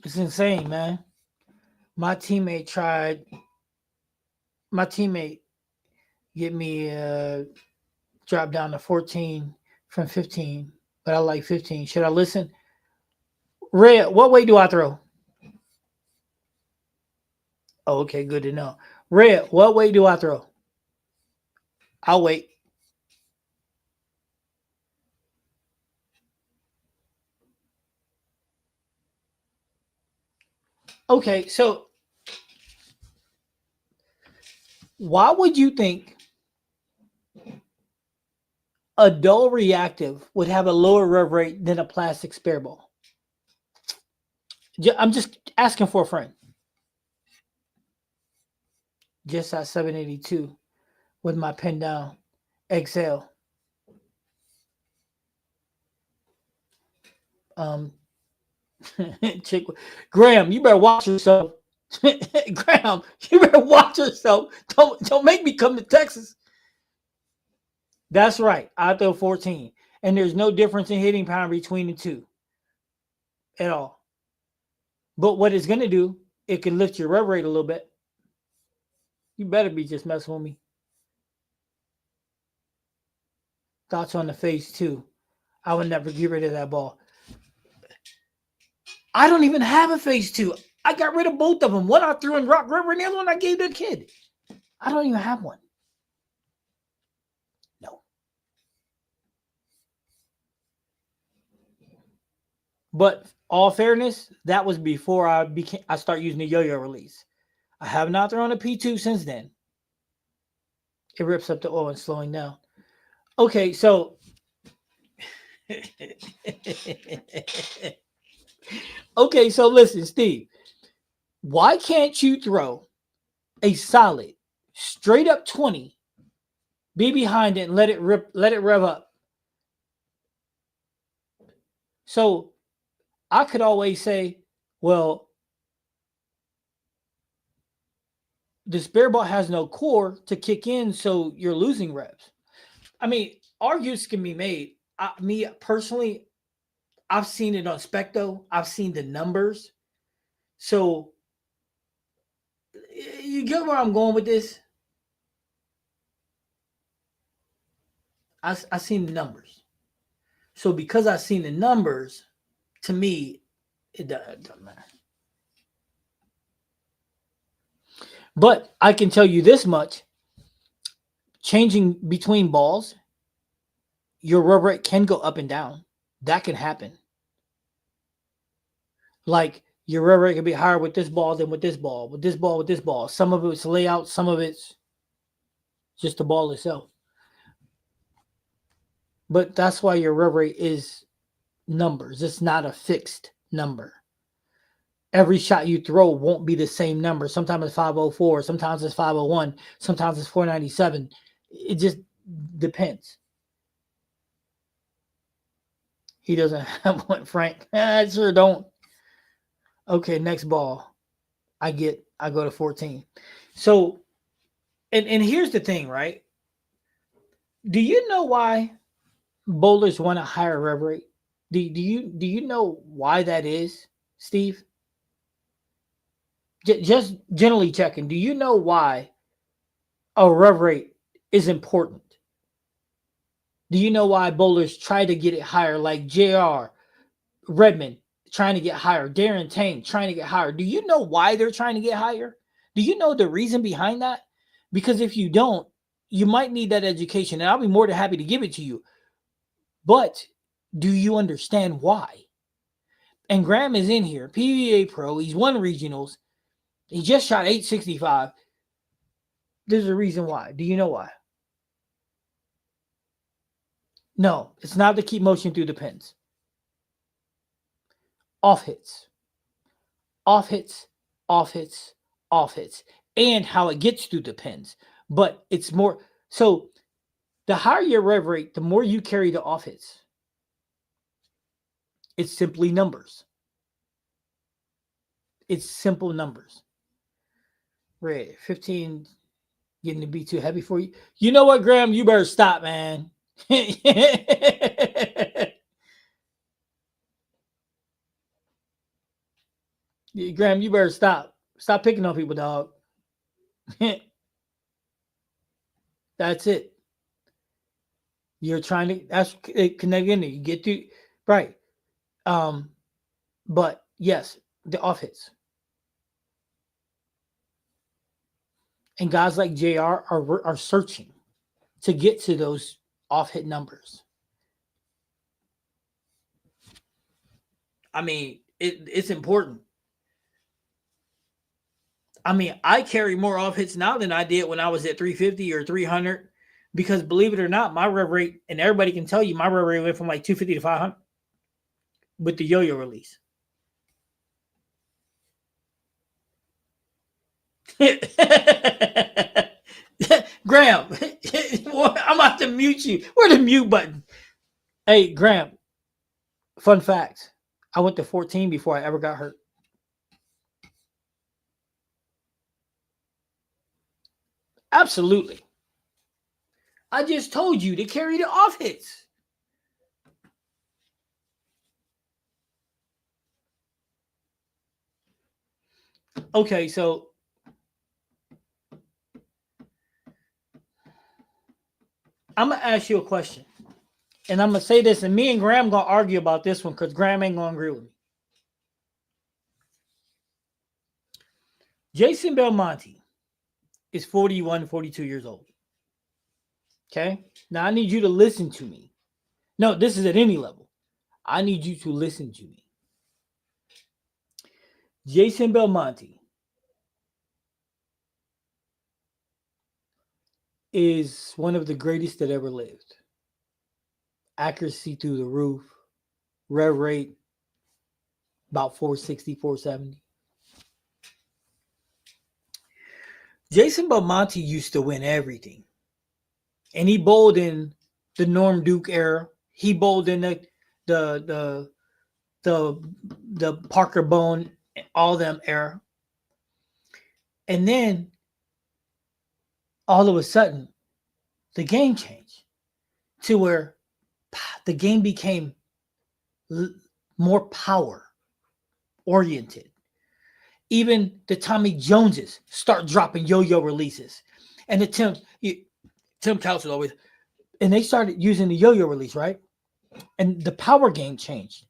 It's insane, man. My teammate get me drop down to 14 from 15, but I like 15. Should I listen? Red, what weight do I throw? Oh, okay, good to know. Red, what weight do I throw? I'll wait. Okay, so why would you think a dull reactive would have a lower rev rate than a plastic spare ball? I'm just asking for a friend. Just at 782 with my pen down. Exhale. Chick, Graham, you better watch yourself. Graham, you better watch yourself. Don't make me come to Texas. That's right. I throw 14. And there's no difference in hitting power between the two at all. But what it's going to do, it can lift your rev rate a little bit. You better be just messing with me. Thoughts on the phase two. I would never get rid of that ball. I don't even have a phase two. I got rid of both of them. One I threw in Rock River and the other one I gave to a kid. I don't even have one. No. But all fairness, that was before I start using the yo-yo release. I have not thrown a P2 since then. It rips up the oil and slowing down. Okay, so okay, so listen, Steve. Why can't you throw a solid, straight up 20, be behind it and let it rev up? So I could always say, well, the spare ball has no core to kick in, so you're losing revs. I mean, arguments can be made. Me personally, I've seen it on Specto. I've seen the numbers. So you get where I'm going with this? I seen the numbers. So because I've seen the numbers, to me, it doesn't matter. But I can tell you this much. Changing between balls, your rev rate can go up and down. That can happen. Like your rev rate can be higher with this ball than with this ball, with this ball, with this ball. Some of it's layout, some of it's just the ball itself. But that's why your rev rate is numbers. It's not a fixed number. Every shot you throw won't be the same number. Sometimes it's 504, sometimes it's 501, sometimes it's 497. It just depends. He doesn't have one, Frank. I sure don't. Okay, next ball. I go to 14. So, and here's the thing, right? Do you know why bowlers want a higher rev rate? Do you know why that is, Steve? Just generally checking. Do you know why a rev rate is important? Do you know why bowlers try to get it higher, like JR, Redmond trying to get higher, Darren Tang trying to get higher? Do you know why they're trying to get higher? Do you know the reason behind that? Because if you don't, you might need that education, and I'll be more than happy to give it to you. But do you understand why? And Graham is in here, PBA Pro. He's won regionals. He just shot 865. There's a reason why. Do you know why? No, it's not to keep motion through the pins. Off hits. Off hits, off hits, off hits. And how it gets through the pins. But it's more... So the higher your rev rate, the more you carry the off hits. It's simply numbers. It's simple numbers. Red, 15 getting to be too heavy for you. You know what, Graham? You better stop, man. Graham, you better stop. Stop picking on people, dog. That's it. You're trying to... That's it. Connect in there. You get to... Right. But, yes, the off hits. And guys like JR are searching to get to those off-hit numbers. I mean, it's important. I mean, I carry more off-hits now than I did when I was at 350 or 300 because, believe it or not, my rev rate, and everybody can tell you, my rev rate went from like 250 to 500 with the yo-yo release. Graham, I'm about to mute you. Where's the mute button? Hey, Graham, fun fact. I went to 14 before I ever got hurt. Absolutely. I just told you to carry the off hits. Okay, so I'm gonna ask you a question, and I'm gonna say this, and me and Graham gonna argue about this one because Graham ain't gonna agree with me. Jason Belmonte is 41, 42 years old. Okay, now I need you to listen to me. No, this is at any level. I need you to listen to me. Jason Belmonte is one of the greatest that ever lived. Accuracy through the roof, rev rate about 460, 470. Jason Belmonte used to win everything. And he bowled in the Norm Duke era. He bowled in the the Parker Bone, all them era. And then all of a sudden, the game changed to where the game became more power oriented. Even the Tommy Joneses start dropping yo-yo releases, and the Tim Couch was always, and they started using the yo-yo release, right? And the power game changed,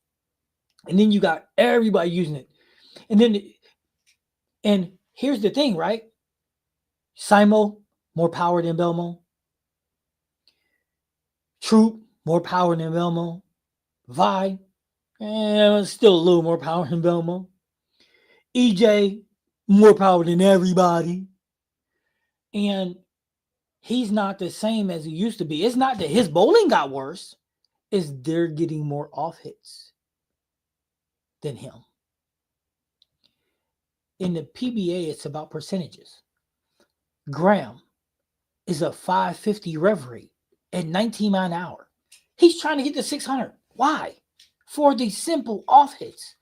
and then you got everybody using it, and here's the thing, right? Simo, more power than Belmo. Troop, more power than Belmo. Vi, still a little more power than Belmo. EJ, more power than everybody. And he's not the same as he used to be. It's not that his bowling got worse. It's they're getting more off hits than him. In the PBA, it's about percentages. Graham is a 550 rev rate at 19 mile an hour. He's trying to get to 600. Why? For the simple off hits.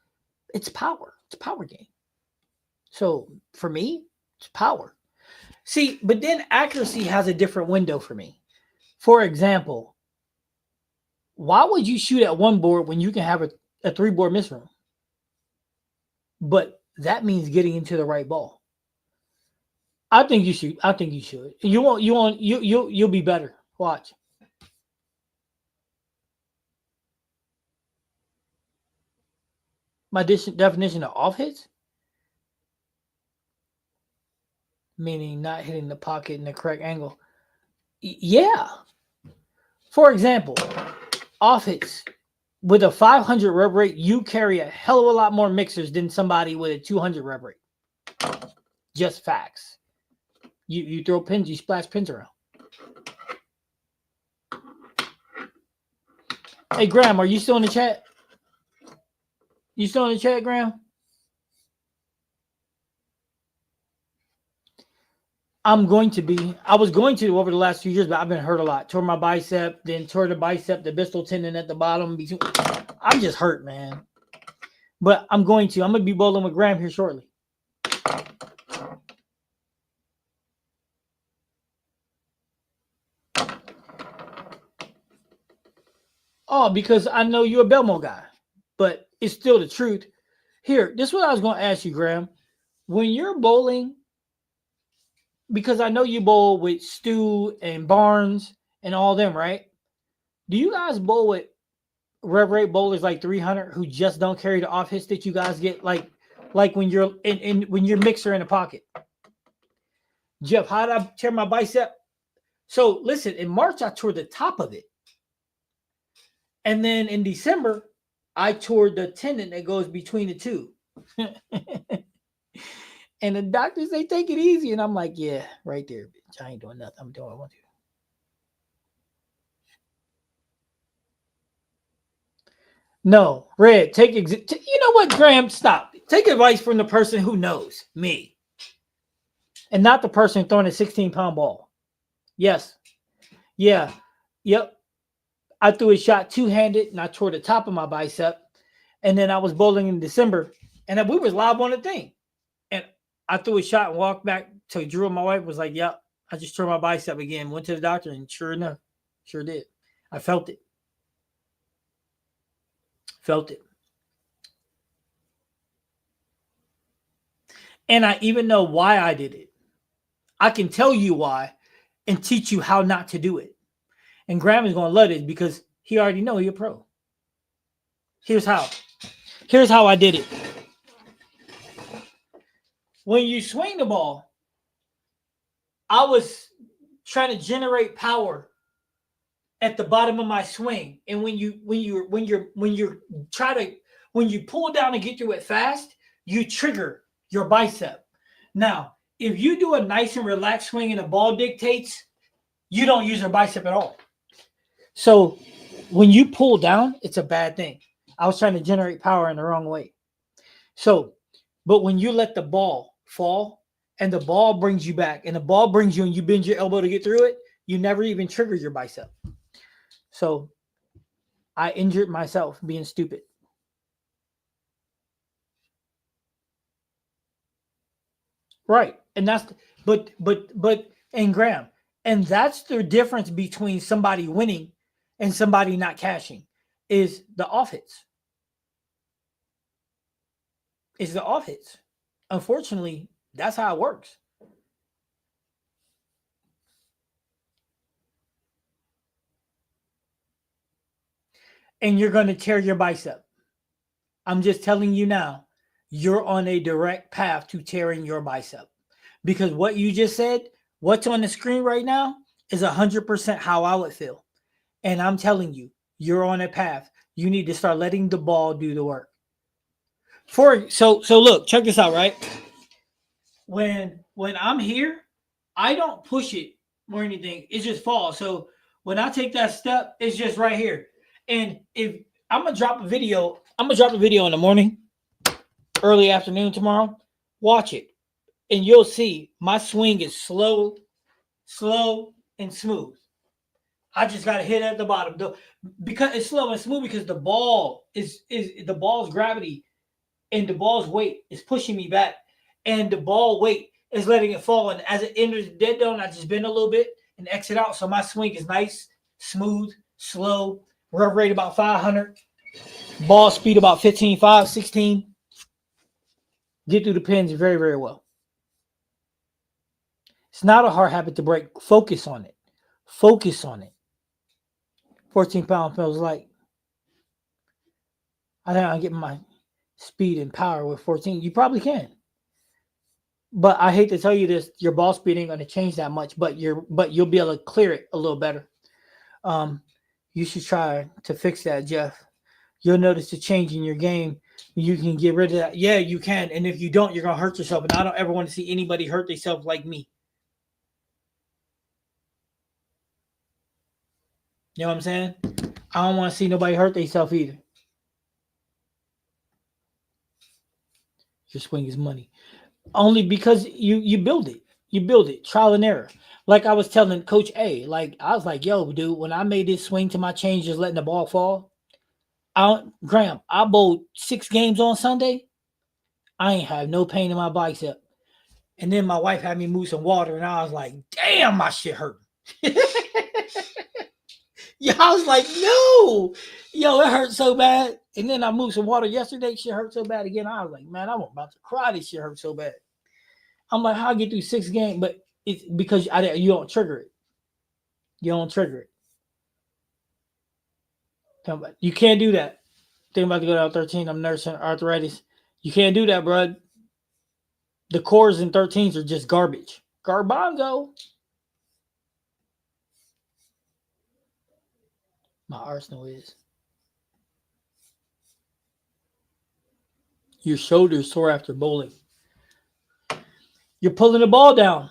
It's power. It's a power game. So for me, it's power. See, but then accuracy has a different window for me. For example, why would you shoot at one board when you can have a 3-board miss room? But that means getting into the right ball. I think you should. I think you should. You'll be better. Watch. My definition of off hits, meaning not hitting the pocket in the correct angle. Yeah. For example, off hits with a 500 rev rate, you carry a hell of a lot more mixers than somebody with a 200 rev rate. Just facts. You throw pins, you splash pins around. Hey, Graham, are you still in the chat? You still in the chat, Graham? I'm going to be. I was going to over the last few years, but I've been hurt a lot. Tore my bicep, then tore the bicep, the distal tendon at the bottom. I'm just hurt, man. But I'm going to. I'm going to be bowling with Graham here shortly. Oh, because I know you're a Belmo guy, but it's still the truth. Here, this is what I was going to ask you, Graham. When you're bowling, because I know you bowl with Stu and Barnes and all them, right? Do you guys bowl with rev rate bowlers like 300 who just don't carry the off hits that you guys get, like when you're when you're mixer in the pocket? Jeff, how did I tear my bicep? So listen, in March I tore the top of it. And then in December, I tore the tendon that goes between the two. And the doctors, they take it easy. And I'm like, yeah, right there, bitch. I ain't doing nothing. I'm doing what I want to. No, Red, you know what, Graham? Stop. Take advice from the person who knows, me. And not the person throwing a 16-pound ball. Yes. Yeah. Yep. I threw a shot two-handed, and I tore the top of my bicep. And then I was bowling in December, and we was live on the thing. And I threw a shot and walked back to Drew and my wife was like, yep, I just tore my bicep again. Went to the doctor, and sure enough, sure did. I felt it. Felt it. And I even know why I did it. I can tell you why and teach you how not to do it. And Graham is going to love it because he already know you're a pro. Here's how. Here's how I did it. When you swing the ball, I was trying to generate power at the bottom of my swing. And when you pull down and get to it fast, you trigger your bicep. Now, if you do a nice and relaxed swing and the ball dictates, you don't use your bicep at all. So when you pull down, it's a bad thing. I was trying to generate power in the wrong way. So, but when you let the ball fall and the ball brings you back and the ball brings you and you bend your elbow to get through it, you never even trigger your bicep. So I injured myself being stupid. Right. And that's, and Graham, and that's the difference between somebody winning and somebody not cashing is the off hits. It's the off hits. Unfortunately, that's how it works. And you're going to tear your bicep. I'm just telling you now, you're on a direct path to tearing your bicep. Because what you just said, what's on the screen right now, is 100% how I would feel. And I'm telling you, you're on a path. You need to start letting the ball do the work. So look, check this out, right? When I'm here, I don't push it or anything. It just falls. So when I take that step, it's just right here. And if I'm gonna drop a video in the morning, early afternoon tomorrow. Watch it, and you'll see my swing is slow, and smooth. I just got to hit at the bottom because it's slow and smooth because the ball is the ball's gravity and the ball's weight is pushing me back, and the ball weight is letting it fall. And as it enters the dead zone, I just bend a little bit and exit out. So my swing is nice, smooth, slow, rev rate about 500, ball speed about 15.5, 16. Get through the pins very, very well. It's not a hard habit to break. Focus on it. 14 pound feels light. I think I get my speed and power with 14. You probably can. But I hate to tell you this, your ball speed ain't going to change that much, but you'll be able to clear it a little better. You should try to fix that, Jeff. You'll notice a change in your game. You can get rid of that. Yeah, you can. And if you don't, you're going to hurt yourself. And I don't ever want to see anybody hurt themselves like me. You know what I'm saying? I don't want to see nobody hurt themselves either. Your swing is money. Only because you build it. You build it. Trial and error. Like I was telling Coach A, I was like, yo, dude, when I made this swing to my change, just letting the ball fall, Graham, I bowled 6 games on Sunday. I ain't have no pain in my bicep. And then my wife had me move some water, and I was like, damn, my shit hurt. Yeah, I was like, no. Yo, it hurt so bad. And then I moved some water yesterday. Shit hurt so bad again. I was like, man, I'm about to cry. This shit hurt so bad. I'm like, how I get through 6 games? But it's because you don't trigger it. You don't trigger it. You can't do that. Think about to go down 13. I'm nursing arthritis. You can't do that, bro. The cores in 13s are just garbage. Garbanzo. My Arsenal is. Your shoulders sore after bowling. You're pulling the ball down.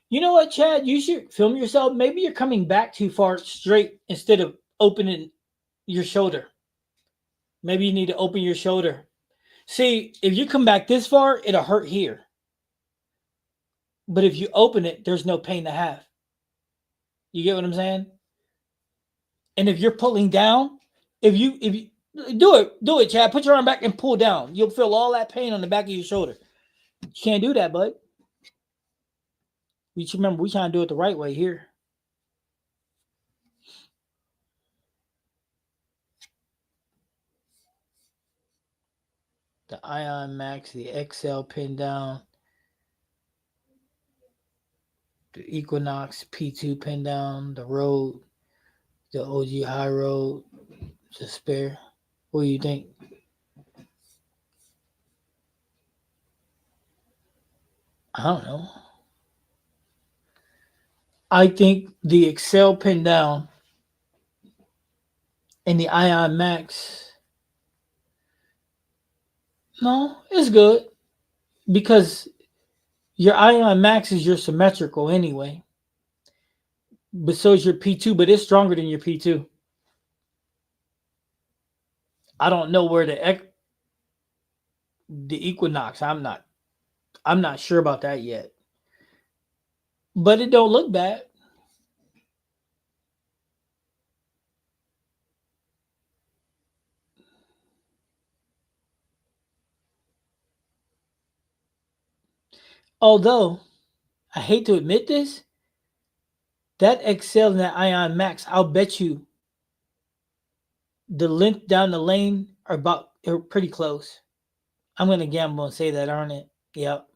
You know what, Chad? You should film yourself. Maybe you're coming back too far straight instead of opening your shoulder. Maybe you need to open your shoulder. See, if you come back this far, it'll hurt here. But if you open it, there's no pain to have. You get what I'm saying? And if you're pulling down, if you do it, Chad. Put your arm back and pull down. You'll feel all that pain on the back of your shoulder. You can't do that, bud. We should remember we trying to do it the right way here. The Ion Max, the XL pin down, the Equinox P2 pin down, the Road, the OG High Road, the spare. What do you think? I don't know. I think the Excel pin down and the Ion Max, no, it's good because your Ion Max is your symmetrical anyway, but so is your P2, but it's stronger than your P2. I don't know where the Equinox. I'm not sure about that yet, but it don't look bad. Although I hate to admit this, that Excel and that Ion Max, I'll bet you the length down the lane are pretty close. I'm gonna gamble and say that, aren't it? Yep.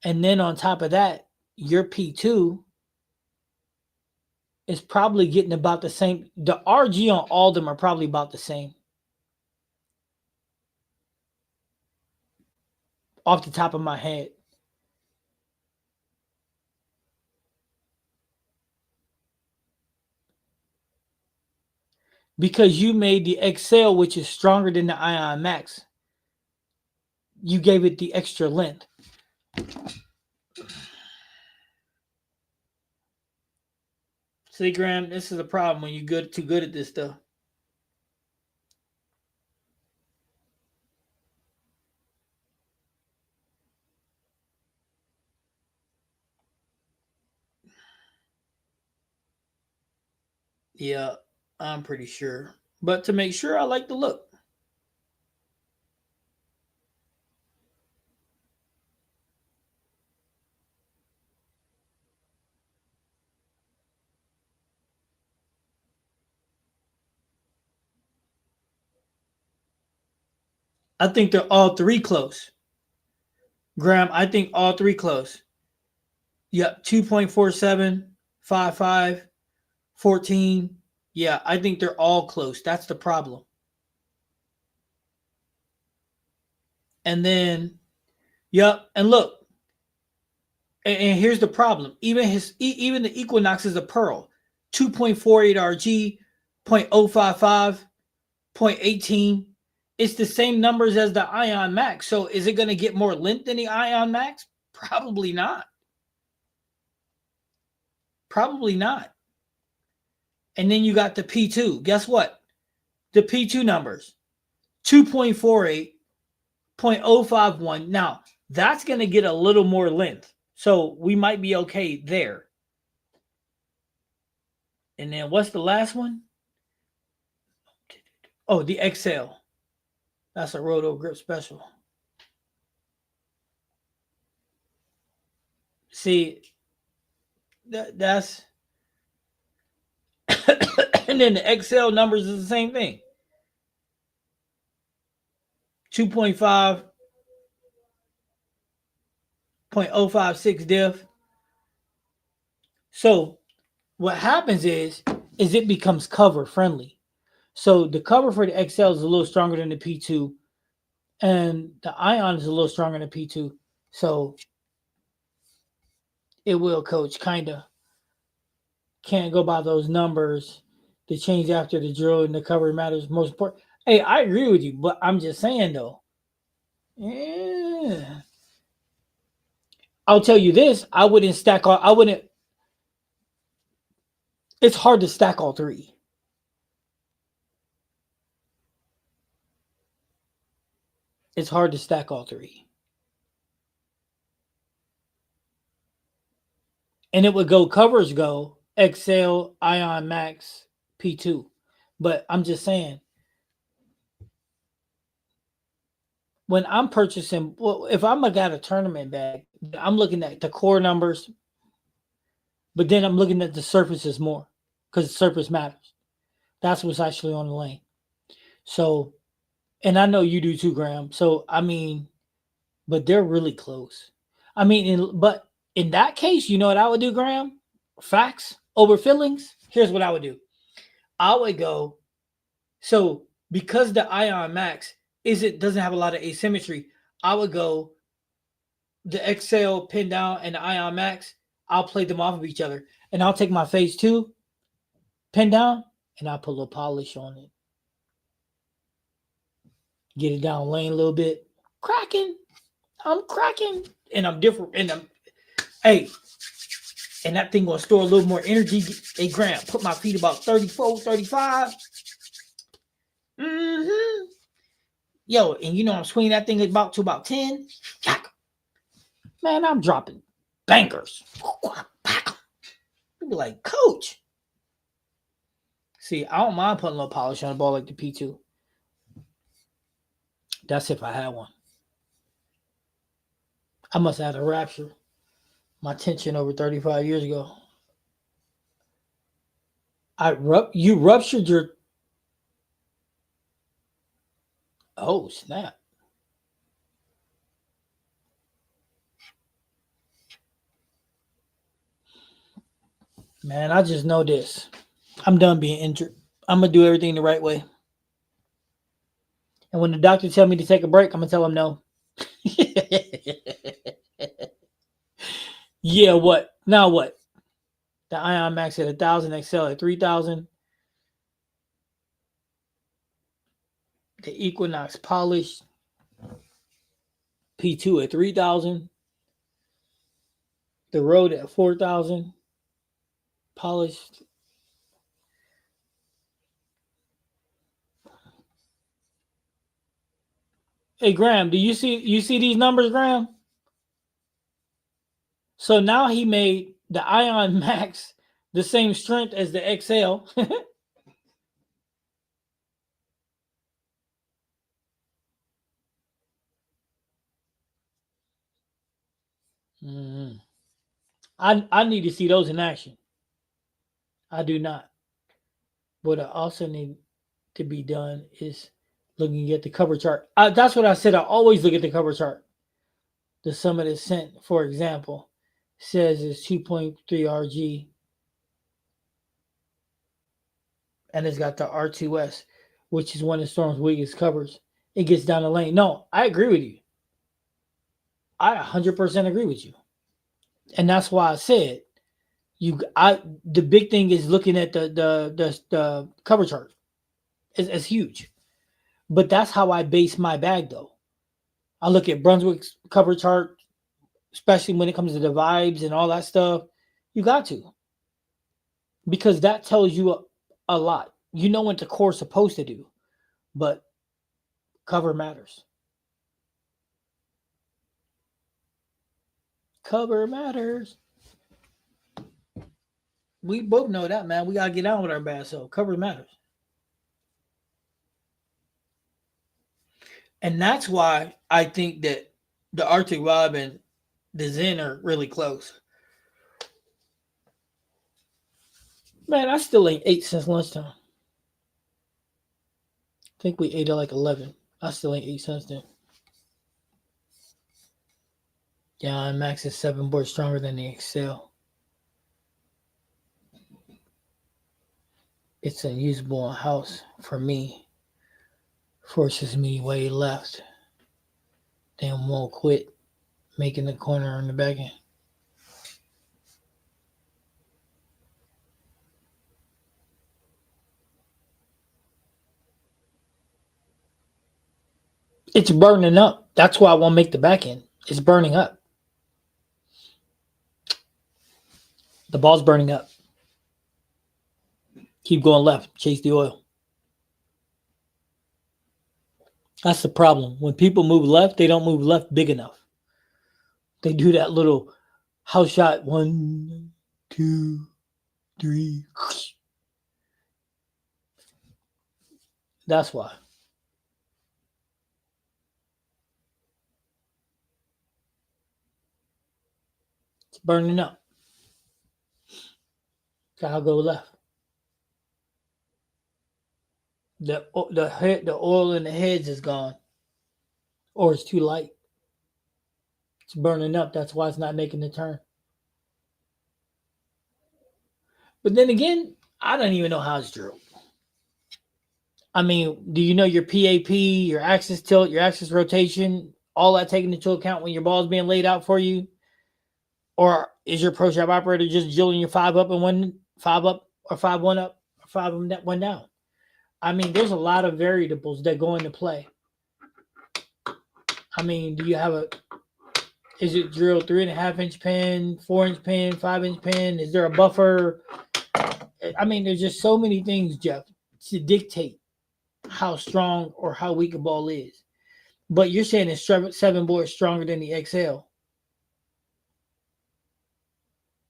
And then on top of that, your P2 is probably getting about the same. The RG on all of them are probably about the same. Off the top of my head. Because you made the Excel, which is stronger than the Ion Max, you gave it the extra length. See, Graham, this is a problem when you're too good at this stuff. Yeah, I'm pretty sure. But to make sure, I like the look. I think they're all three close. Graham, I think all three close. Yep, 2.47, 5.5, 14. Yeah, I think they're all close. That's the problem. And then, yep, and look, and here's the problem. Even the Equinox is a pearl. 2.48 RG, 0.055, 0.18. It's the same numbers as the Ion Max. So is it going to get more length than the Ion Max? Probably not. Probably not. And then you got the P2. Guess what? The P2 numbers 2.48, 0.051. Now, that's going to get a little more length. So we might be okay there. And then what's the last one? Oh, the XL. That's a Roto Grip Special. See, that's and then the XL numbers is the same thing. 2.5, 0.056 diff. So what happens is it becomes cover friendly. So the cover for the XL is a little stronger than the P2, and the Ion is a little stronger than the P2. So it will, coach, kind of can't go by those numbers. The change after the drill and the cover matters most important. Hey, I agree with you, but I'm just saying though. Yeah. I'll tell you this, I wouldn't stack all I wouldn't it's hard to stack all three. It's hard to stack all three. And it would go covers go XL, Ion Max, P2. But I'm just saying, when I'm purchasing, well, if I'm got a tournament bag, I'm looking at the core numbers, but then I'm looking at the surfaces more because the surface matters. That's what's actually on the lane. So, and I know you do too, Graham. So, I mean, but they're really close. I mean, but in that case, you know what I would do, Graham? Facts over feelings. Here's what I would do. I would go. So because the Ion Max doesn't have a lot of asymmetry, I would go the XL pin down and the Ion Max. I'll play them off of each other, and I'll take my phase two pin down, and I'll put a little polish on it. Get it down lane a little bit. Cracking. I'm cracking. And I'm different. And hey, and that thing gonna store a little more energy. Hey, Graham, put my feet about 34, 35. Mm-hmm. Yo, and you know I'm swinging that thing about 10. Man, I'm dropping bangers. You'll be like, Coach. See, I don't mind putting a little polish on a ball like the P2. That's if I had one. I must have had a rapture. My tension over 35 years ago. You ruptured your. Oh, snap. Man, I just know this. I'm done being injured. I'm going to do everything the right way. And when the doctor tell me to take a break, I'm going to tell him no. Yeah, what? Now what? The Ion Max at 1,000, XL at 3,000. The Equinox polished. P2 at 3,000. The Road at 4,000. Polished. Hey Graham, do you see these numbers, Graham? So now he made the Ion Max the same strength as the XL. Mm-hmm. I need to see those in action. I do not. What I also need to be done is looking at the cover chart. That's what I said. I always look at the cover chart. The sum of descent, for example, says it's 2.3 RG, and it's got the R2S, which is one of Storm's weakest covers. It gets down the lane. No, I agree with you. I 100% agree with you, and that's why I said the big thing is looking at the cover chart. It's huge, but that's how I base my bag though. I look at Brunswick's cover chart, especially when it comes to the vibes and all that stuff. You got to, because that tells you a lot. You know what the core's supposed to do, but cover matters. Cover matters. We both know that, man. We gotta get on with our bad self. Cover matters. And that's why I think that the Arctic Vibe and the Zen are really close. Man, I still ain't ate since lunchtime. I think we ate at like 11. I still ain't ate since then. Yeah, Max is 7 boards stronger than the Excel. It's unusable in house for me. Forces me way left. Then won't quit making the corner on the back end. It's burning up. That's why I won't make the back end. It's burning up. The ball's burning up. Keep going left. Chase the oil. That's the problem. When people move left, they don't move left big enough. They do that little house shot 1, 2, 3. That's why. burning up. So I'll go left. The oil in the heads is gone, or it's too light. It's burning up. That's why it's not making the turn. But then again, I don't even know how it's drilled. I mean, do you know your PAP, your axis tilt, your axis rotation, all that taken into account when your ball's being laid out for you? Or is your pro shop operator just drilling your 5 up and 5 up, or 5-1 up, or 5-1 down? I mean, there's a lot of variables that go into play. I mean, is it drilled 3.5-inch pin, 4-inch pin, 5-inch pin? Is there a buffer? I mean, there's just so many things, Jeff, to dictate how strong or how weak a ball is. But you're saying it's 7 boards stronger than the XL.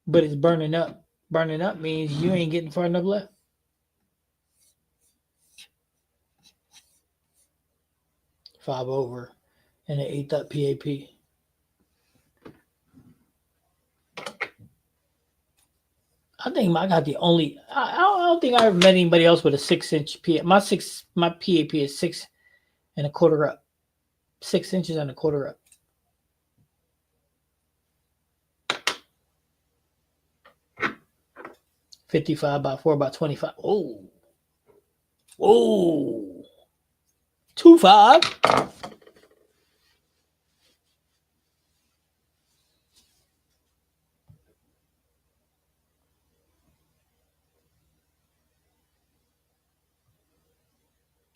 But it's burning up. Burning up means you ain't getting far enough left. 5 over and an 8th up PAP. I think I got the only. I don't think I ever met anybody else with a 6-inch PAP. My PAP is 6 1/4 up. 6 inches and 1/4 up. $55 by 4 by 25. Oh, whoa, 2.5.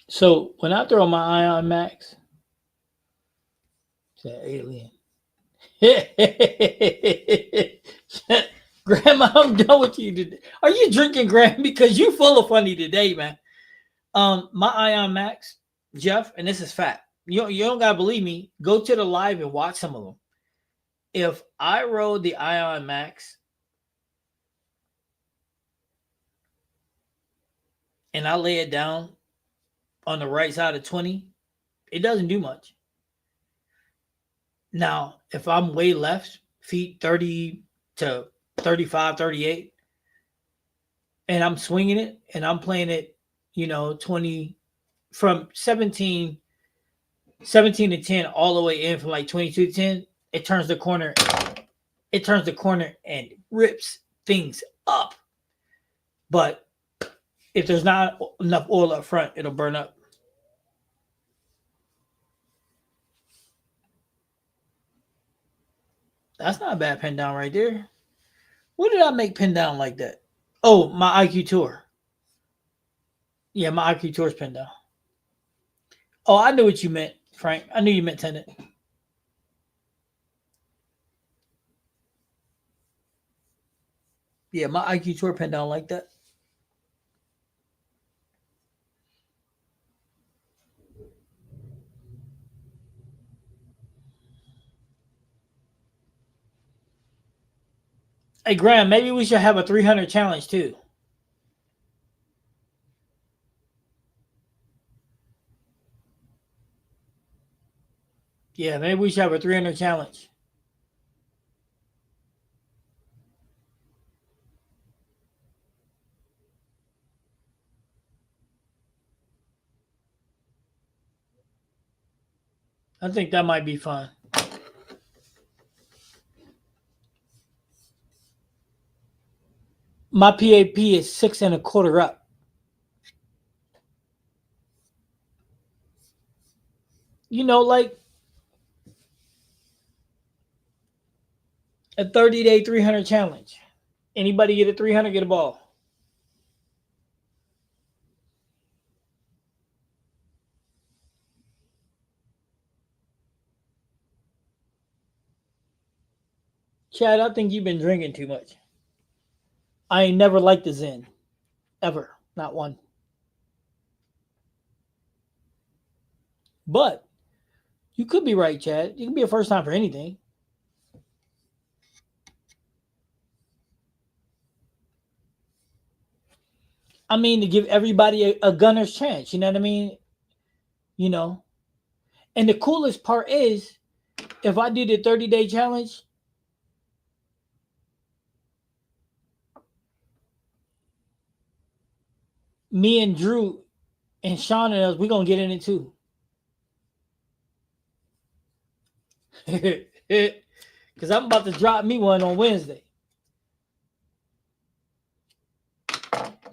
So when I throw my Ion Max, it's an alien. Grandma, I'm done with you today. Are you drinking, Graham? Because you full of funny today, man. My Ion Max, Jeff, and this is fact. You don't gotta believe me. Go to the live and watch some of them. If I rode the Ion Max and I lay it down on the right side of 20, it doesn't do much. Now, if I'm way left, feet 30 to 35, 38, and I'm swinging it and I'm playing it, 20 from 17 to 10 all the way in from like 22 to 10, it turns the corner. It turns the corner and rips things up. But if there's not enough oil up front, it'll burn up. That's not a bad pin down right there. What did I make pin down like that? Oh, my IQ Tour. Yeah, my IQ Tour's pin down. Oh, I knew what you meant, Frank. I knew you meant Tenet. Yeah, my IQ Tour pin down like that. Hey, Graham, maybe we should have a 300 challenge too. Yeah, maybe we should have a 300 challenge. I think that might be fun. My PAP is 6 1/4 up. Like a 30-day 300 challenge. Anybody get a 300, get a ball. Chad, I think you've been drinking too much. I ain't never liked the Zen. Ever. Not one. But you could be right, Chad. It can be a first time for anything. I mean, to give everybody a gunner's chance. You know what I mean? And the coolest part is, if I do the 30-day challenge, me and Drew and Sean and us, we're gonna get in it too. Cause I'm about to drop me one on Wednesday.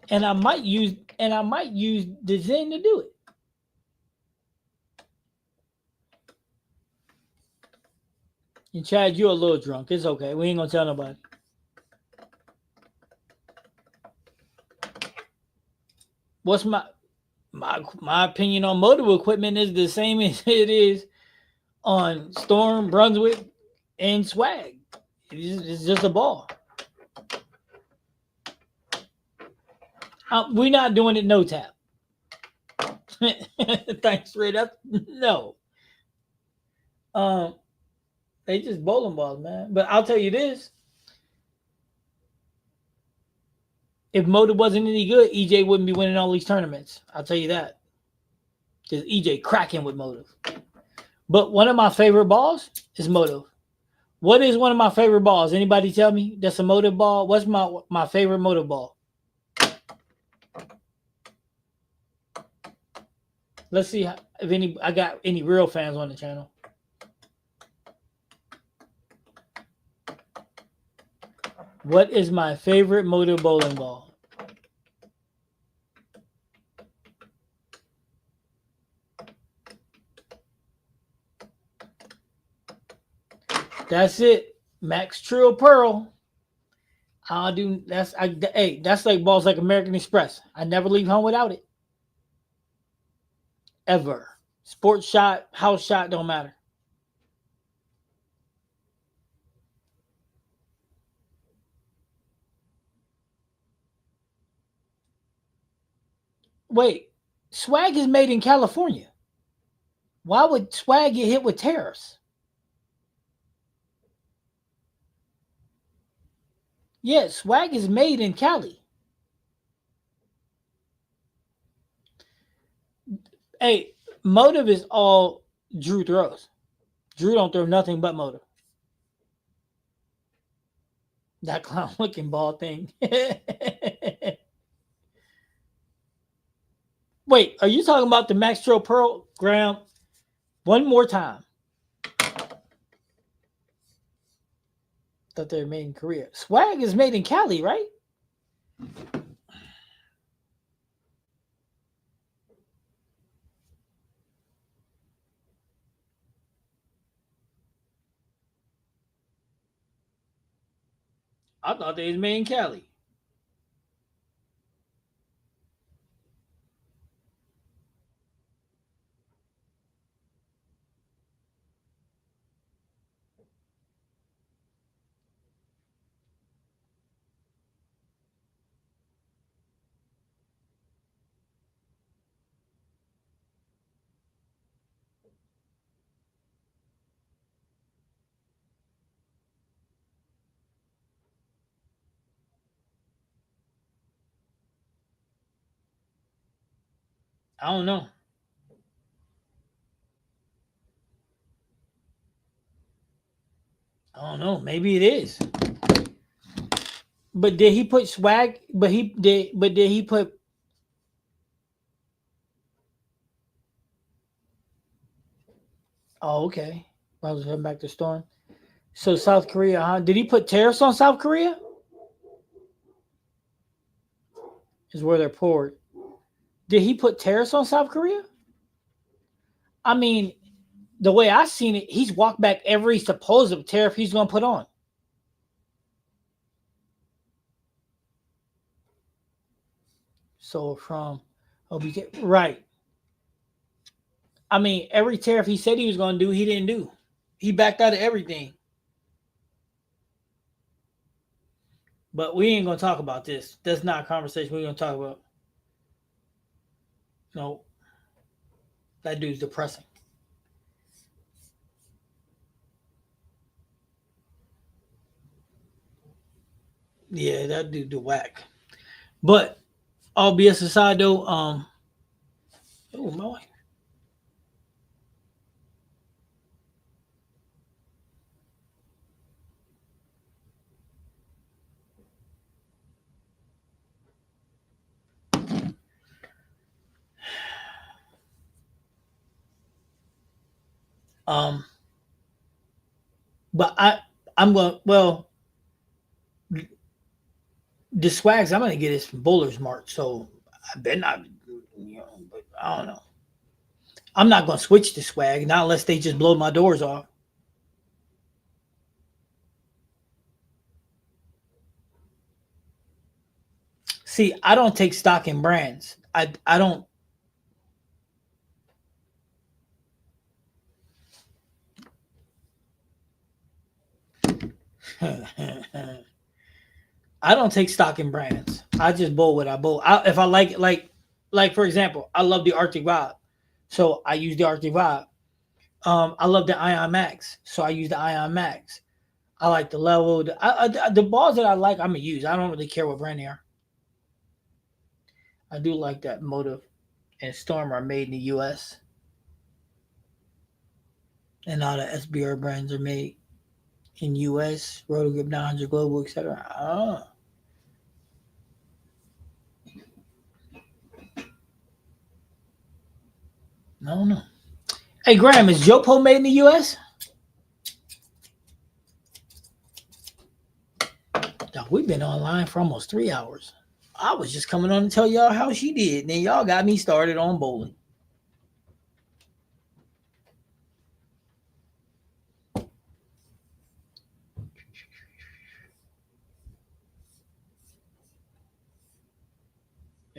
And I might use the Zen to do it. And Chad, you're a little drunk. It's okay. We ain't gonna tell nobody. What's my opinion on motor equipment is the same as it is on Storm, Brunswick, and Swag. It's just a ball. We're not doing it no tap. Thanks, Ray. No. Um, they just bowling balls, man. But I'll tell you this: if Motor wasn't any good, EJ wouldn't be winning all these tournaments. I'll tell you that. Because EJ cracking with Motive. But one of my favorite balls is Motive. What is one of my favorite balls? Anybody tell me that's a Motive ball? What's my favorite Motive ball? Let's see if I got any real fans on the channel. What is my favorite Motive bowling ball? That's it. Max Trill Pearl. That's like balls like American Express. I never leave home without it. Ever. Sports shot, house shot, don't matter. Wait, Swag is made in California. Why would Swag get hit with tariffs? Yeah, Swag is made in Cali. Hey, Motive is all Drew throws. Drew don't throw nothing but Motive. That clown looking ball thing. Wait, are you talking about the Max Trill Pearl? Graham, one more time. Thought they were made in Korea. Swag is made in Cali, right? I thought they was made in Cali. I don't know. I don't know. Maybe it is. But did he put Swag? But he did. But did he put? Oh, okay. I was heading back to Storm. So South Korea, huh? Did he put tariffs on South Korea? Is where they're poured. Did he put tariffs on South Korea? I mean, the way I seen it, he's walked back every supposed tariff he's going to put on. So from OBJ, right? I mean, every tariff he said he was going to do, he didn't do. He backed out of everything. But we ain't going to talk about this. That's not a conversation we're going to talk about. No, that dude's depressing. Yeah, that dude the whack. But all BS aside, though, oh my wife. Um, but I'm going. Well, the swags I'm gonna get is from Bowler's Mart, so I bet not. But I don't know. I'm not gonna switch to swag, not unless they just blow my doors off. See, I don't take stock in brands. I don't. I don't take stock in brands. I just bowl what I bowl. If I like it, like for example, I love the Arctic Vibe, so I use the Arctic Vibe. I love the Ion Max, so I use the Ion Max. I like the level. The balls that I like, I'm gonna use. I don't really care what brand they are. I do like that Motive and Storm are made in the U.S. and all the SBR brands are made in U.S. Rotogrip 900 Global, etc. Oh, I don't know. Hey Graham, is Jopo made in the U.S.? Now, we've been online for almost 3 hours. I was just coming on to tell y'all how she did. Then y'all got me started on bowling.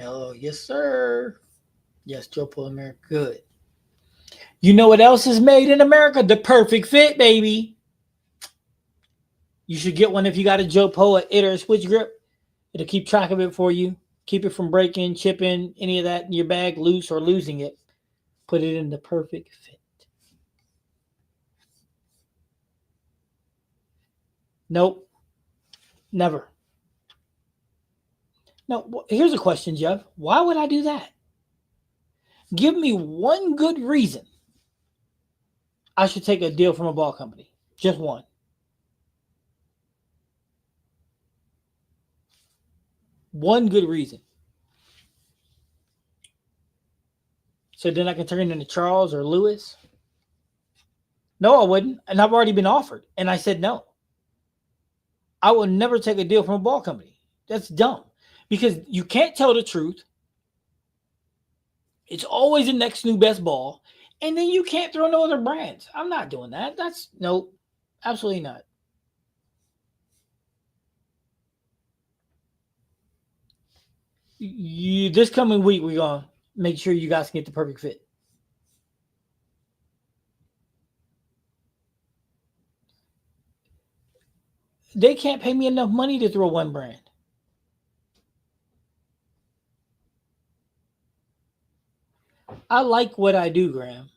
Oh, yes, sir. Yes, Jopo America. Good. You know what else is made in America? The perfect fit, baby. You should get one if you got a Jopo, a it or a switch grip. It'll keep track of it for you. Keep it from breaking, chipping, any of that in your bag, loose or losing it. Put it in the perfect fit. Nope, never. No, here's a question, Jeff. Why would I do that? Give me one good reason I should take a deal from a ball company. Just one. One good reason. So then I can turn into Charles or Lewis. No, I wouldn't. And I've already been offered. And I said no. I will never take a deal from a ball company. That's dumb. Because you can't tell the truth. It's always the next new best ball. And then you can't throw no other brands. I'm not doing that. That's nope. Absolutely not. This coming week we're gonna make sure you guys can get the perfect fit. They can't pay me enough money to throw one brand. I like what I do, Graham.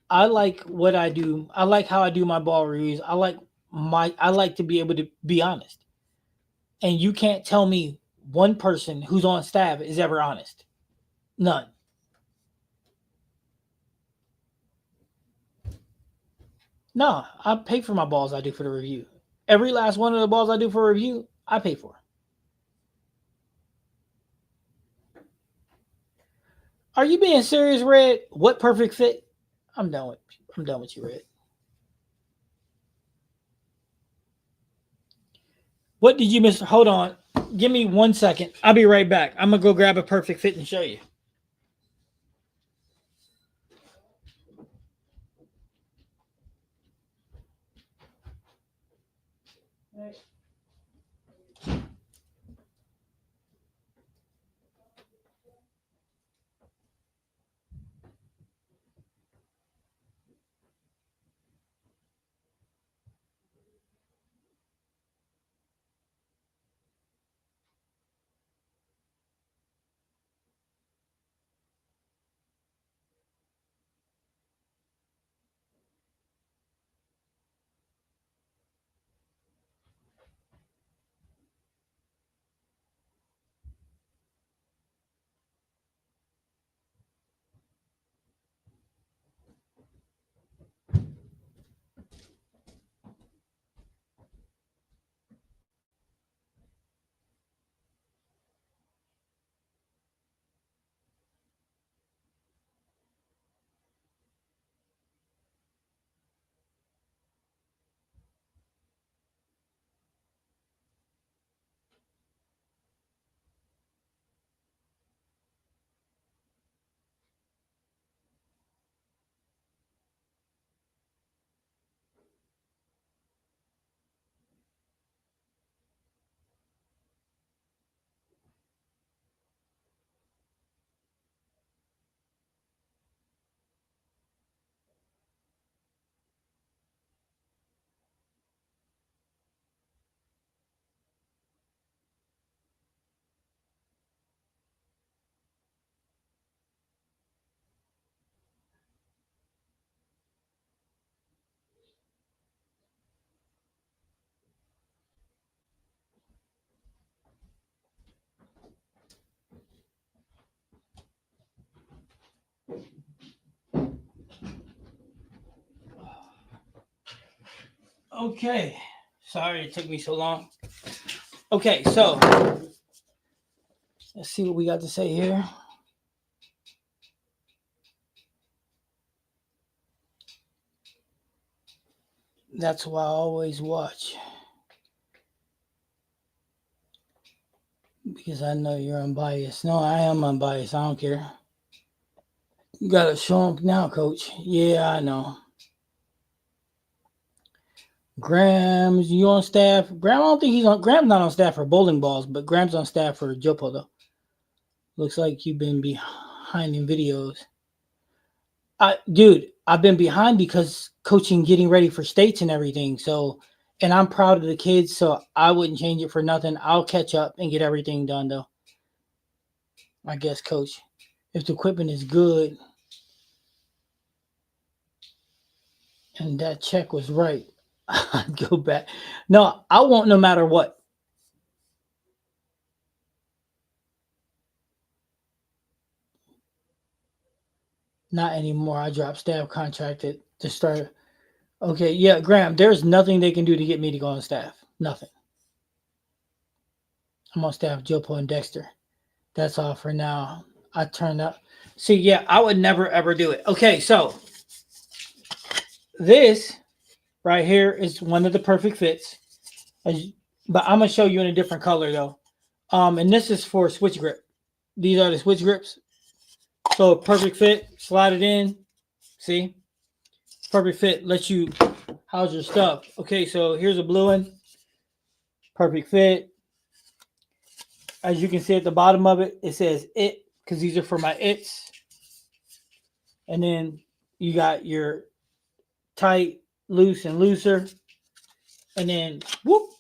I like what I do. I like how I do my ball reviews. I like to be able to be honest. And you can't tell me one person who's on staff is ever honest. None. No, I pay for my balls I do for the review. Every last one of the balls I do for a review, I pay for. Are you being serious, Red? What perfect fit? I'm done with I'm done with you, Red. What did you miss? Hold on. Give me 1 second. I'll be right back. I'm gonna go grab a perfect fit and show you. Okay. Sorry it took me so long. Okay, so let's see what we got to say here. That's why I always watch. Because I know you're unbiased. No, I am unbiased. I don't care. You gotta show him now, coach. Yeah, I know. Graham's you on staff? Graham, I don't think he's on. Graham's not on staff for bowling balls, but Graham's on staff for Jopo though. Looks like you've been behind in videos. Dude, I've been behind because coaching, getting ready for states and everything. So, and I'm proud of the kids, so I wouldn't change it for nothing. I'll catch up and get everything done though. I guess, coach, if the equipment is good and that check was right, I'd go back. No, I won't no matter what. Not anymore. I dropped staff contracted to start. Okay, yeah, Graham, there's nothing they can do to get me to go on staff. Nothing. I'm on staff, Jopo and Dexter. That's all for now. I turned up. See, yeah, I would never ever do it. Okay, so this right here is one of the perfect fits. But I'm gonna show you in a different color though. And this is for switch grip. These are the switch grips. So perfect fit, slide it in. See? Perfect fit lets you house your stuff. Okay, so here's a blue one. Perfect fit. As you can see at the bottom of it, it says it because these are for my its. And then you got your tight, loose, and looser. And then whoop.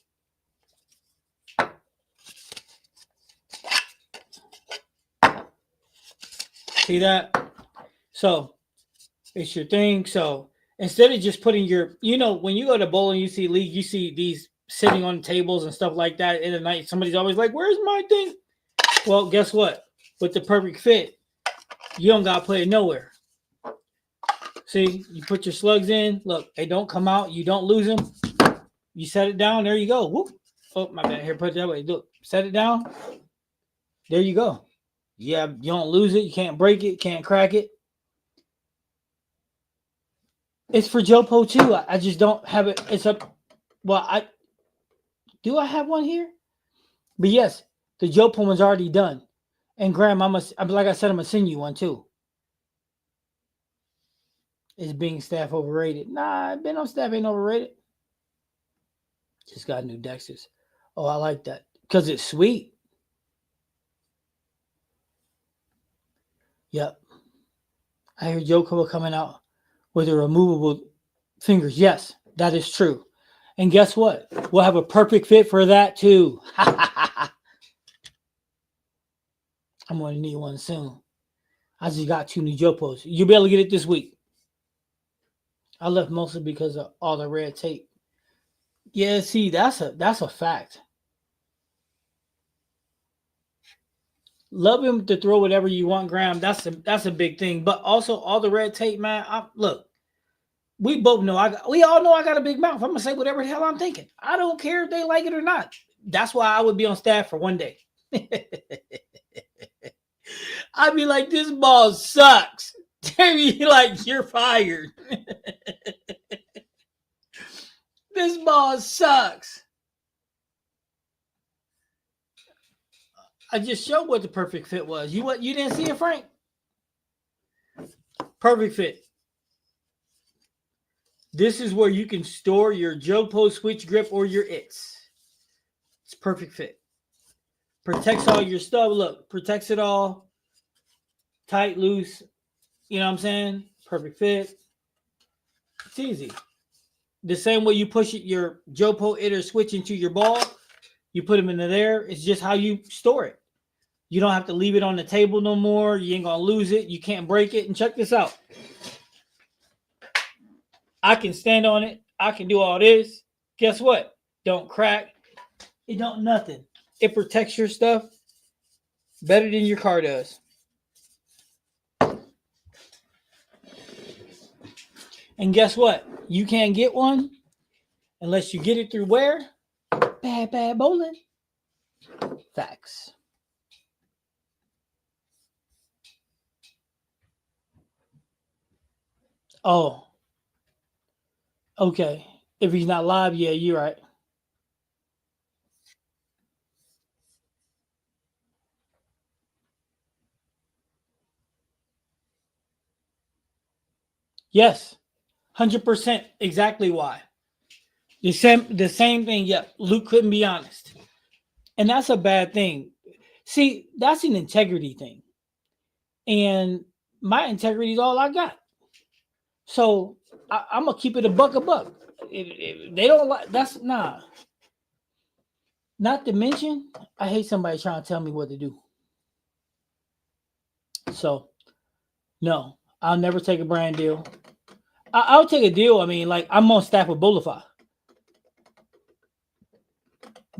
See that? So it's your thing. So instead of just putting your, when you go to bowling, you see league, you see these sitting on tables and stuff like that in the night. Somebody's always like, where's my thing? Well, guess what? With the perfect fit, you don't got to put it nowhere. See, you put your slugs in. Look, they don't come out. You don't lose them. You set it down. There you go. Whoop. Oh, my bad. Here, put it that way. Look, set it down. There you go. Yeah, you don't lose it. You can't break it. Can't crack it. It's for Jopo too. I just don't have it. It's up. Well, I have one here? But yes, the Jopo one's already done. And Graham, like I said, I'm gonna send you one too. Is being staff overrated? Nah, being on staff ain't overrated. Just got new Dexters. Oh, I like that because it's sweet. Yep. I hear Jopo coming out with the removable fingers. Yes, that is true. And guess what? We'll have a perfect fit for that too. I'm going to need one soon. I just got 2 new Jopos. You'll be able to get it this week. I left mostly because of all the red tape. Yeah, see, that's a fact. Love him to throw whatever you want, Graham. That's a big thing. But also all the red tape, man. Look, we both know we all know I got a big mouth. I'm gonna say whatever the hell I'm thinking. I don't care if they like it or not. That's why I would be on staff for one day. I'd be like, this ball sucks. They'd be like, you're fired. This ball sucks. I just showed what the perfect fit was. You didn't see it, Frank? Perfect fit. This is where you can store your Jopo switch grip or your its. It's perfect fit. Protects all your stuff. Look, protects it all. Tight, loose. You know what I'm saying? Perfect fit. It's easy. The same way you push it, your Jopo it or switch into your ball, you put them into there. It's just how you store it. You don't have to leave it on the table no more. You ain't going to lose it. You can't break it. And check this out. I can stand on it. I can do all this. Guess what? Don't crack. It don't nothing. It protects your stuff better than your car does. And guess what? You can't get one Unless you get it through where? Bad bowling. Facts. Oh, okay. If he's not live, yeah, you're right. Yes, 100% exactly why. The same thing. Yep, Luke couldn't be honest, and that's a bad thing. See, that's an integrity thing, and my integrity is all I got. So I'm gonna keep it a buck a buck. If they don't like that's nah. Not to mention, I hate somebody trying to tell me what to do. So no, I'll never take a brand deal. I'll take a deal. I mean, like I'm on staff with Bolify.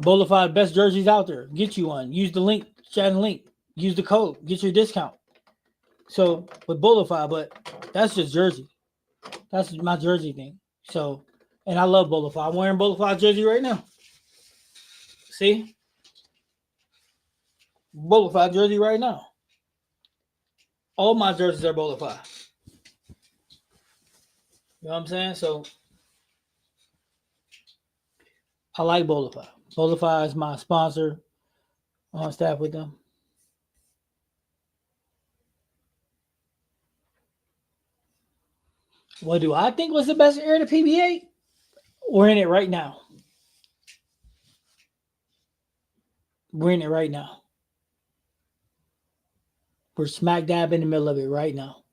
Bolify, best jerseys out there. Get you one. Use the link, chat and link. Use the code. Get your discount. So with Bolify, but that's just jersey. That's my jersey thing. So, and I love Bolify. I'm wearing Bolify jersey right now. See, Bolify jersey right now. All my jerseys are Bolify. You know what I'm saying? So I like Bolify. Bolify is my sponsor. I'm on staff with them. What do I think was the best era of the PBA? We're in it right now. We're in it right now. We're smack dab in the middle of it right now.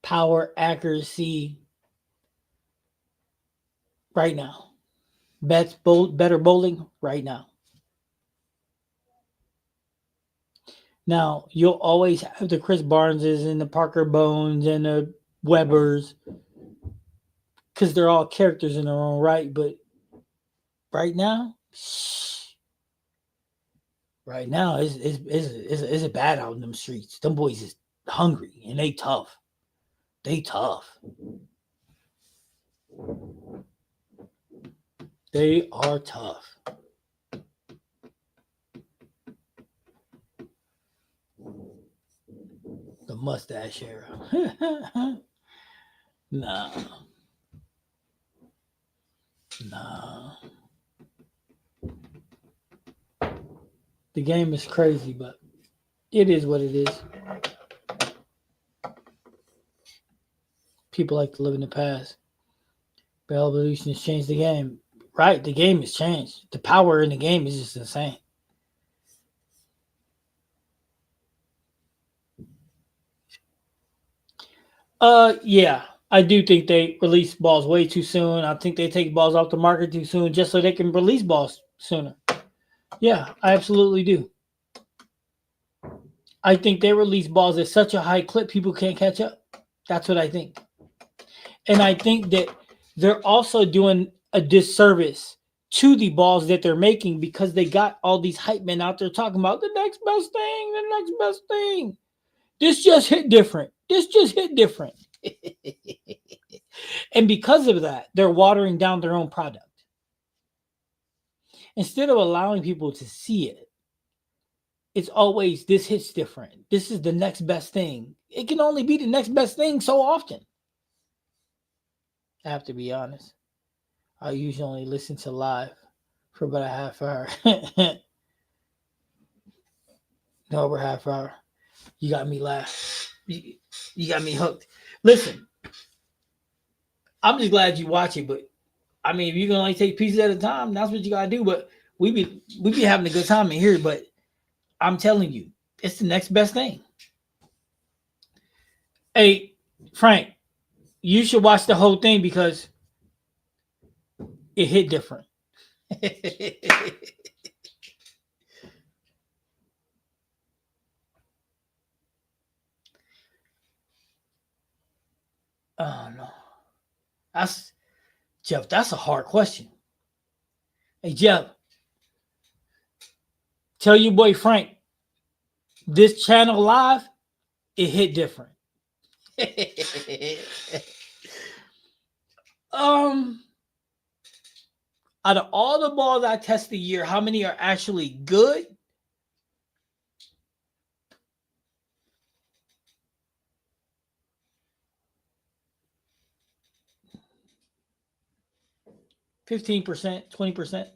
Power, accuracy, right now. Better bowling, right now. Now, you'll always have the Chris Barneses and the Parker Bones and the Webbers because they're all characters in their own right. But right now, it's a bad out in them streets. Them boys is hungry and they tough. They tough. They are tough. The mustache era. Nah. Nah. The game is crazy, but it is what it is. People like to live in the past. But evolution has changed the game. Right, the game has changed. The power in the game is just insane. Yeah. I do think they release balls way too soon. I think they take balls off the market too soon just so they can release balls sooner. Yeah, I absolutely do. I think they release balls at such a high clip people can't catch up. That's what I think. And I think that they're also doing a disservice to the balls that they're making because they got all these hype men out there talking about the next best thing, the next best thing. This just hit different. This just hit different. And because of that, they're watering down their own product. Instead of allowing people to see it, it's always this hits different. This is the next best thing. It can only be the next best thing so often. I have to be honest. I usually only listen to live for about a half hour. No, over half hour. You got me laugh. You got me hooked. Listen, I'm just glad you watch it, but I mean, if you can only take pieces at a time, that's what you gotta do. But we be having a good time in here. But I'm telling you, it's the next best thing. Hey, Frank, you should watch the whole thing because it hit different. Oh no, that's Jeff. That's a hard question. Hey Jeff, tell your boy Frank this channel live. It hit different. um, Out of all the balls I test a year, how many are actually good? %, 20%.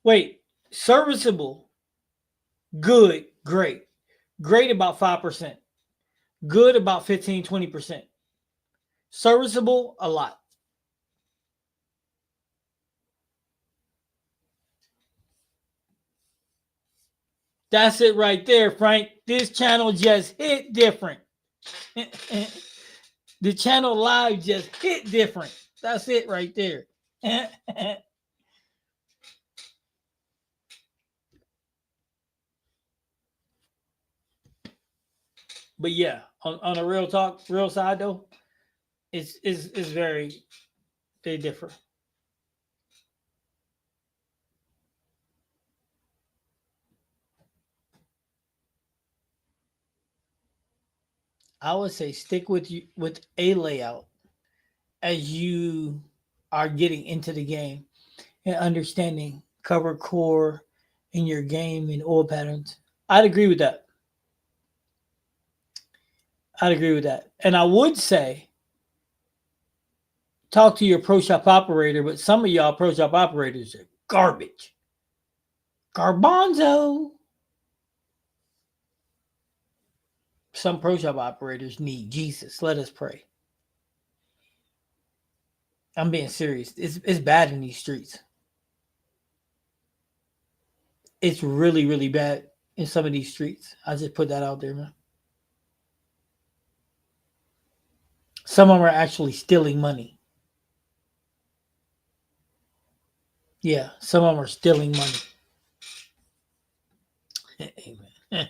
Wait, serviceable, good, great. Great about 5%. Good about 15, 20%. Serviceable, a lot. That's it right there, Frank. This channel just hit different. The channel live just hit different. That's it right there. But yeah, on a real talk, real side though, it's very, they differ. I would say stick with a layout as you are getting into the game and understanding cover core in your game and oil patterns. I'd agree with that. I'd agree with that. And I would say talk to your pro shop operator, but some of y'all pro shop operators are garbage. Garbanzo. Some pro shop operators need Jesus. Let us pray. I'm being serious. It's bad in these streets. It's really, really bad in some of these streets. I just put that out there, man. Some of them are actually stealing money. Yeah, some of them are stealing money. Amen.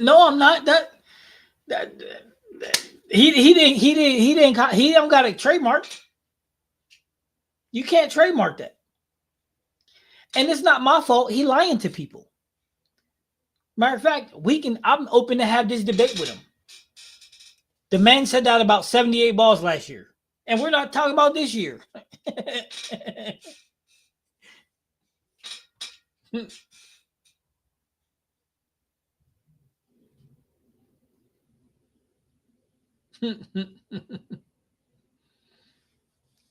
No, I'm not. That he don't got a trademark. You can't trademark that. And it's not my fault. He lying to people. Matter of fact, I'm open to have this debate with him. The man said that about 78 balls last year. And we're not talking about this year.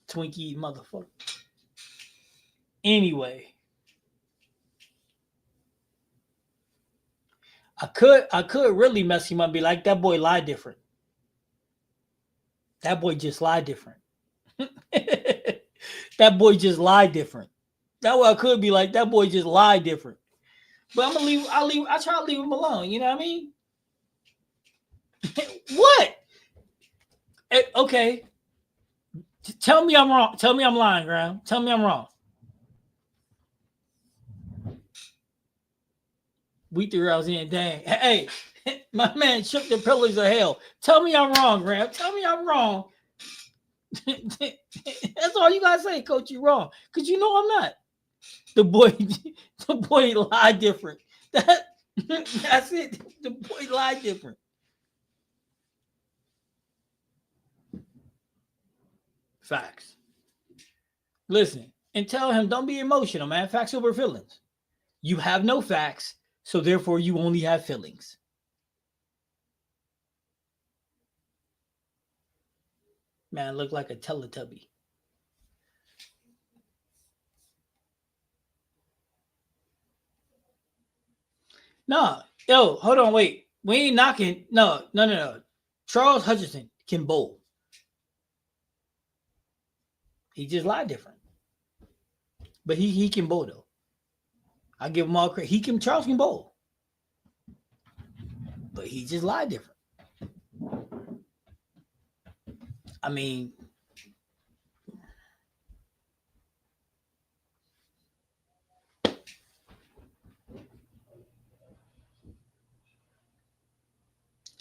Twinkie motherfucker. Anyway, I could really mess him up and be like, that boy lied different. That boy just lied different. That boy just lied different. That way I could be like, that boy just lied different. But I'm gonna I try to leave him alone, you know what I mean? What? Okay. Tell me I'm wrong. Tell me I'm lying, Graham. Tell me I'm wrong. We 3 hours in, dang. Hey, my man shook the pillars of hell. Tell me I'm wrong, Graham. Tell me I'm wrong. That's all you gotta say, Coach. You wrong, because you know I'm not. The boy lied different. That's it. The boy lied different. Facts. Listen, and tell him don't be emotional, man. Facts over feelings. You have no facts, so therefore you only have feelings. Man, look like a Teletubby. No, yo, hold on, wait. We ain't knocking. No. Charles Hutchinson can bowl. He just lied different. But he can bowl though. I give him all credit. Charles can bowl. But he just lied different. I mean,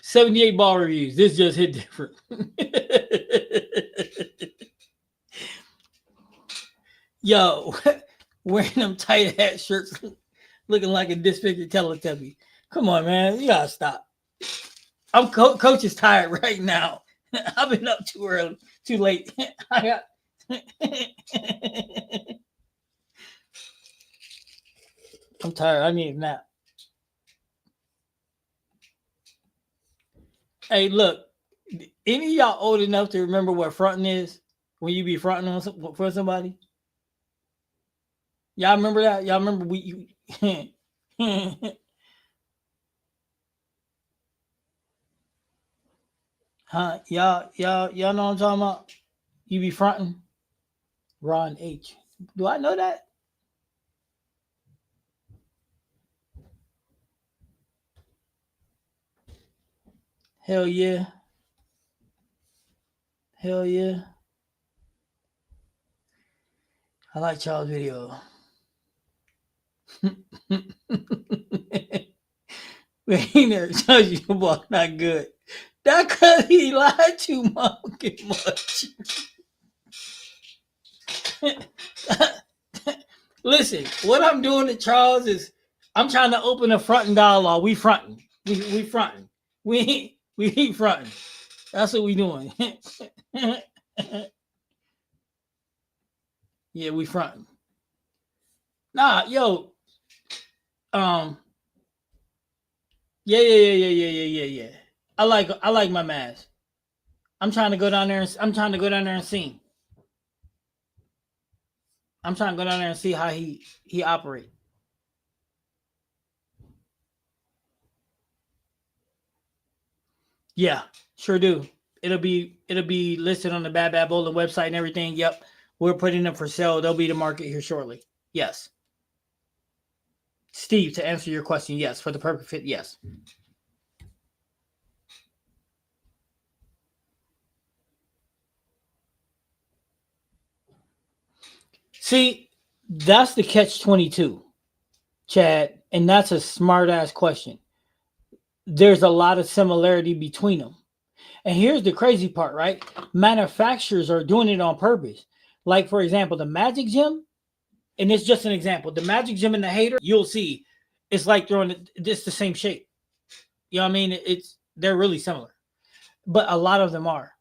$78 ball reviews. This just hit different. Yo, wearing them tight hat shirts, looking like a disfigured Teletubby. Come on, man. You gotta stop. Coach is tired right now. I've been up too early, too late. I got. I'm tired. I need a nap. Hey, look. Any of y'all old enough to remember what fronting is when you be fronting for somebody? Y'all remember that? Y'all remember we? Huh? Y'all know what I'm talking about? You be fronting. Ron H. Do I know that? Hell yeah. Hell yeah. I like Charles' video. He never tells you about not good. That cause he lied too much. Listen, what I'm doing to Charles is I'm trying to open a fronting dialogue. We fronting. We fronting. We fronting. That's what we doing. Yeah, we fronting. Nah, yo. Um. Yeah. I like my mask. I'm trying to go down there. I'm trying to go down there and see. I'm trying to go down there and see how he operate. Yeah, sure do. It'll be listed on the Bad Bowling website and everything. Yep, we're putting them for sale. They'll be to market here shortly. Yes, Steve. To answer your question, yes, for the perfect fit, yes. See, that's the catch 22, Chad, and that's a smart ass question. There's a lot of similarity between them. And here's the crazy part, right? Manufacturers are doing it on purpose. Like, for example, the Magic Gym, and it's just an example. The Magic Gym and the Hater, you'll see, it's like throwing it's the same shape. You know what I mean? They're really similar, but a lot of them are.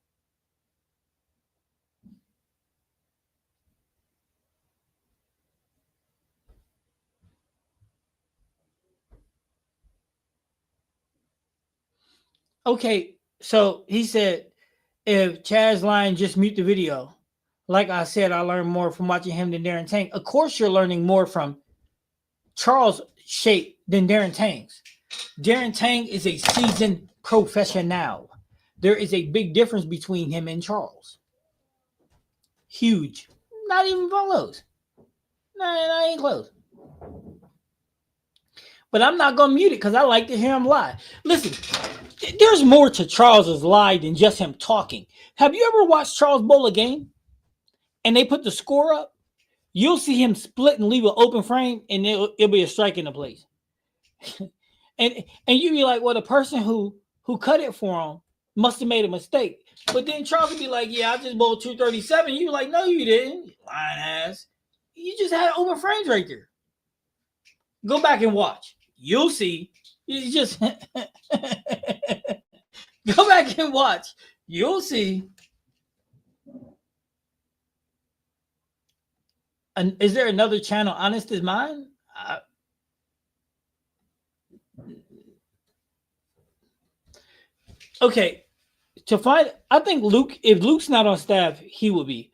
Okay, so he said, if Chad's lying, just mute the video. Like I said, I learned more from watching him than Darren Tank. Of course, you're learning more from Charles' shape than Darren Tang's. Darren Tang is a seasoned professional. There is a big difference between him and Charles. Huge. Not even close. Not even close. But I'm not going to mute it because I like to hear him lie. Listen, there's more to Charles's lie than just him talking. Have you ever watched Charles bowl a game and they put the score up? You'll see him split and leave an open frame, and it'll be a strike in the place. and you be like, well, the person who cut it for him must have made a mistake. But then Charles would be like, yeah, I just bowled 237. You like, no, you didn't, lying ass. You just had open frames right there. Go back and watch. You'll see. You just go back and watch. You'll see. And is there another channel honest as mine? Okay, to find, I think Luke. If Luke's not on staff, he will be.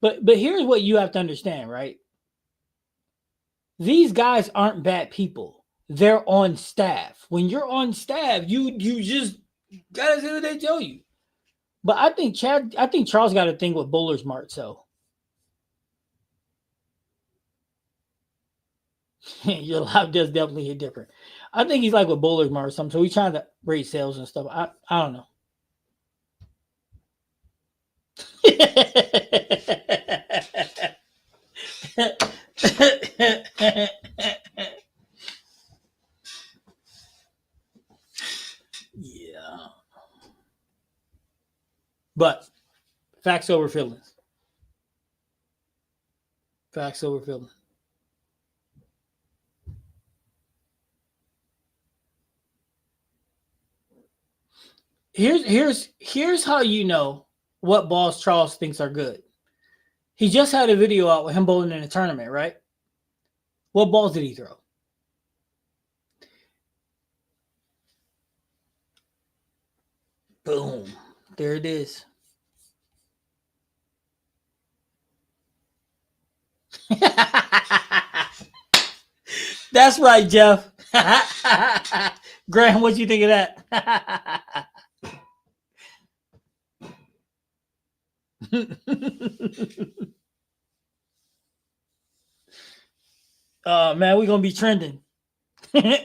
But here's what you have to understand, right? These guys aren't bad people. They're on staff. When you're on staff, you just gotta do what they tell you. But I think Charles got a thing with bowler smart. So your life does definitely hit different. I think he's like with bowler smart or something. So he's trying to raise sales and stuff. I don't know. Yeah. But facts over feelings. Facts over feelings. Here's how you know what balls Charles thinks are good. He just had a video out with him bowling in a tournament, right? What balls did he throw? Boom. There it is. That's right, Jeff. Graham, what you think of that? Oh man, we're gonna be trending. We're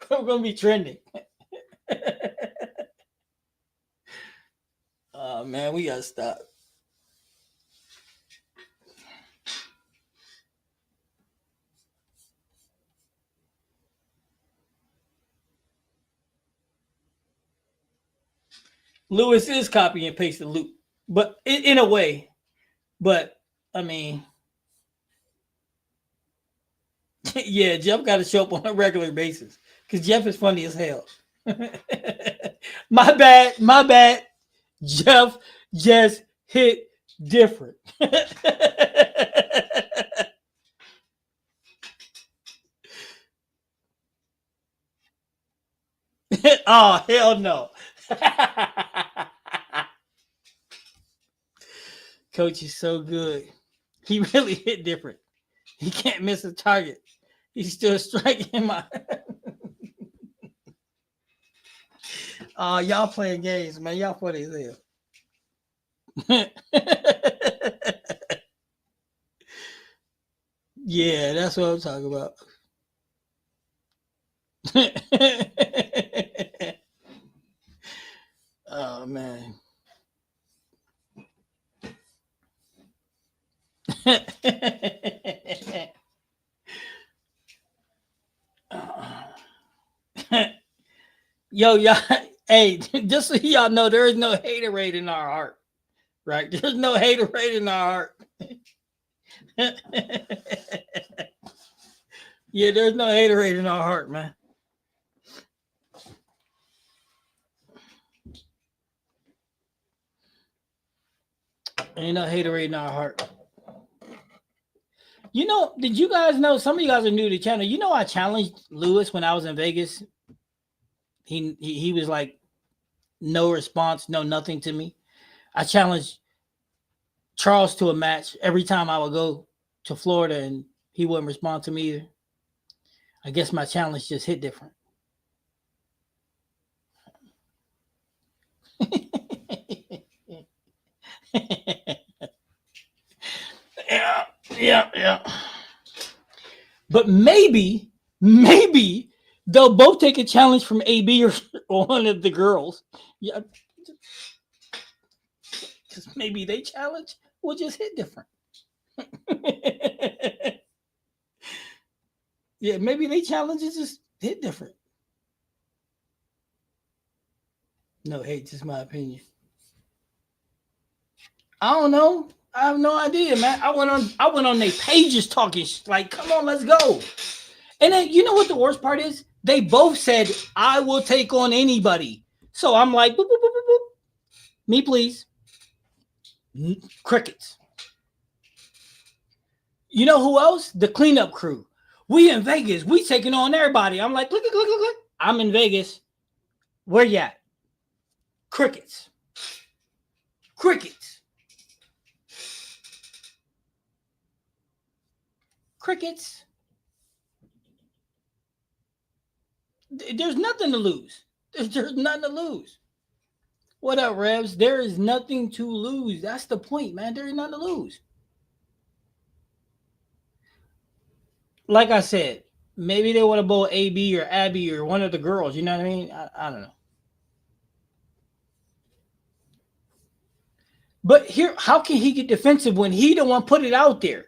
gonna be trending. Oh man, we gotta stop. Lewis is copy and paste the loop, but in a way. But I mean, yeah, Jeff got to show up on a regular basis because Jeff is funny as hell. My bad. Jeff just hit different. Oh, hell no. Coach is so good. He really hit different. He can't miss a target. He's still striking my. Y'all playing games, man. Y'all funny as hell. Yeah, that's what I'm talking about. Oh man. Yo, y'all, hey, just so y'all know, there is no haterade in our heart, right? There's no haterade in our heart. Yeah, there's no haterade in our heart, man. Ain't no haterade in our heart. You know, did you guys know? Some of you guys are new to the channel. You know, I challenged Lewis when I was in Vegas. He was like, no response, no nothing to me. I challenged Charles to a match every time I would go to Florida, and he wouldn't respond to me either. I guess my challenge just hit different. Yeah. But maybe they'll both take a challenge from AB or one of the girls. Yeah, just maybe they challenge will just hit different. Yeah, maybe they challenges just hit different. No hate, just my opinion. I don't know. I have no idea, man. I went on their pages talking like, come on, let's go. And then you know what the worst part is? They both said, I will take on anybody. So I'm like, boop, boop, boop, boop, boop. Me, please. Crickets. You know who else? The cleanup crew. We in Vegas. We taking on everybody. I'm like, look. I'm in Vegas. Where you at? Crickets. Crickets. There's nothing to lose. There's nothing to lose. What up, Revs? There is nothing to lose. That's the point, man. There is nothing to lose. Like I said, maybe they want to bowl AB or Abby or one of the girls. You know what I mean? I don't know. But here, how can he get defensive when he the one put it out there?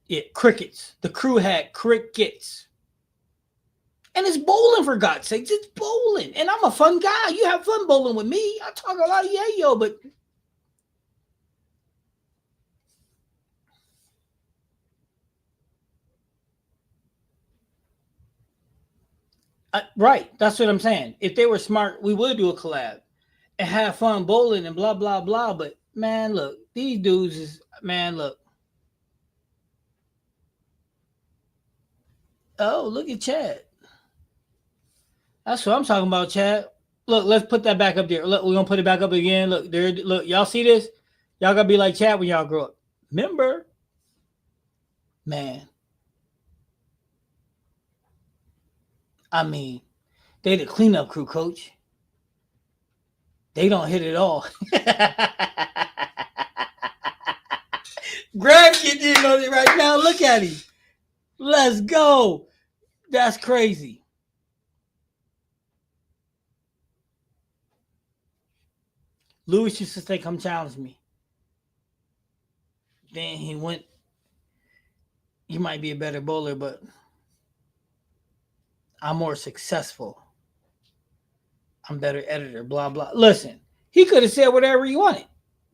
Yeah, crickets. The crew had crickets. And it's bowling, for God's sakes. It's bowling. And I'm a fun guy. You have fun bowling with me. I talk a lot of yayo, but Right. That's what I'm saying. If they were smart, we would do a collab and have fun bowling and blah blah blah. But man, look, these dudes is man. Look, oh look at Chad. That's what I'm talking about, Chad. Look, let's put that back up there. Look, we're gonna put it back up again. Look, there. Look, y'all see this? Y'all gotta be like Chad when y'all grow up. Remember, man. I mean, they the cleanup crew, coach. They don't hit it all. Greg getting in on it right now. Look at him. Let's go. That's crazy. Lewis used to say, "Come challenge me." Then he went. He might be a better bowler, but I'm more successful. I'm better editor. Blah blah. Listen, he could have said whatever he wanted.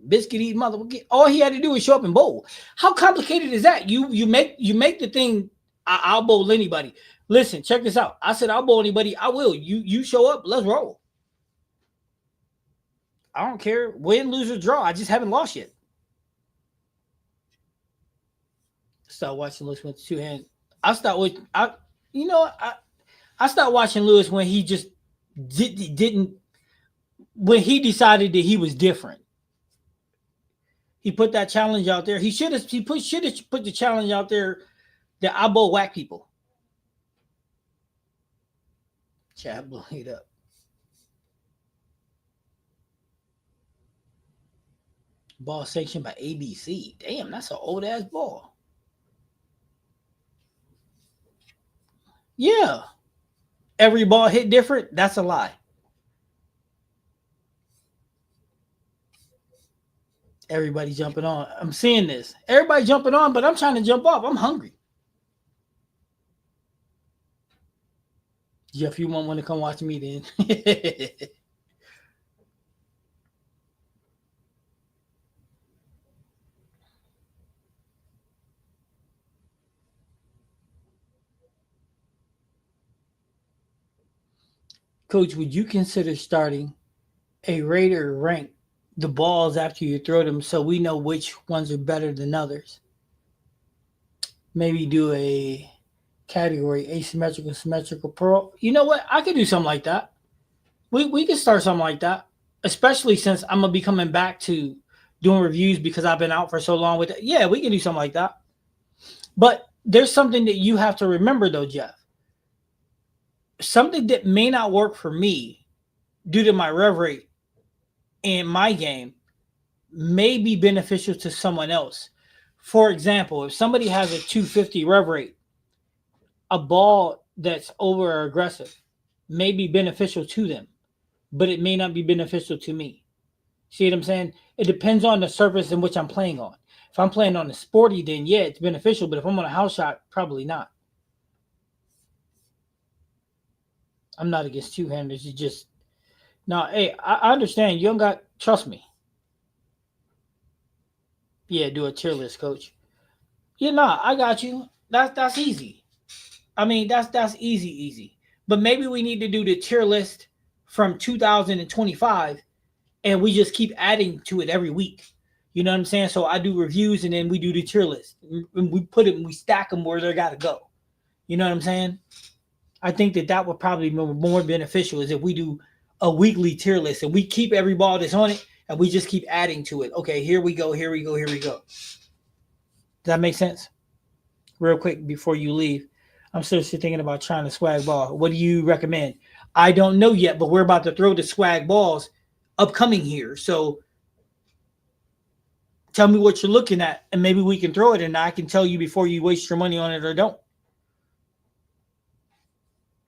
Biscuit eating motherfucker. All he had to do was show up and bowl. How complicated is that? You make the thing. I'll bowl anybody. Listen, check this out. I said I'll bowl anybody. I will. You show up. Let's roll. I don't care. Win, lose, or draw. I just haven't lost yet. Start watching Lewis with two hands. I start with you know I start watching Lewis when he just didn't when he decided that he was different. He put that challenge out there. He should have put the challenge out there that I bowl whack people. Chad blew it up. Ball sanctioned by ABC. Damn, that's an old ass ball. Yeah. Every ball hit different. That's a lie. Everybody jumping on. I'm seeing this. Everybody jumping on, but I'm trying to jump off. I'm hungry. Jeff, you won't want to come watch me then. Coach, would you consider starting a Raider rank the balls after you throw them so we know which ones are better than others? Maybe do a category asymmetrical, symmetrical, pro. You know what? I could do something like that. We could start something like that, especially since I'm gonna be coming back to doing reviews because I've been out for so long with it. Yeah, we can do something like that. But there's something that you have to remember though, Jeff. Something that may not work for me due to my rev rate in my game may be beneficial to someone else. For example, if somebody has a 250 rev rate, a ball that's over aggressive may be beneficial to them, but it may not be beneficial to me. See what I'm saying? It depends on the surface in which I'm playing on. If I'm playing on a sporty, then yeah, it's beneficial. But if I'm on a house shot, probably not. I'm not against two-handers. It's just no. Hey, I understand. You don't got trust me. Yeah, do a tier list, coach. Yeah, nah, I got you. That's easy. I mean, that's easy. But maybe we need to do the tier list from 2025 and we just keep adding to it every week. You know what I'm saying? So I do reviews and then we do the tier list. And we put it and we stack them where they got to go. You know what I'm saying? I think that would probably be more beneficial is if we do a weekly tier list and we keep every ball that's on it and we just keep adding to it. Okay, here we go. Does that make sense? Real quick before you leave, I'm seriously thinking about trying to swag ball. What do you recommend? I don't know yet, but we're about to throw the swag balls upcoming here. So tell me what you're looking at, and maybe we can throw it, and I can tell you before you waste your money on it or don't.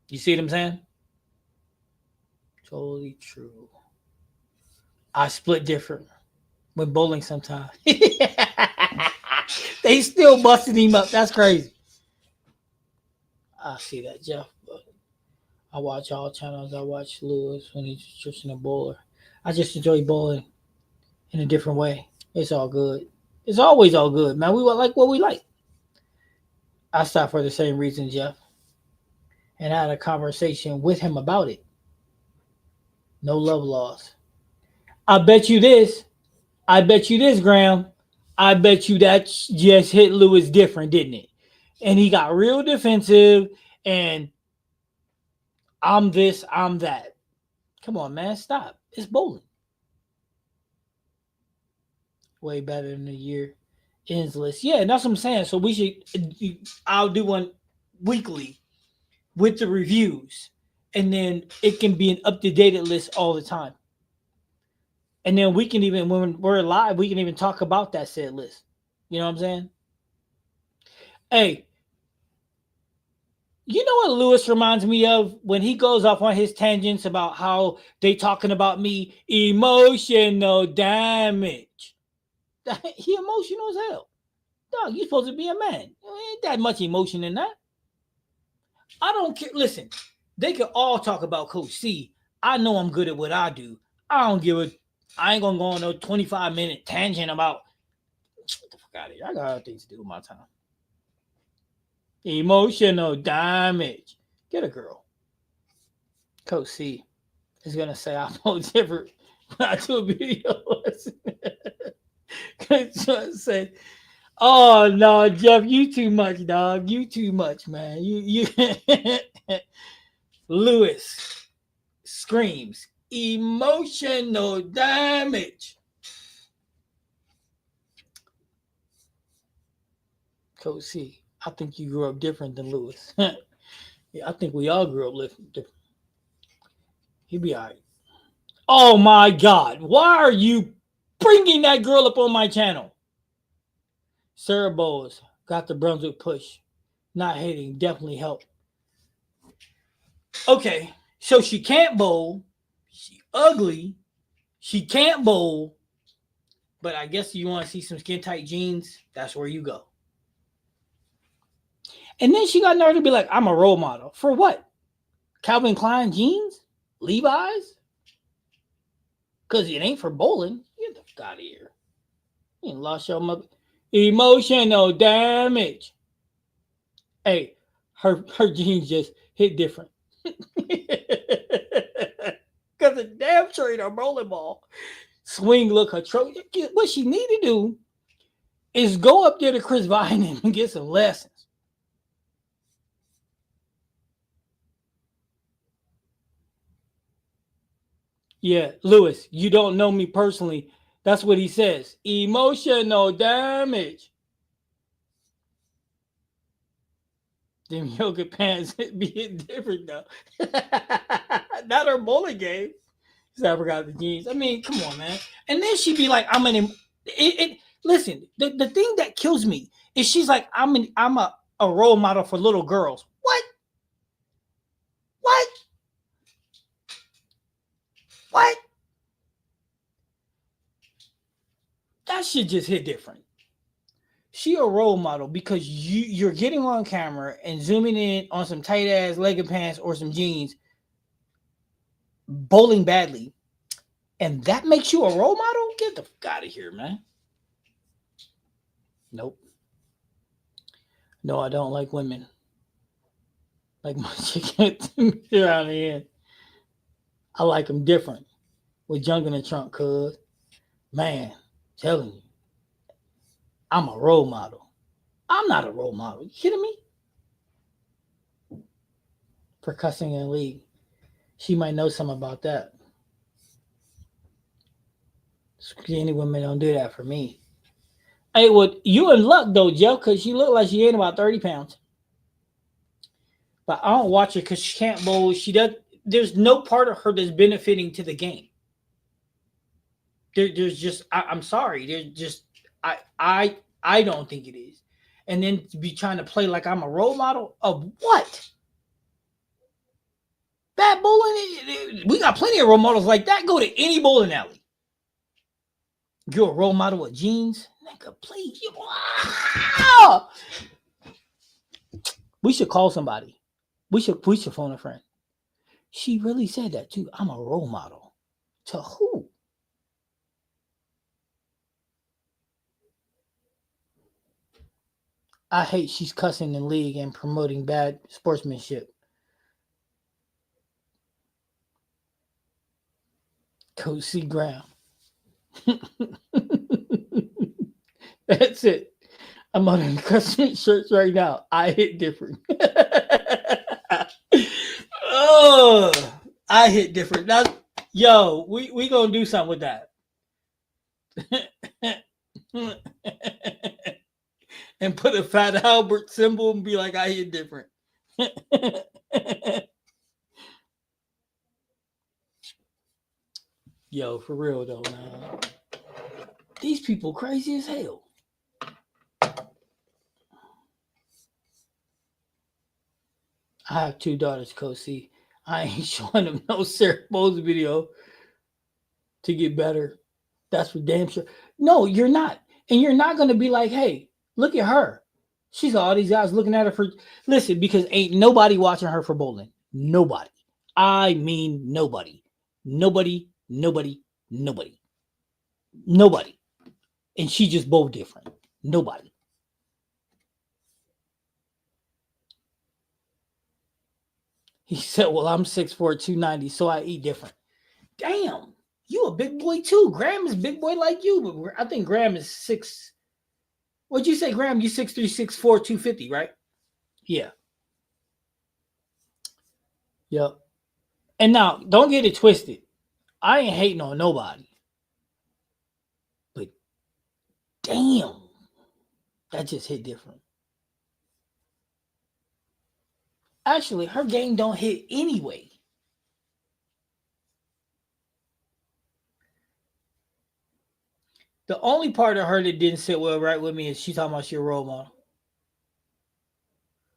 You see what I'm saying? Totally true. I split different with bowling sometimes. They still busting him up. That's crazy. I see that, Jeff. But I watch all channels. I watch Lewis when he's just in a bowler. I just enjoy bowling in a different way. It's all good. It's always all good, man. We like what we like. I stop for the same reason, Jeff. and I had a conversation with him about it. No love lost. I bet you this. I bet you this, Graham. I bet you that just hit Lewis different, didn't it? And he got real defensive and I'm this, I'm that. Come on, man, stop. It's bowling. Way better than a year ends list. Yeah, that's what I'm saying. So we should. I'll do one weekly with the reviews, and then it can be an up to date list all the time. And then we can even when we're live, we can even talk about that said list. You know what I'm saying? Hey, you know what Lewis reminds me of when he goes off on his tangents about how they talking about me emotional damage. He emotional as hell. Dog, you supposed to be a man. There ain't that much emotion in that. I don't care. Listen, they could all talk about Coach C. I know I'm good at what I do. I don't give a. I ain't gonna go on no 25-minute tangent about. Get the fuck out of here. I got other things to do with my time. Emotional damage. Get a girl. Coach C is gonna say I'm no different when I do a video. Coach said, "Oh no, Jeff, you too much, dog. You too much, man. You." Lewis screams emotional damage. Coach C, I think you grew up different than Lewis. Yeah, I think we all grew up different. He'll be all right. Oh my God, why are you bringing that girl up on my channel? Sarah Bowles got the Brunswick push. Not hating, definitely help. Okay, so she can't bowl. She ugly. She can't bowl. But I guess you want to see some skin tight jeans. That's where you go. And then she got nerve to be like, I'm a role model. For what? Calvin Klein jeans? Levi's? Because it ain't for bowling. Get the fuck out of here. You ain't lost your mother. Emotional damage. Hey, her jeans just hit different. Because the damn trade a bowling ball. Swing look atrocious. What she need to do is go up there to Chris Vine and get some lessons. Yeah, Lewis, you don't know me personally. That's what he says. Emotional damage. Them yoga pants be hitting different though. Not her bowling game. I forgot the jeans. I mean, come on, man. And then she'd be like, "I'm an." Listen, the thing that kills me is she's like, I'm a role model for little girls." What? What? What? That shit just hit different. She a role model because you're getting on camera and zooming in on some tight ass legged pants or some jeans, bowling badly, and that makes you a role model. Get the fuck out of here, man. Nope. No, I don't like women. Like my chicken around the end. I like them different. With junk in the trunk, cuz. Man, telling you, I'm a role model. I'm not a role model. You kidding me? For cussing in the league. She might know something about that. Skinny women don't do that for me. Hey, well, you in luck though, Joe, because she look like she ain't about 30 pounds. But I don't watch her because she can't bowl. She does. There's no part of her that's benefiting to the game. There's just. I'm sorry. There's just. I don't think it is. And then to be trying to play like I'm a role model of what? Bad bowling. We got plenty of role models like that. Go to any bowling alley. You're a role model with jeans, nigga. Please. We should call somebody. We should phone a friend. She really said that too. I'm a role model. To who? I hate she's cussing in league and promoting bad sportsmanship. Coach C. Graham. That's it. I'm on the custom shirts right now. I hit different. Oh, I hit different. Now, yo, we gonna do something with that. And put a Fat Albert symbol and be like, I hit different. Yo, for real though, man. These people crazy as hell. I have 2 daughters, Coach C. I ain't showing them no Sarah Bowles video to get better. That's for damn sure. No, you're not. And you're not going to be like, hey, look at her. She's got all these guys looking at her for. Listen, because ain't nobody watching her for bowling. Nobody. I mean, nobody. Nobody, nobody, nobody. Nobody. And she just bowled different. Nobody. He said, well, I'm 6'4", 290, so I eat different. Damn. You a big boy too. Graham is big boy like you, but I think Graham is 6. What'd you say, Graham? You 6'3", 6'4", 250, right? Yeah. Yep. And now, don't get it twisted. I ain't hating on nobody. But damn, that just hit different. Actually, her game don't hit anyway. The only part of her that didn't sit well right with me is she talking about she a role model.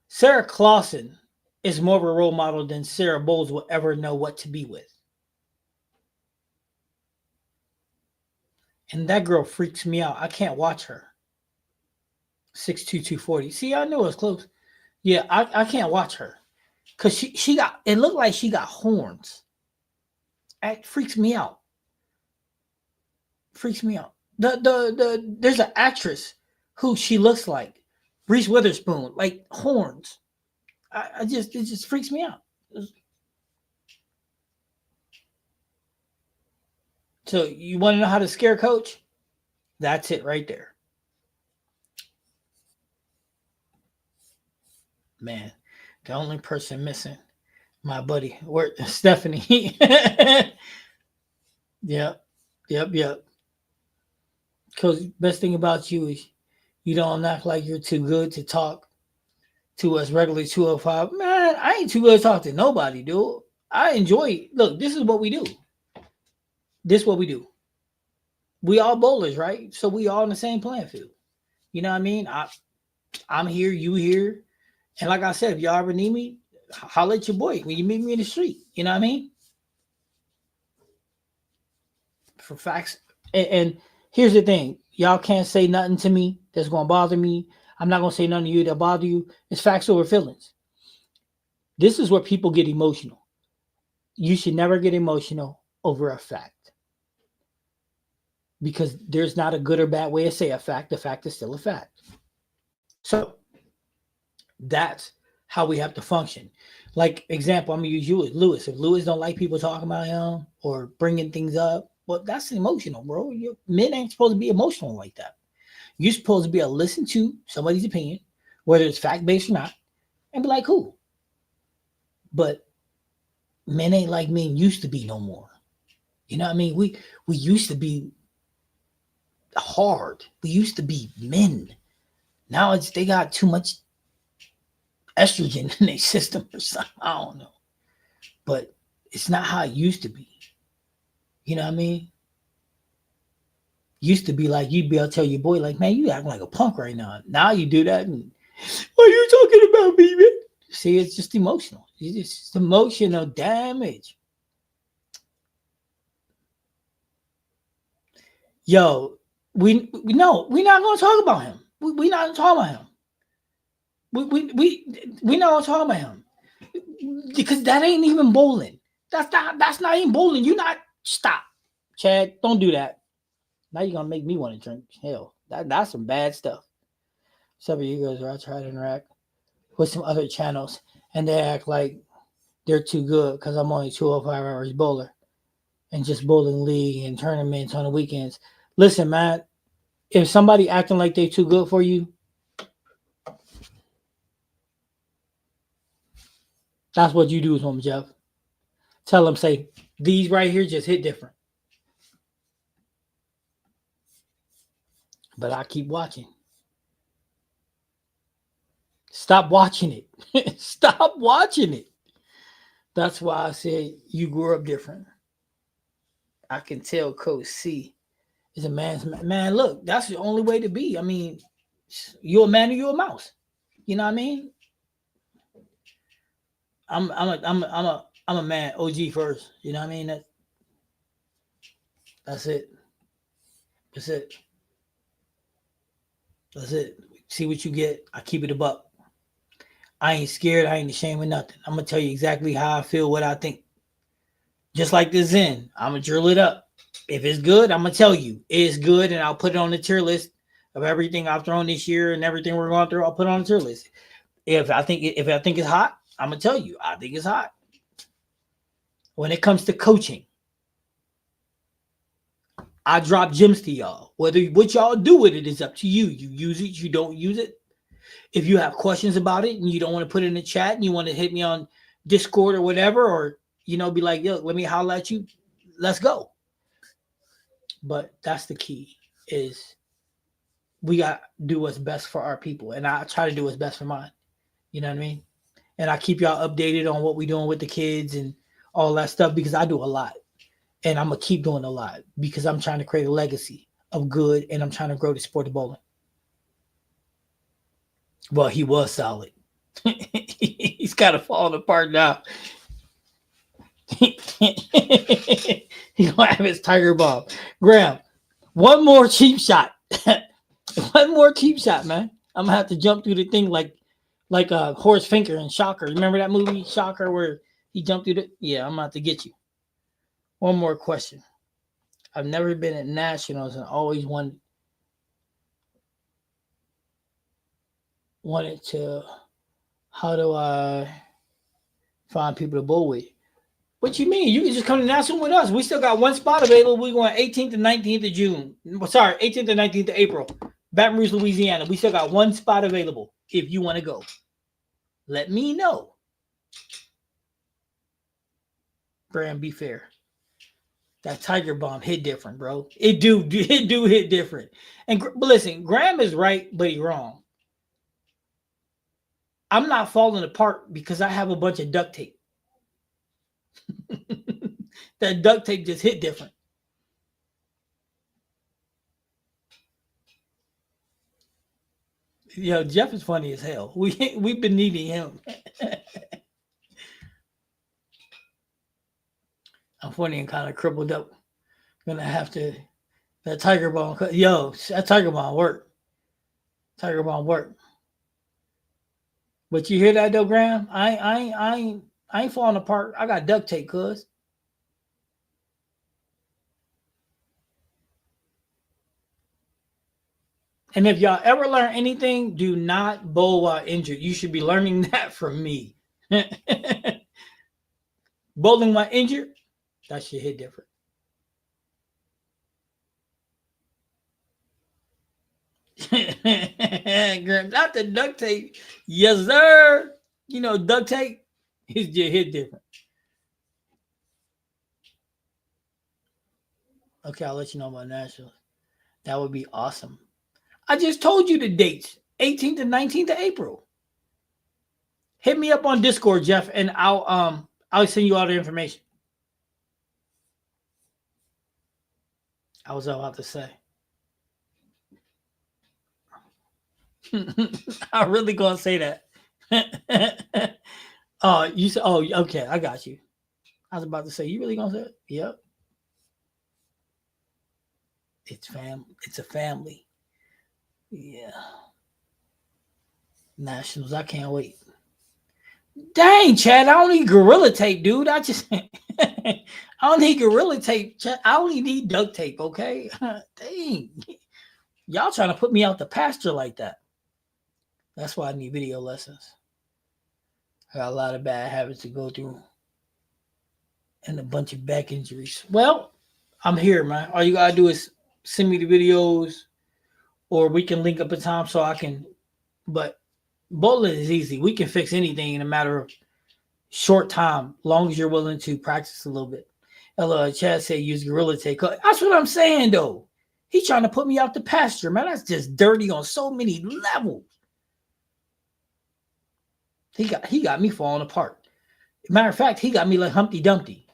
Sarah Clausen is more of a role model than Sarah Bowles will ever know what to be with. And that girl freaks me out. I can't watch her. 6'2", 240. See, I knew it was close. Yeah, I can't watch her. Because she got, it looked like she got horns. It freaks me out. Freaks me out. There's an actress who she looks like. Reese Witherspoon, like horns. It just freaks me out. So you want to know how to scare Coach? That's it right there. Man, the only person missing, my buddy, where Stephanie. Yep. Because best thing about you is you don't act like you're too good to talk to us regularly 205. Man, I ain't too good to talk to nobody, dude. I enjoy it. Look, this is what we do. This is what we do. We all bowlers, right? So we all in the same playing field. You know what I mean? I'm here, you here. And like I said, if y'all ever need me, holler at your boy when you meet me in the street. You know what I mean? For facts. And here's the thing. Y'all can't say nothing to me that's going to bother me. I'm not going to say nothing to you that bother you. It's facts over feelings. This is where people get emotional. You should never get emotional over a fact. Because there's not a good or bad way to say a fact. The fact is still a fact. So that's how we have to function. Like example, I'm gonna use you as Lewis. If Lewis don't like people talking about him or bringing things up, well, that's emotional, bro. Men ain't supposed to be emotional like that. You're supposed to be able to listen to somebody's opinion, whether it's fact based or not, and be like, cool. But men ain't like men used to be no more. You know what I mean? We used to be hard. We used to be men. Now they got too much estrogen in their system or something. I don't know. But it's not how it used to be. You know what I mean? Used to be like you'd be able to tell your boy, like, man, you acting like a punk right now. Now you do that and what are you talking about, me, man? See, it's just emotional. It's just emotional damage. Yo, we're not gonna talk about him. We're not talking about him. We not talking about him because that ain't even bowling. That's not even bowling. You not stop, Chad. Don't do that. Now you're gonna make me want to drink. Hell, that's some bad stuff. Some of you guys are trying to interact with some other channels and they act like they're too good because I'm only 205 hours bowler. and just bowling league and tournaments on the weekends. Listen, man, if somebody acting like they too good for you, that's what you do to them, Jeff. Tell them, say, these right here just hit different. But I keep watching. Stop watching it. Stop watching it. That's why I said you grew up different. I can tell Coach C is a man's man. Look, that's the only way to be. I mean, you're a man or you're a mouse. You know what I mean? I'm a man. OG first. You know what I mean? That's it. That's it. That's it. See what you get. I keep it a buck. I ain't scared. I ain't ashamed of nothing. I'm gonna tell you exactly how I feel, what I think. Just like the Zen, I'm gonna drill it up. If it's good, I'm gonna tell you it's good, and I'll put it on the tier list of everything I've thrown this year and everything we're going through. I'll put it on the tier list. If I think it's hot, I'm gonna tell you I think it's hot. When it comes to coaching, I drop gems to y'all. Whether what y'all do with it is up to you. You use it, you don't use it. If you have questions about it and you don't want to put it in the chat and you want to hit me on Discord or whatever, or be like, yo, let me holler at you. Let's go. But that's the key, is we got to do what's best for our people. And I try to do what's best for mine. You know what I mean? And I keep y'all updated on what we're doing with the kids and all that stuff, because I do a lot. And I'm going to keep doing a lot because I'm trying to create a legacy of good, and I'm trying to grow the sport of bowling. Well, he was solid. He's kind of falling apart now. He's going to have his tiger bomb. Graham, one more cheap shot. One more cheap shot, man. I'm going to have to jump through the thing like Horace Finker and Shocker. Remember that movie, Shocker, where he jumped through the... Yeah, I'm about to get you. One more question. I've never been at nationals and always wanted to... How do I find people to bowl with? What you mean? You can just come to national with us. We still got one spot available. We're going 18th and 19th of June. Sorry, 18th and 19th of April. Baton Rouge, Louisiana. We still got one spot available if you want to go. Let me know. Graham, be fair. That tiger bomb hit different, bro. It do hit different. But listen, Graham is right, but he's wrong. I'm not falling apart because I have a bunch of duct tape. That duct tape just hit different. Yo, Jeff is funny as hell. We've been needing him. I'm funny and kind of crippled up. Gonna have to that tiger bomb. Yo, that tiger bomb worked. Tiger bomb worked. But you hear that though, Graham? I ain't falling apart. I got duct tape, cuz. And if y'all ever learn anything, do not bowl while injured. You should be learning that from me. Bowling while injured, that should hit different. Not the duct tape. Yes, sir. You know, duct tape is just hit different. Okay, I'll let you know about nationals. That would be awesome. I just told you the dates. 18th and 19th of April. Hit me up on Discord, Jeff, and I'll send you all the information. I was about to say. I'm really gonna say that. Oh, you said, oh, okay, I got you. I was about to say, you really gonna say it? Yep. It's a family. Yeah. Nationals, I can't wait. Dang, Chad, I don't need Gorilla Tape, dude. I don't need Gorilla Tape. Chad, I only need duct tape, okay? Dang. Y'all trying to put me out the pasture like that. That's why I need video lessons. I got a lot of bad habits to go through. and a bunch of back injuries. Well, I'm here, man. All you gotta do is send me the videos, or we can link up a time so I can. But bowling is easy. We can fix anything in a matter of short time, long as you're willing to practice a little bit. Chad said use Gorilla Tape. That's what I'm saying, though. He's trying to put me out the pasture, man. That's just dirty on so many levels. He got me falling apart. Matter of fact, he got me like Humpty Dumpty.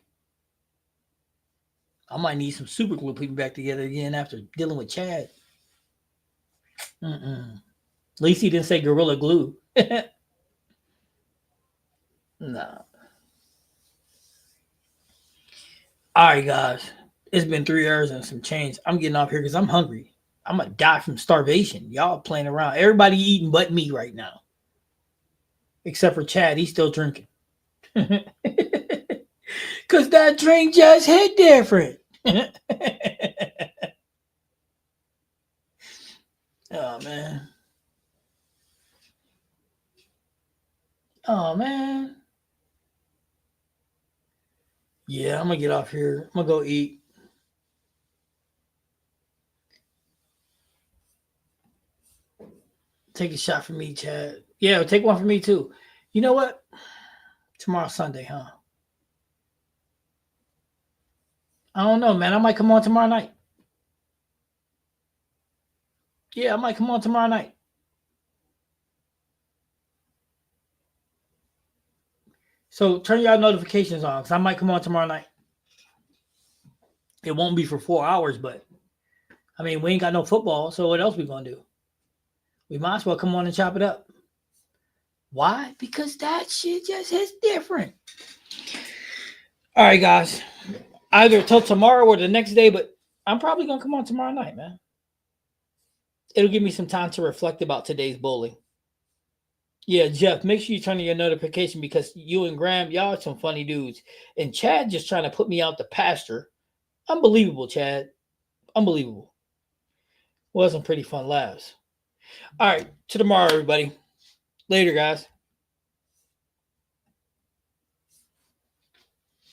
I might need some super glue to put me back together again after dealing with Chad. At least he didn't say Gorilla Glue. Nah. All right, guys. It's been 3 hours and some change. I'm getting off here because I'm hungry. I'm going to die from starvation. Y'all playing around. Everybody eating but me right now. Except for Chad. He's still drinking. Because that drink just hit different. Oh, man. Oh, man. Yeah, I'm going to get off here. I'm going to go eat. Take a shot for me, Chad. Yeah, take one for me, too. You know what? Tomorrow's Sunday, huh? I don't know, man. I might come on tomorrow night. Yeah, I might come on tomorrow night. So turn your notifications on because I might come on tomorrow night. It won't be for 4 hours, but I mean, we ain't got no football, so what else we gonna do? We might as well come on and chop it up. Why? Because that shit just hits different. All right, guys. Either till tomorrow or the next day, but I'm probably gonna come on tomorrow night, man. It'll give me some time to reflect about today's bowling. Yeah, Jeff, make sure you turn on your notification because you and Graham, y'all are some funny dudes. And Chad just trying to put me out the pasture. Unbelievable, Chad. Unbelievable. Well, some pretty fun laughs. All right, to tomorrow, everybody. Later, guys.